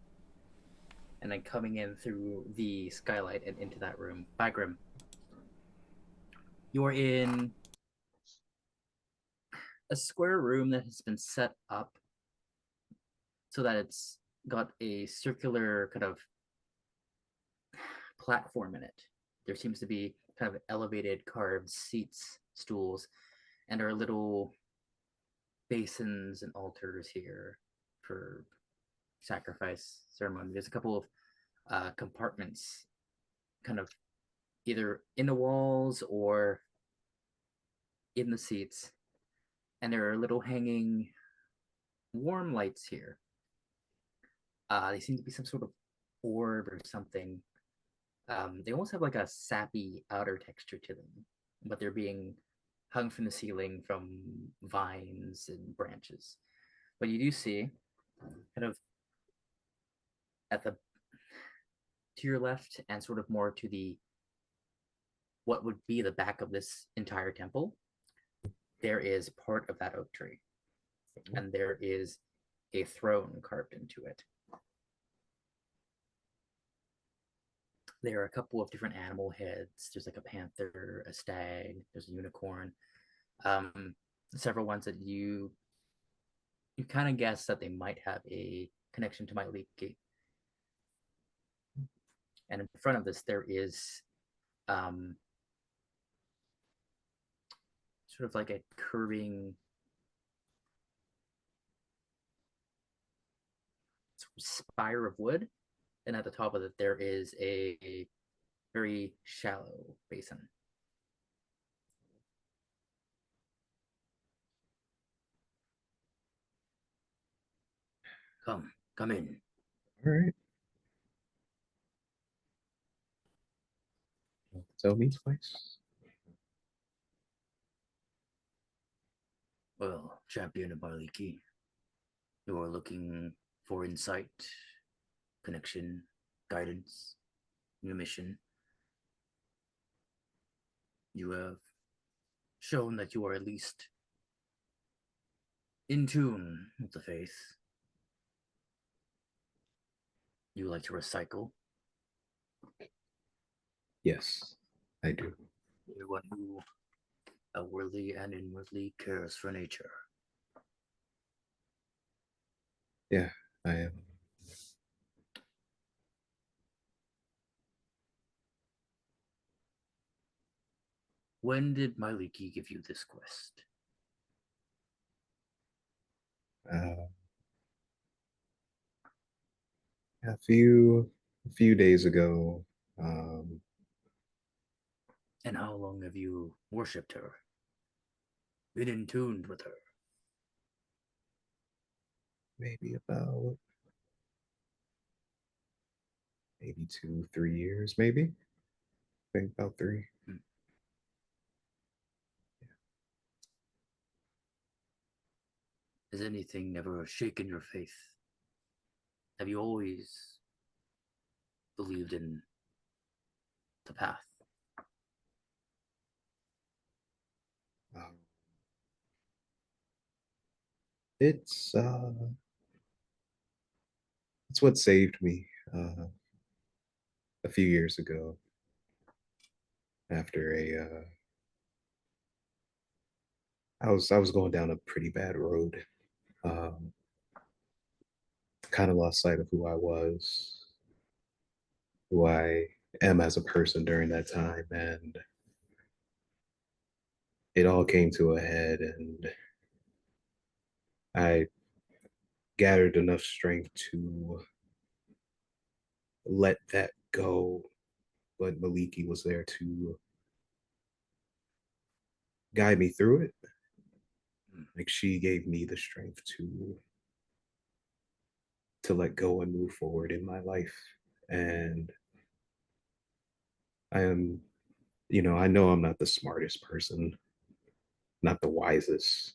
[SPEAKER 1] and then coming in through the skylight and into that room. Bygrim, you're in a square room that has been set up so that it's got a circular kind of platform in it. There seems to be kind of elevated carved seats, stools, and there are little basins and altars here for sacrifice ceremony. There's a couple of compartments kind of either in the walls or in the seats, and there are little hanging warm lights here. They seem to be some sort of orb or something. They almost have like a sappy outer texture to them, but they're being hung from the ceiling from vines and branches. But you do see, kind of to your left and sort of more to the what would be the back of this entire temple, there is part of that oak tree, and there is a throne carved into it. There are a couple of different animal heads. There's like a panther, a stag, there's a unicorn. Several ones that you kind of guess that they might have a connection to Myliki. And in front of this, there is sort of like a curving spire of wood and at the top of it there is a very shallow basin. Come in.
[SPEAKER 4] All right. Tell me twice.
[SPEAKER 1] Well, champion of Barliki, you are looking for insight, connection, guidance, your mission. You have shown that you are at least in tune with the faith. You like to recycle.
[SPEAKER 4] Yes, I do.
[SPEAKER 1] You're one who outwardly and inwardly cares for nature.
[SPEAKER 4] Yeah, I am.
[SPEAKER 1] When did Myliki give you this quest?
[SPEAKER 4] Uh, a few days ago. Um,
[SPEAKER 1] And how long have you worshipped her? Been in tune with her?
[SPEAKER 4] maybe about maybe 2, 3 years, maybe. I think about 3.
[SPEAKER 1] Has anything ever shaken your faith? Have you always believed in the path?
[SPEAKER 4] Um, it's it's what saved me a few years ago after I was going down a pretty bad road. Um, kind of lost sight of who I was, who I am as a person during that time, and it all came to a head, and I gathered enough strength to let that go. But Maliki was there to guide me through it. Like she gave me the strength to let go and move forward in my life. And I am, I know I'm not the smartest person, not the wisest.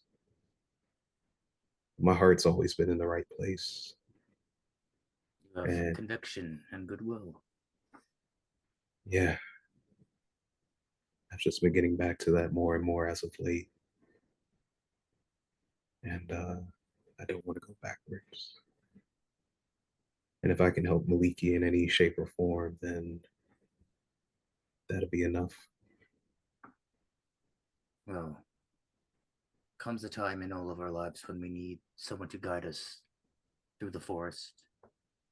[SPEAKER 4] My heart's always been in the right place.
[SPEAKER 1] You have
[SPEAKER 4] And
[SPEAKER 1] conviction and goodwill.
[SPEAKER 4] yeah, I've just been getting back to that more and more as of late. And I don't want to go backwards. And if I can help Maliki in any shape or form, then that'll be enough.
[SPEAKER 1] Well, comes a time in all of our lives when we need someone to guide us through the forest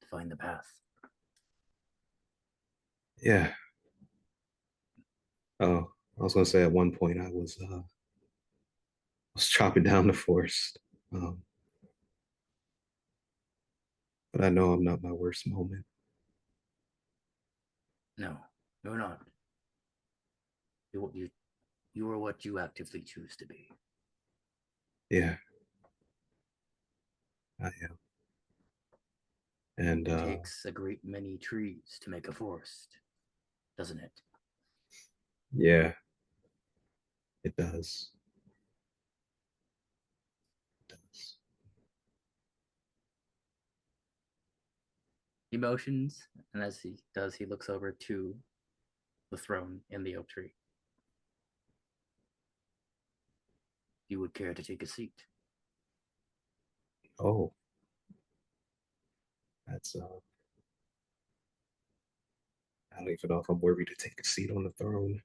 [SPEAKER 1] to find the path.
[SPEAKER 4] Yeah. Oh, I was gonna say at one point I was chopping down the forest. Um, but I know I'm not my worst moment.
[SPEAKER 1] No, you're not. You are what you actively choose to be.
[SPEAKER 4] Yeah, I am. And
[SPEAKER 1] It takes a great many trees to make a forest, doesn't it?
[SPEAKER 4] yeah, it does. It does.
[SPEAKER 1] Emotions, and as he does, he looks over to the throne in the oak tree. You would care to take a seat?
[SPEAKER 4] Oh, that's I don't even know if I'm worthy to take a seat on the throne.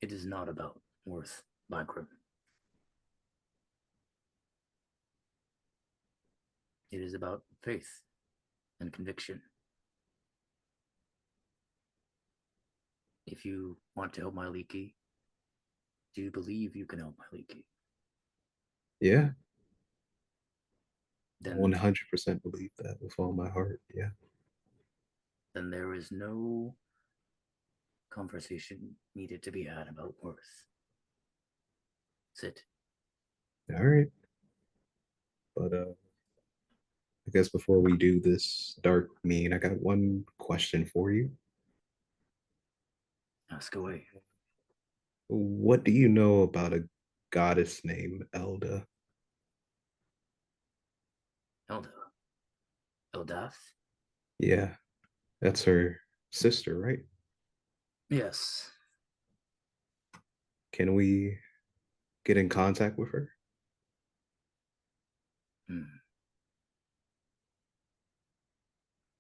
[SPEAKER 1] It is not about worth, Bagram. It is about faith and conviction. If you want to help Myliki, do you believe you can help Myliki?
[SPEAKER 4] Yeah,
[SPEAKER 1] Then
[SPEAKER 4] 100% believe that with all my heart. Yeah.
[SPEAKER 1] then there is no conversation needed to be had about worth. Sit.
[SPEAKER 4] All right. But I guess before we do this dark mean, I got one question for you.
[SPEAKER 1] Ask away.
[SPEAKER 4] What do you know about a goddess named Elda?
[SPEAKER 1] Elda. Eldath?
[SPEAKER 4] Yeah, that's her sister, right?
[SPEAKER 1] Yes.
[SPEAKER 4] Can we get in contact with her?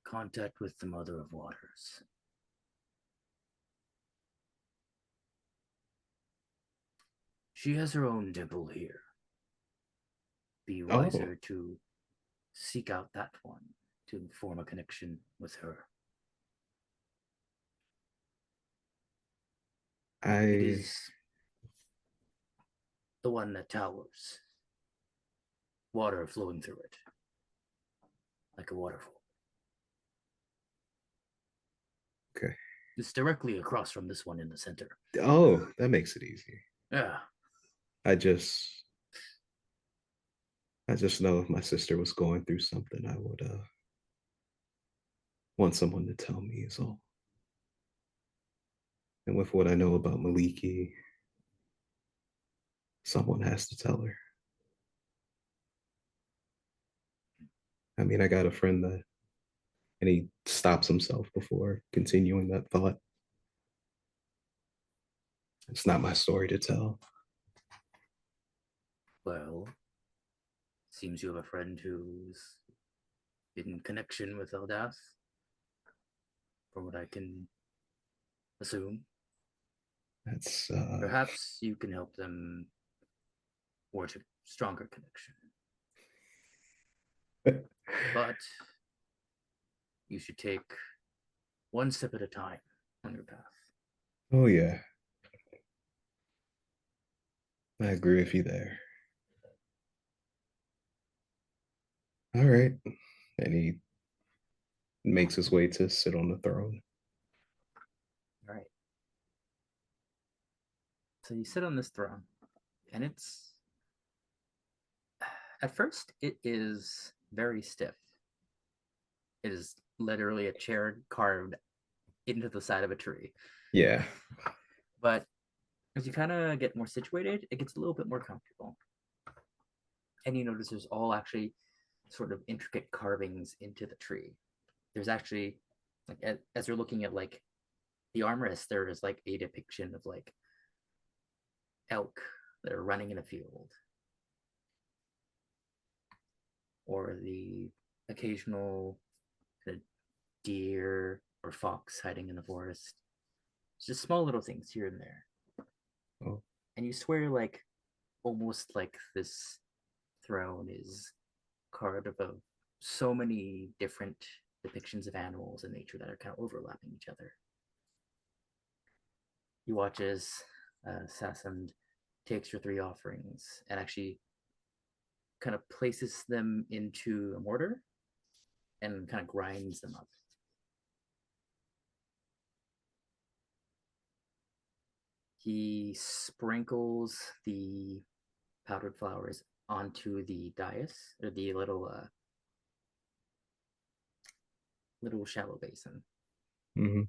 [SPEAKER 1] Contact with the Mother of Waters. She has her own temple here. Be
[SPEAKER 4] Oh,
[SPEAKER 1] wiser to seek out that one to form a connection with her. It
[SPEAKER 4] I
[SPEAKER 1] is the one that towers, water flowing through it, like a waterfall.
[SPEAKER 4] okay.
[SPEAKER 1] It's directly across from this one in the center.
[SPEAKER 4] Oh, that makes it easy.
[SPEAKER 1] Yeah.
[SPEAKER 4] I just I just know if my sister was going through something, I would want someone to tell me is all. And with what I know about Maliki, someone has to tell her. I mean, I got a friend that, and he stops himself before continuing that thought. It's not my story to tell.
[SPEAKER 1] Well, seems you have a friend who's in connection with Eldath, from what I can assume.
[SPEAKER 4] That's
[SPEAKER 1] Perhaps you can help them forge a stronger connection. But you should take one step at a time on your path.
[SPEAKER 4] oh yeah. I agree with you there. All right. And he makes his way to sit on the throne.
[SPEAKER 1] All right. So you sit on this throne, and it's at first it is very stiff. It is literally a chair carved into the side of a tree.
[SPEAKER 4] Yeah.
[SPEAKER 1] But as you kind of get more situated, it gets a little bit more comfortable. And you notice there's all actually sort of intricate carvings into the tree. There's actually, like, as you're looking at like the armrest, there is like a depiction of like elk that are running in a field, or the occasional kind of deer or fox hiding in the forest. It's just small little things here and there.
[SPEAKER 4] Oh.
[SPEAKER 1] And you swear like almost like this throne is carved of so many different depictions of animals and nature that are kind of overlapping each other. You watch as Sassand takes your three offerings and actually kind of places them into a mortar and kind of grinds them up. He sprinkles the powdered flowers onto the dais, or the little shallow basin.
[SPEAKER 4] Mm-hmm.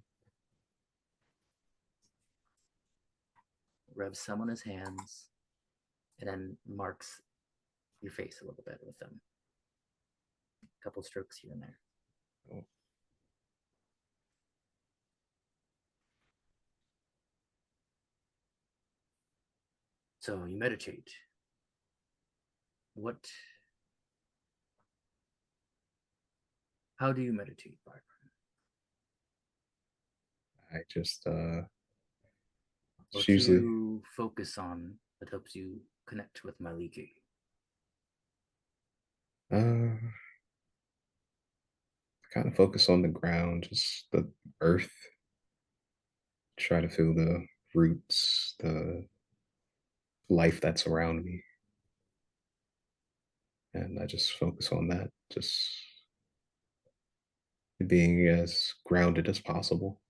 [SPEAKER 1] Rubs some on his hands, and then marks your face a little bit with them. A couple strokes here and there.
[SPEAKER 4] Oh.
[SPEAKER 1] So you meditate. What? How do you meditate, Byron?
[SPEAKER 4] I just
[SPEAKER 1] What do
[SPEAKER 4] usually
[SPEAKER 1] you focus on that helps you connect with Maliki?
[SPEAKER 4] kind of focus on the ground, just the earth. Try to feel the roots, the life that's around me. and I just focus on that, just being as grounded as possible.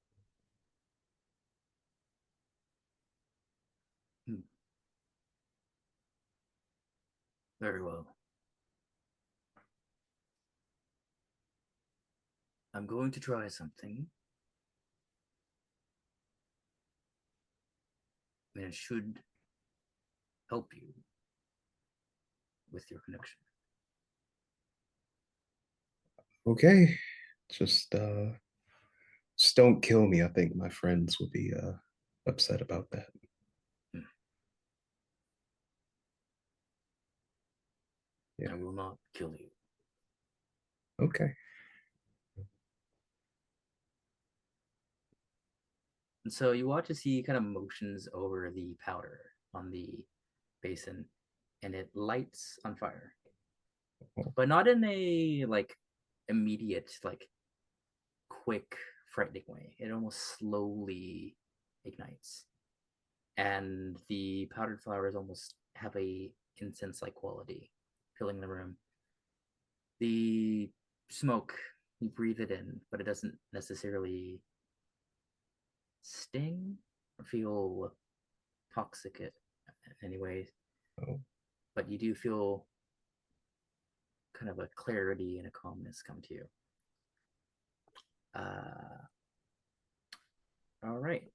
[SPEAKER 1] Very well. I'm going to try something. And it should help you with your connection.
[SPEAKER 4] Okay, just just don't kill me. I think my friends will be upset about that. Yeah.
[SPEAKER 1] I will not kill you.
[SPEAKER 4] Okay.
[SPEAKER 1] And so you watch as he kind of motions over the powder on the basin, and it lights on fire. But not in a like immediate, like quick, frightening way. It almost slowly ignites. And the powdered flowers almost have a incense-like quality, filling the room. The smoke, you breathe it in, but it doesn't necessarily sting or feel toxic in any way.
[SPEAKER 4] Oh.
[SPEAKER 1] But you do feel kind of a clarity and a calmness come to you. All right.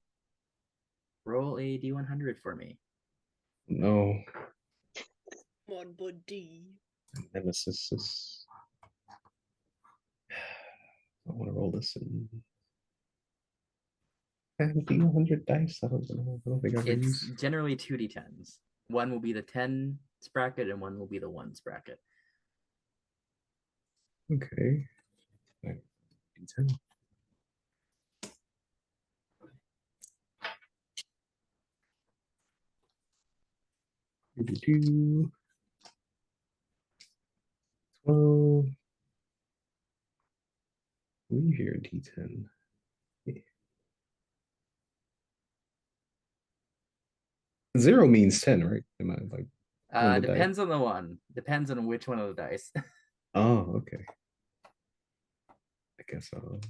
[SPEAKER 1] Roll a d100 for me.
[SPEAKER 4] No.
[SPEAKER 2] Come on, buddy.
[SPEAKER 4] Nemesis is. I want to roll this in. D100 dice. I don't know. I don't think I've
[SPEAKER 1] It's
[SPEAKER 4] used.
[SPEAKER 1] generally 2d10s. One will be the 10s bracket and one will be the 1s bracket.
[SPEAKER 4] Okay. Right. D10. Do 12. We hear D10. Yeah. 0 means 10, right? Am I like on the
[SPEAKER 1] Depends
[SPEAKER 4] dice?
[SPEAKER 1] on the one. Depends on which one of the dice.
[SPEAKER 4] Oh, okay. I guess I'll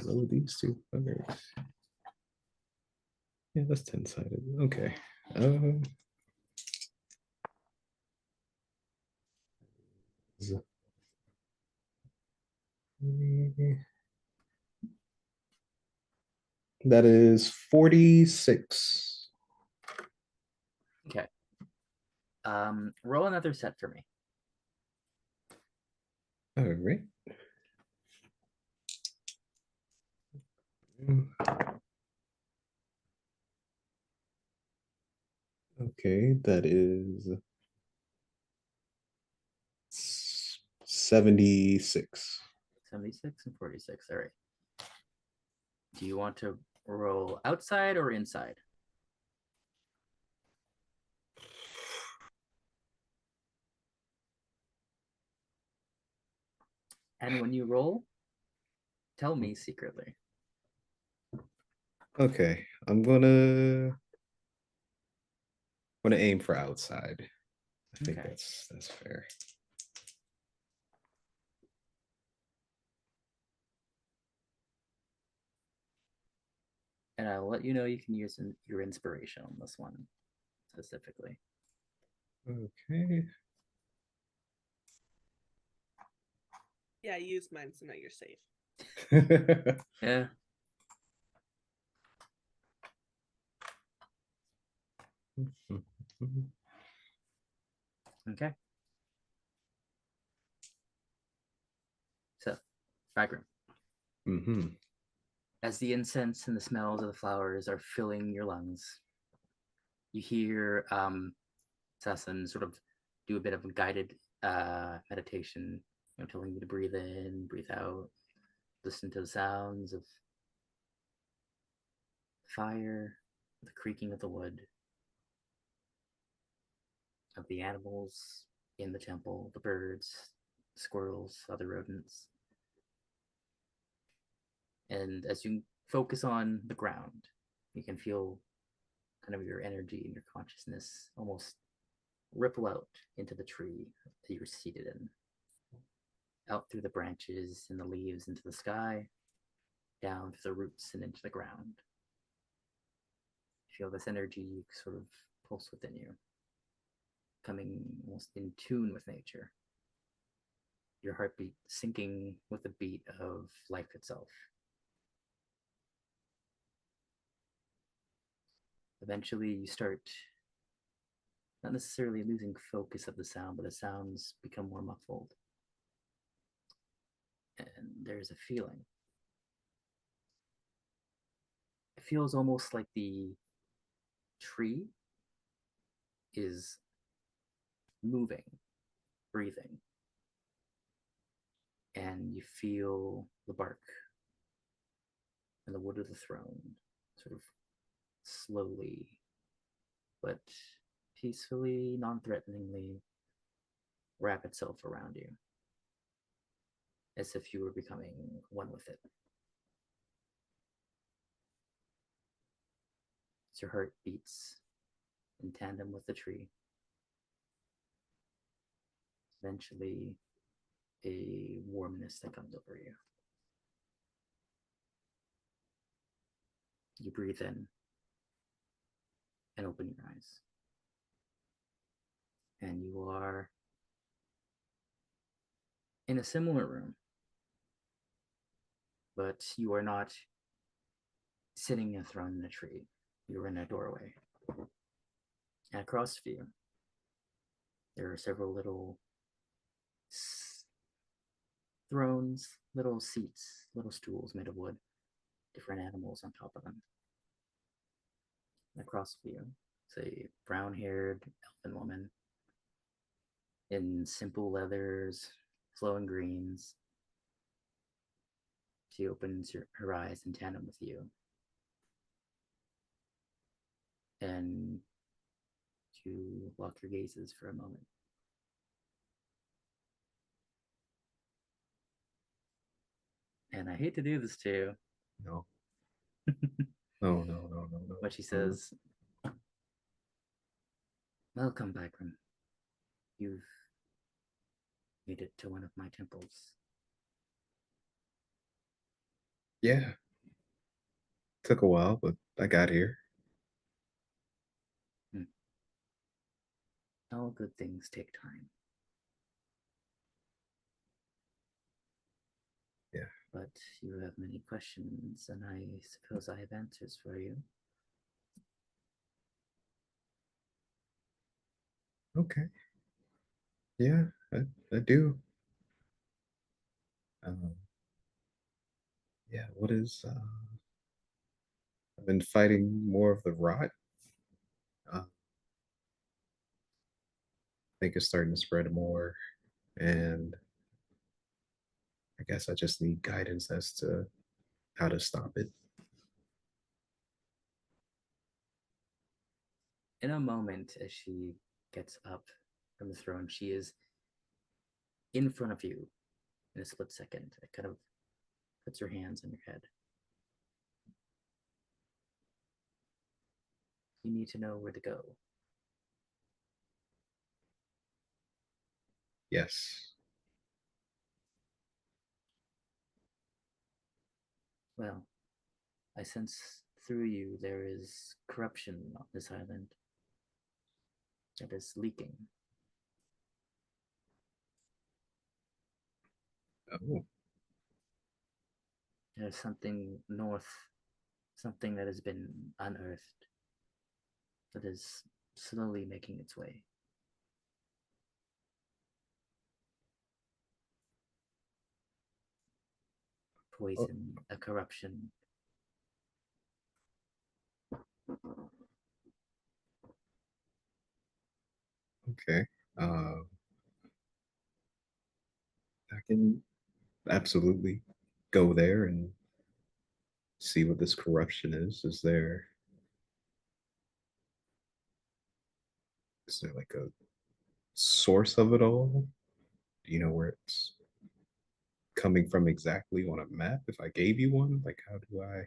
[SPEAKER 4] roll these two. Okay. Yeah, that's 10-sided. Okay. That is 46.
[SPEAKER 1] Okay. Roll another set for me.
[SPEAKER 4] All right. Okay, that is 76.
[SPEAKER 1] 76 and 46. All right. Do you want to roll outside or inside? And when you roll, tell me secretly.
[SPEAKER 4] Okay, I'm gonna aim for outside. I think
[SPEAKER 1] Okay.
[SPEAKER 4] that's fair.
[SPEAKER 1] And I'll let you know you can use your inspiration on this one specifically.
[SPEAKER 4] Okay.
[SPEAKER 2] Yeah, use mine so now you're safe.
[SPEAKER 1] Yeah. Okay. So, background.
[SPEAKER 4] Mm-hmm.
[SPEAKER 1] As the incense and the smells of the flowers are filling your lungs, you hear Sasson sort of do a bit of a guided meditation, telling you to breathe in, breathe out, listen to the sounds of fire, the creaking of the wood, of the animals in the temple, the birds, squirrels, other rodents. And as you focus on the ground, you can feel kind of your energy and your consciousness almost ripple out into the tree that you're seated in, out through the branches and the leaves into the sky, down through the roots and into the ground. Feel this energy sort of pulse within you, coming almost in tune with nature. Your heartbeat syncing with the beat of life itself. Eventually, you start not necessarily losing focus of the sound, but the sounds become more muffled. And there's a feeling. It feels almost like the tree is moving, breathing. And you feel the bark and the wood of the throne sort of slowly but peacefully, non-threateningly wrap itself around you, as if you were becoming one with it. As your heart beats in tandem with the tree, eventually a warmness that comes over you. You breathe in and open your eyes. And you are in a similar room, but you are not sitting enthroned in a tree. You're in a doorway. And across from you, there are several little thrones, little seats, little stools made of wood, different animals on top of them. And across from you, it's a brown-haired elfin woman in simple leathers, flowing greens. She opens her eyes in tandem with you. And you lock your gazes for a moment. And I hate to do this to you.
[SPEAKER 4] No. No, no, no, no, no.
[SPEAKER 1] But she says, "Welcome, Bygram. You've made it to one of my temples."
[SPEAKER 4] Yeah. Took a while, but I got here.
[SPEAKER 1] All good things take time.
[SPEAKER 4] Yeah.
[SPEAKER 1] But you have many questions, and I suppose I have answers for you.
[SPEAKER 4] Okay. Yeah, I do. Um, yeah, what is I've been fighting more of the rot. I think it's starting to spread more, and I guess I just need guidance as to how to stop it.
[SPEAKER 1] In a moment, as she gets up from the throne, she is in front of you in a split second. It kind of puts her hands on your head. You need to know where to go.
[SPEAKER 4] Yes.
[SPEAKER 1] Well, I sense through you there is corruption on this island that is leaking.
[SPEAKER 4] Oh,
[SPEAKER 1] There's something north, something that has been unearthed, that is slowly making its way. Poison, a corruption.
[SPEAKER 4] okay. I can absolutely go there and see what this corruption is. Is there like a source of it all? Do you know where it's coming from exactly on a map? If I gave you one, like how do I?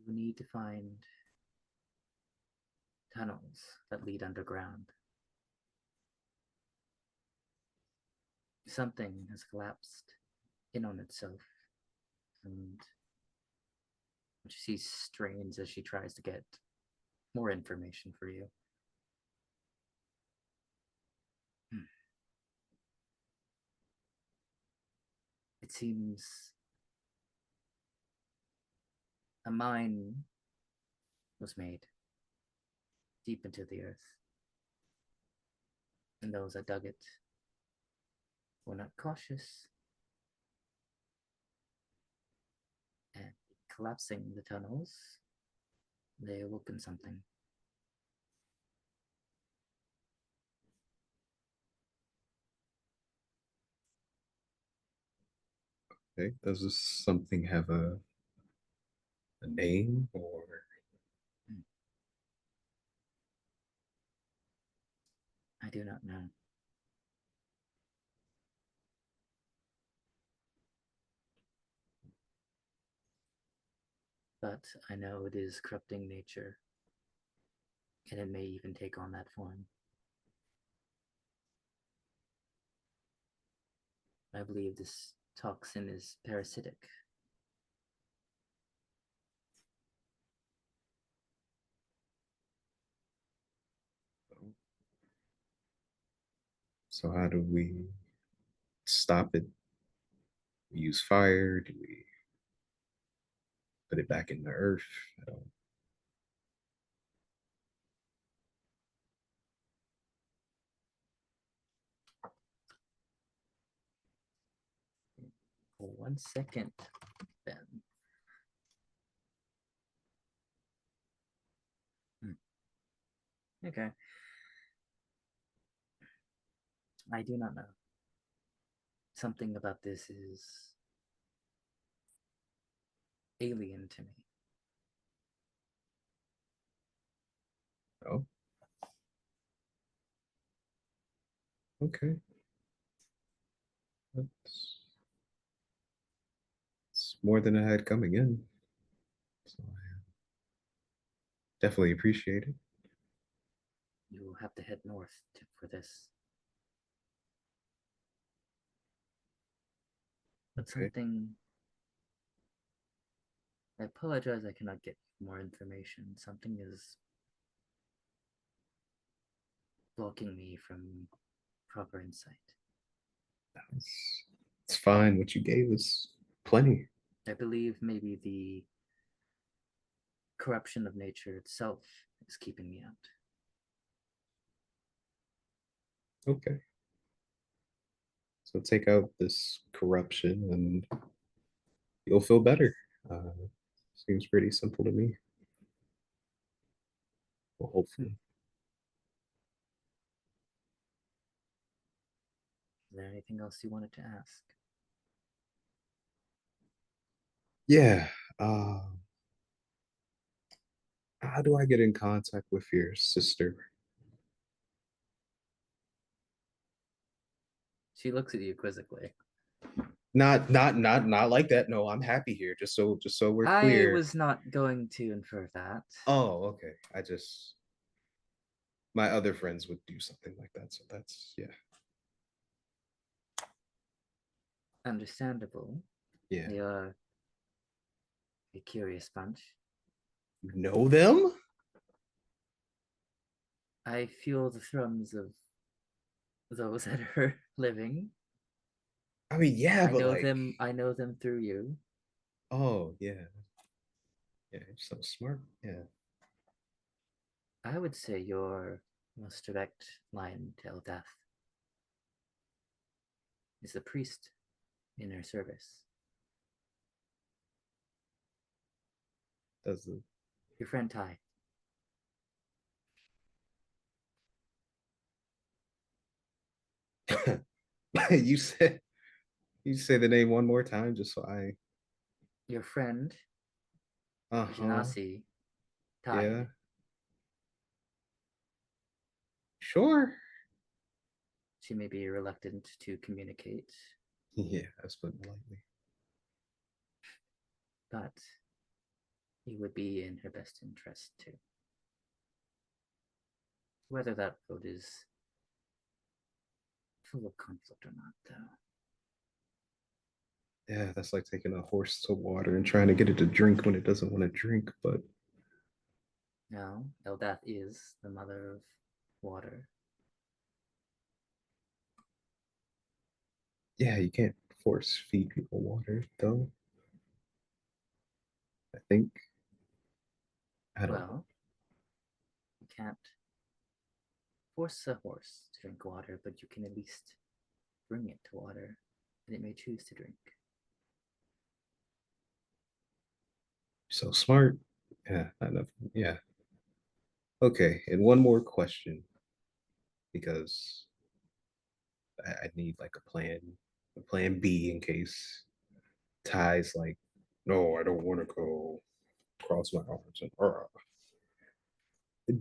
[SPEAKER 1] You need to find tunnels that lead underground. Something has collapsed in on itself, and she strains as she tries to get more information for you. It seems a mine was made deep into the earth, and those that dug it were not cautious, and collapsing the tunnels, they awoken something.
[SPEAKER 4] Okay. Does this something have a name or?
[SPEAKER 1] I do not know. But I know it is corrupting nature, and it may even take on that form. I believe this toxin is parasitic.
[SPEAKER 4] So how do we stop it? We use fire? Do we put it back in the earth? I don't.
[SPEAKER 1] For 1 second, then. Okay. I do not know. Something about this is alien to me.
[SPEAKER 4] Oh. Okay. It's more than I had coming in. So I definitely appreciate it.
[SPEAKER 1] You will have to head north for this. But
[SPEAKER 4] Okay.
[SPEAKER 1] something. I apologize, I cannot get more information. Something is blocking me from proper insight.
[SPEAKER 4] It's fine. What you gave is plenty.
[SPEAKER 1] I believe maybe the corruption of nature itself is keeping me out.
[SPEAKER 4] Okay. So take out this corruption and you'll feel better. Seems pretty simple to me. Well, hopefully.
[SPEAKER 1] Is there anything else you wanted to ask?
[SPEAKER 4] Yeah. How do I get in contact with your sister?
[SPEAKER 1] She looks at you quizzically.
[SPEAKER 4] Not like that. No, I'm happy here. Just so we're
[SPEAKER 1] I
[SPEAKER 4] clear.
[SPEAKER 1] was not going to infer that.
[SPEAKER 4] Oh, okay. My other friends would do something like that. So that's, yeah.
[SPEAKER 1] Understandable.
[SPEAKER 4] Yeah.
[SPEAKER 1] They are a curious bunch.
[SPEAKER 4] You know them?
[SPEAKER 1] I feel the thrums of those that are living.
[SPEAKER 4] I mean, yeah,
[SPEAKER 1] I
[SPEAKER 4] but
[SPEAKER 1] know
[SPEAKER 4] like,
[SPEAKER 1] them. I know them through you.
[SPEAKER 4] oh, yeah. Yeah, you're so smart. Yeah.
[SPEAKER 1] I would say your most direct line to Eldath is the priest in her service.
[SPEAKER 4] Does the
[SPEAKER 1] Your friend Ty.
[SPEAKER 4] you said you say the name one more time just so I
[SPEAKER 1] Your friend
[SPEAKER 4] uh-huh.
[SPEAKER 1] Janasi
[SPEAKER 4] Yeah.
[SPEAKER 1] Tide.
[SPEAKER 4] Sure.
[SPEAKER 1] She may be reluctant to communicate,
[SPEAKER 4] Yeah, that's putting it lightly.
[SPEAKER 1] but it would be in her best interest too. Whether that vote is full of conflict or not, though.
[SPEAKER 4] Yeah, that's like taking a horse to water and trying to get it to drink when it doesn't want to drink. But
[SPEAKER 1] No, Eldath is the mother of water.
[SPEAKER 4] yeah, you can't force feed people water, though. I think. I don't know.
[SPEAKER 1] Well, you can't force a horse to drink water, but you can at least bring it to water, and it may choose to drink.
[SPEAKER 4] So smart. Yeah, I know. Yeah. Okay, and one more question because I need like a plan B in case Ty's like, no, I don't want to go cross my arms and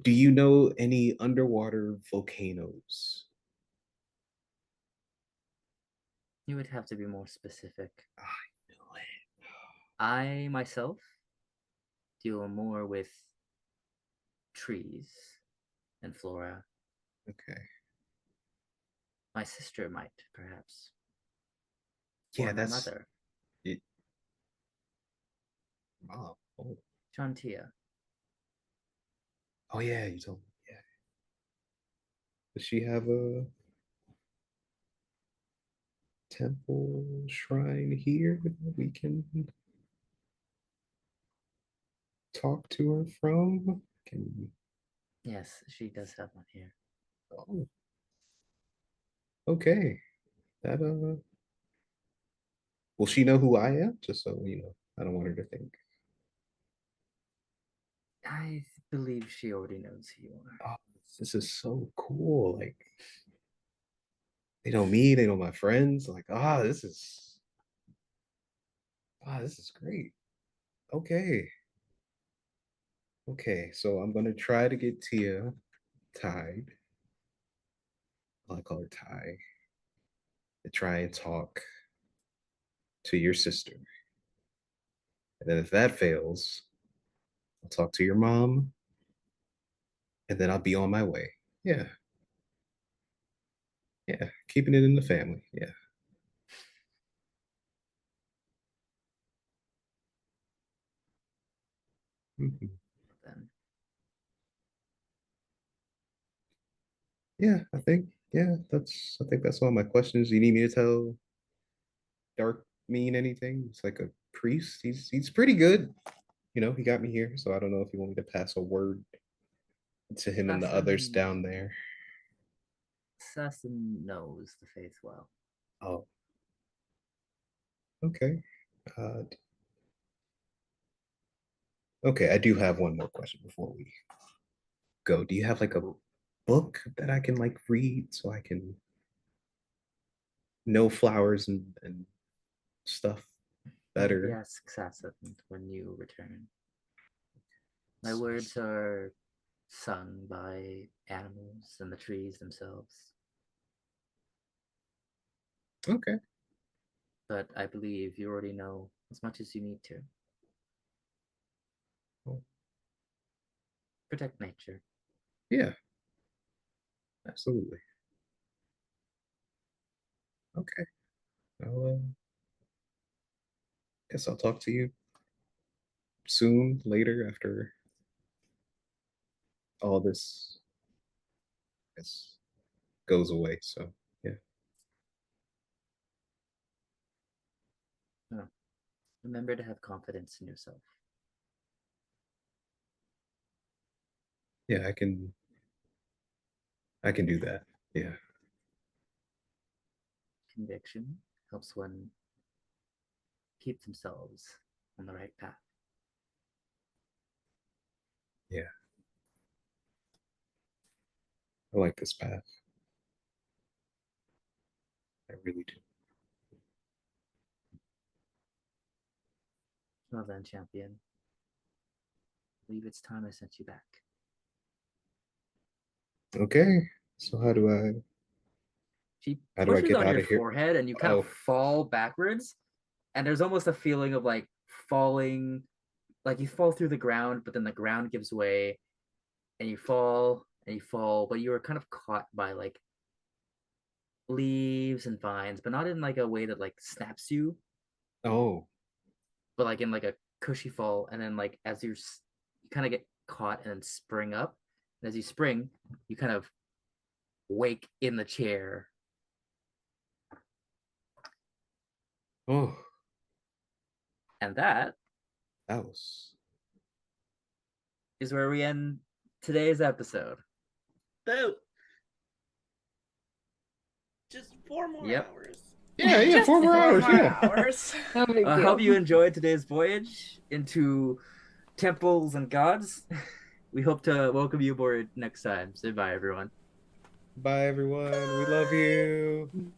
[SPEAKER 4] Do you know any underwater volcanoes?
[SPEAKER 1] You would have to be more specific.
[SPEAKER 4] I know it.
[SPEAKER 1] I myself deal more with trees and flora.
[SPEAKER 4] Okay.
[SPEAKER 1] My sister might, perhaps.
[SPEAKER 4] Yeah,
[SPEAKER 1] Or my
[SPEAKER 4] that's
[SPEAKER 1] mother,
[SPEAKER 4] it. Mom. Oh,
[SPEAKER 1] Chantia.
[SPEAKER 4] oh yeah, you told me. Yeah. Does she have a temple shrine here that we can talk to her from? Can
[SPEAKER 1] Yes, she does have one here.
[SPEAKER 4] oh, okay. That will she know who I am? Just so you know, I don't want her to think.
[SPEAKER 1] I believe she already knows who you are.
[SPEAKER 4] Oh, this is so cool. Like they know me, they know my friends. Like, this is great. Okay. Okay, so I'm gonna try to get Tia tied. I call her Ty. To try and talk to your sister. And then if that fails, I'll talk to your mom, and then I'll be on my way. Yeah, yeah, keeping it in the family. Yeah. Mhm.
[SPEAKER 1] Then
[SPEAKER 4] Yeah, I think that's all my questions. You need me to tell Dark Mean anything? It's like a priest. He's pretty good. You know, he got me here, so I don't know if you want me to pass a word to him and the others
[SPEAKER 1] Assassin,
[SPEAKER 4] down there.
[SPEAKER 1] Assassin knows the faith well.
[SPEAKER 4] Oh, okay. Uh, okay, I do have one more question before we go. Do you have like a book that I can like read so I can know flowers and stuff
[SPEAKER 1] Oh,
[SPEAKER 4] better?
[SPEAKER 1] yes, Assassin, when you return. My words are sung by animals and the trees themselves,
[SPEAKER 4] Okay.
[SPEAKER 1] but I believe you already know as much as you need to.
[SPEAKER 4] Well,
[SPEAKER 1] Protect nature.
[SPEAKER 4] yeah, absolutely. Okay. Well, guess I'll talk to you soon, later, after all this, I guess, goes away. So, yeah.
[SPEAKER 1] Oh, remember to have confidence in yourself.
[SPEAKER 4] Yeah, I can do that. Yeah.
[SPEAKER 1] Conviction helps one keep themselves on the right path.
[SPEAKER 4] Yeah. I like this path. I really do.
[SPEAKER 1] Well then, champion, I believe it's time I sent you back.
[SPEAKER 4] Okay. So
[SPEAKER 1] She
[SPEAKER 4] how do I
[SPEAKER 1] pushes
[SPEAKER 4] get
[SPEAKER 1] on
[SPEAKER 4] out
[SPEAKER 1] your
[SPEAKER 4] of here?
[SPEAKER 1] forehead and you kind of
[SPEAKER 4] Oh,
[SPEAKER 1] fall backwards. And there's almost a feeling of like falling, like you fall through the ground, but then the ground gives way and you fall and you fall, but you were kind of caught by like leaves and vines, but not in like a way that like snaps you,
[SPEAKER 4] Oh.
[SPEAKER 1] but like in like a cushy fall. And then like as you kind of get caught and then spring up, and as you spring, you kind of wake in the chair.
[SPEAKER 4] Oh.
[SPEAKER 1] And that
[SPEAKER 4] That was.
[SPEAKER 1] is where we end today's episode.
[SPEAKER 2] Boo. Just 4 more
[SPEAKER 1] Yep.
[SPEAKER 2] hours.
[SPEAKER 4] Yeah,
[SPEAKER 5] Just
[SPEAKER 4] 4 more hours. Yeah.
[SPEAKER 5] hours.
[SPEAKER 3] No big
[SPEAKER 1] I
[SPEAKER 3] deal.
[SPEAKER 1] hope you enjoyed today's voyage into temples and gods. We hope to welcome you aboard next time. Say bye, everyone.
[SPEAKER 4] Bye, everyone. We love you.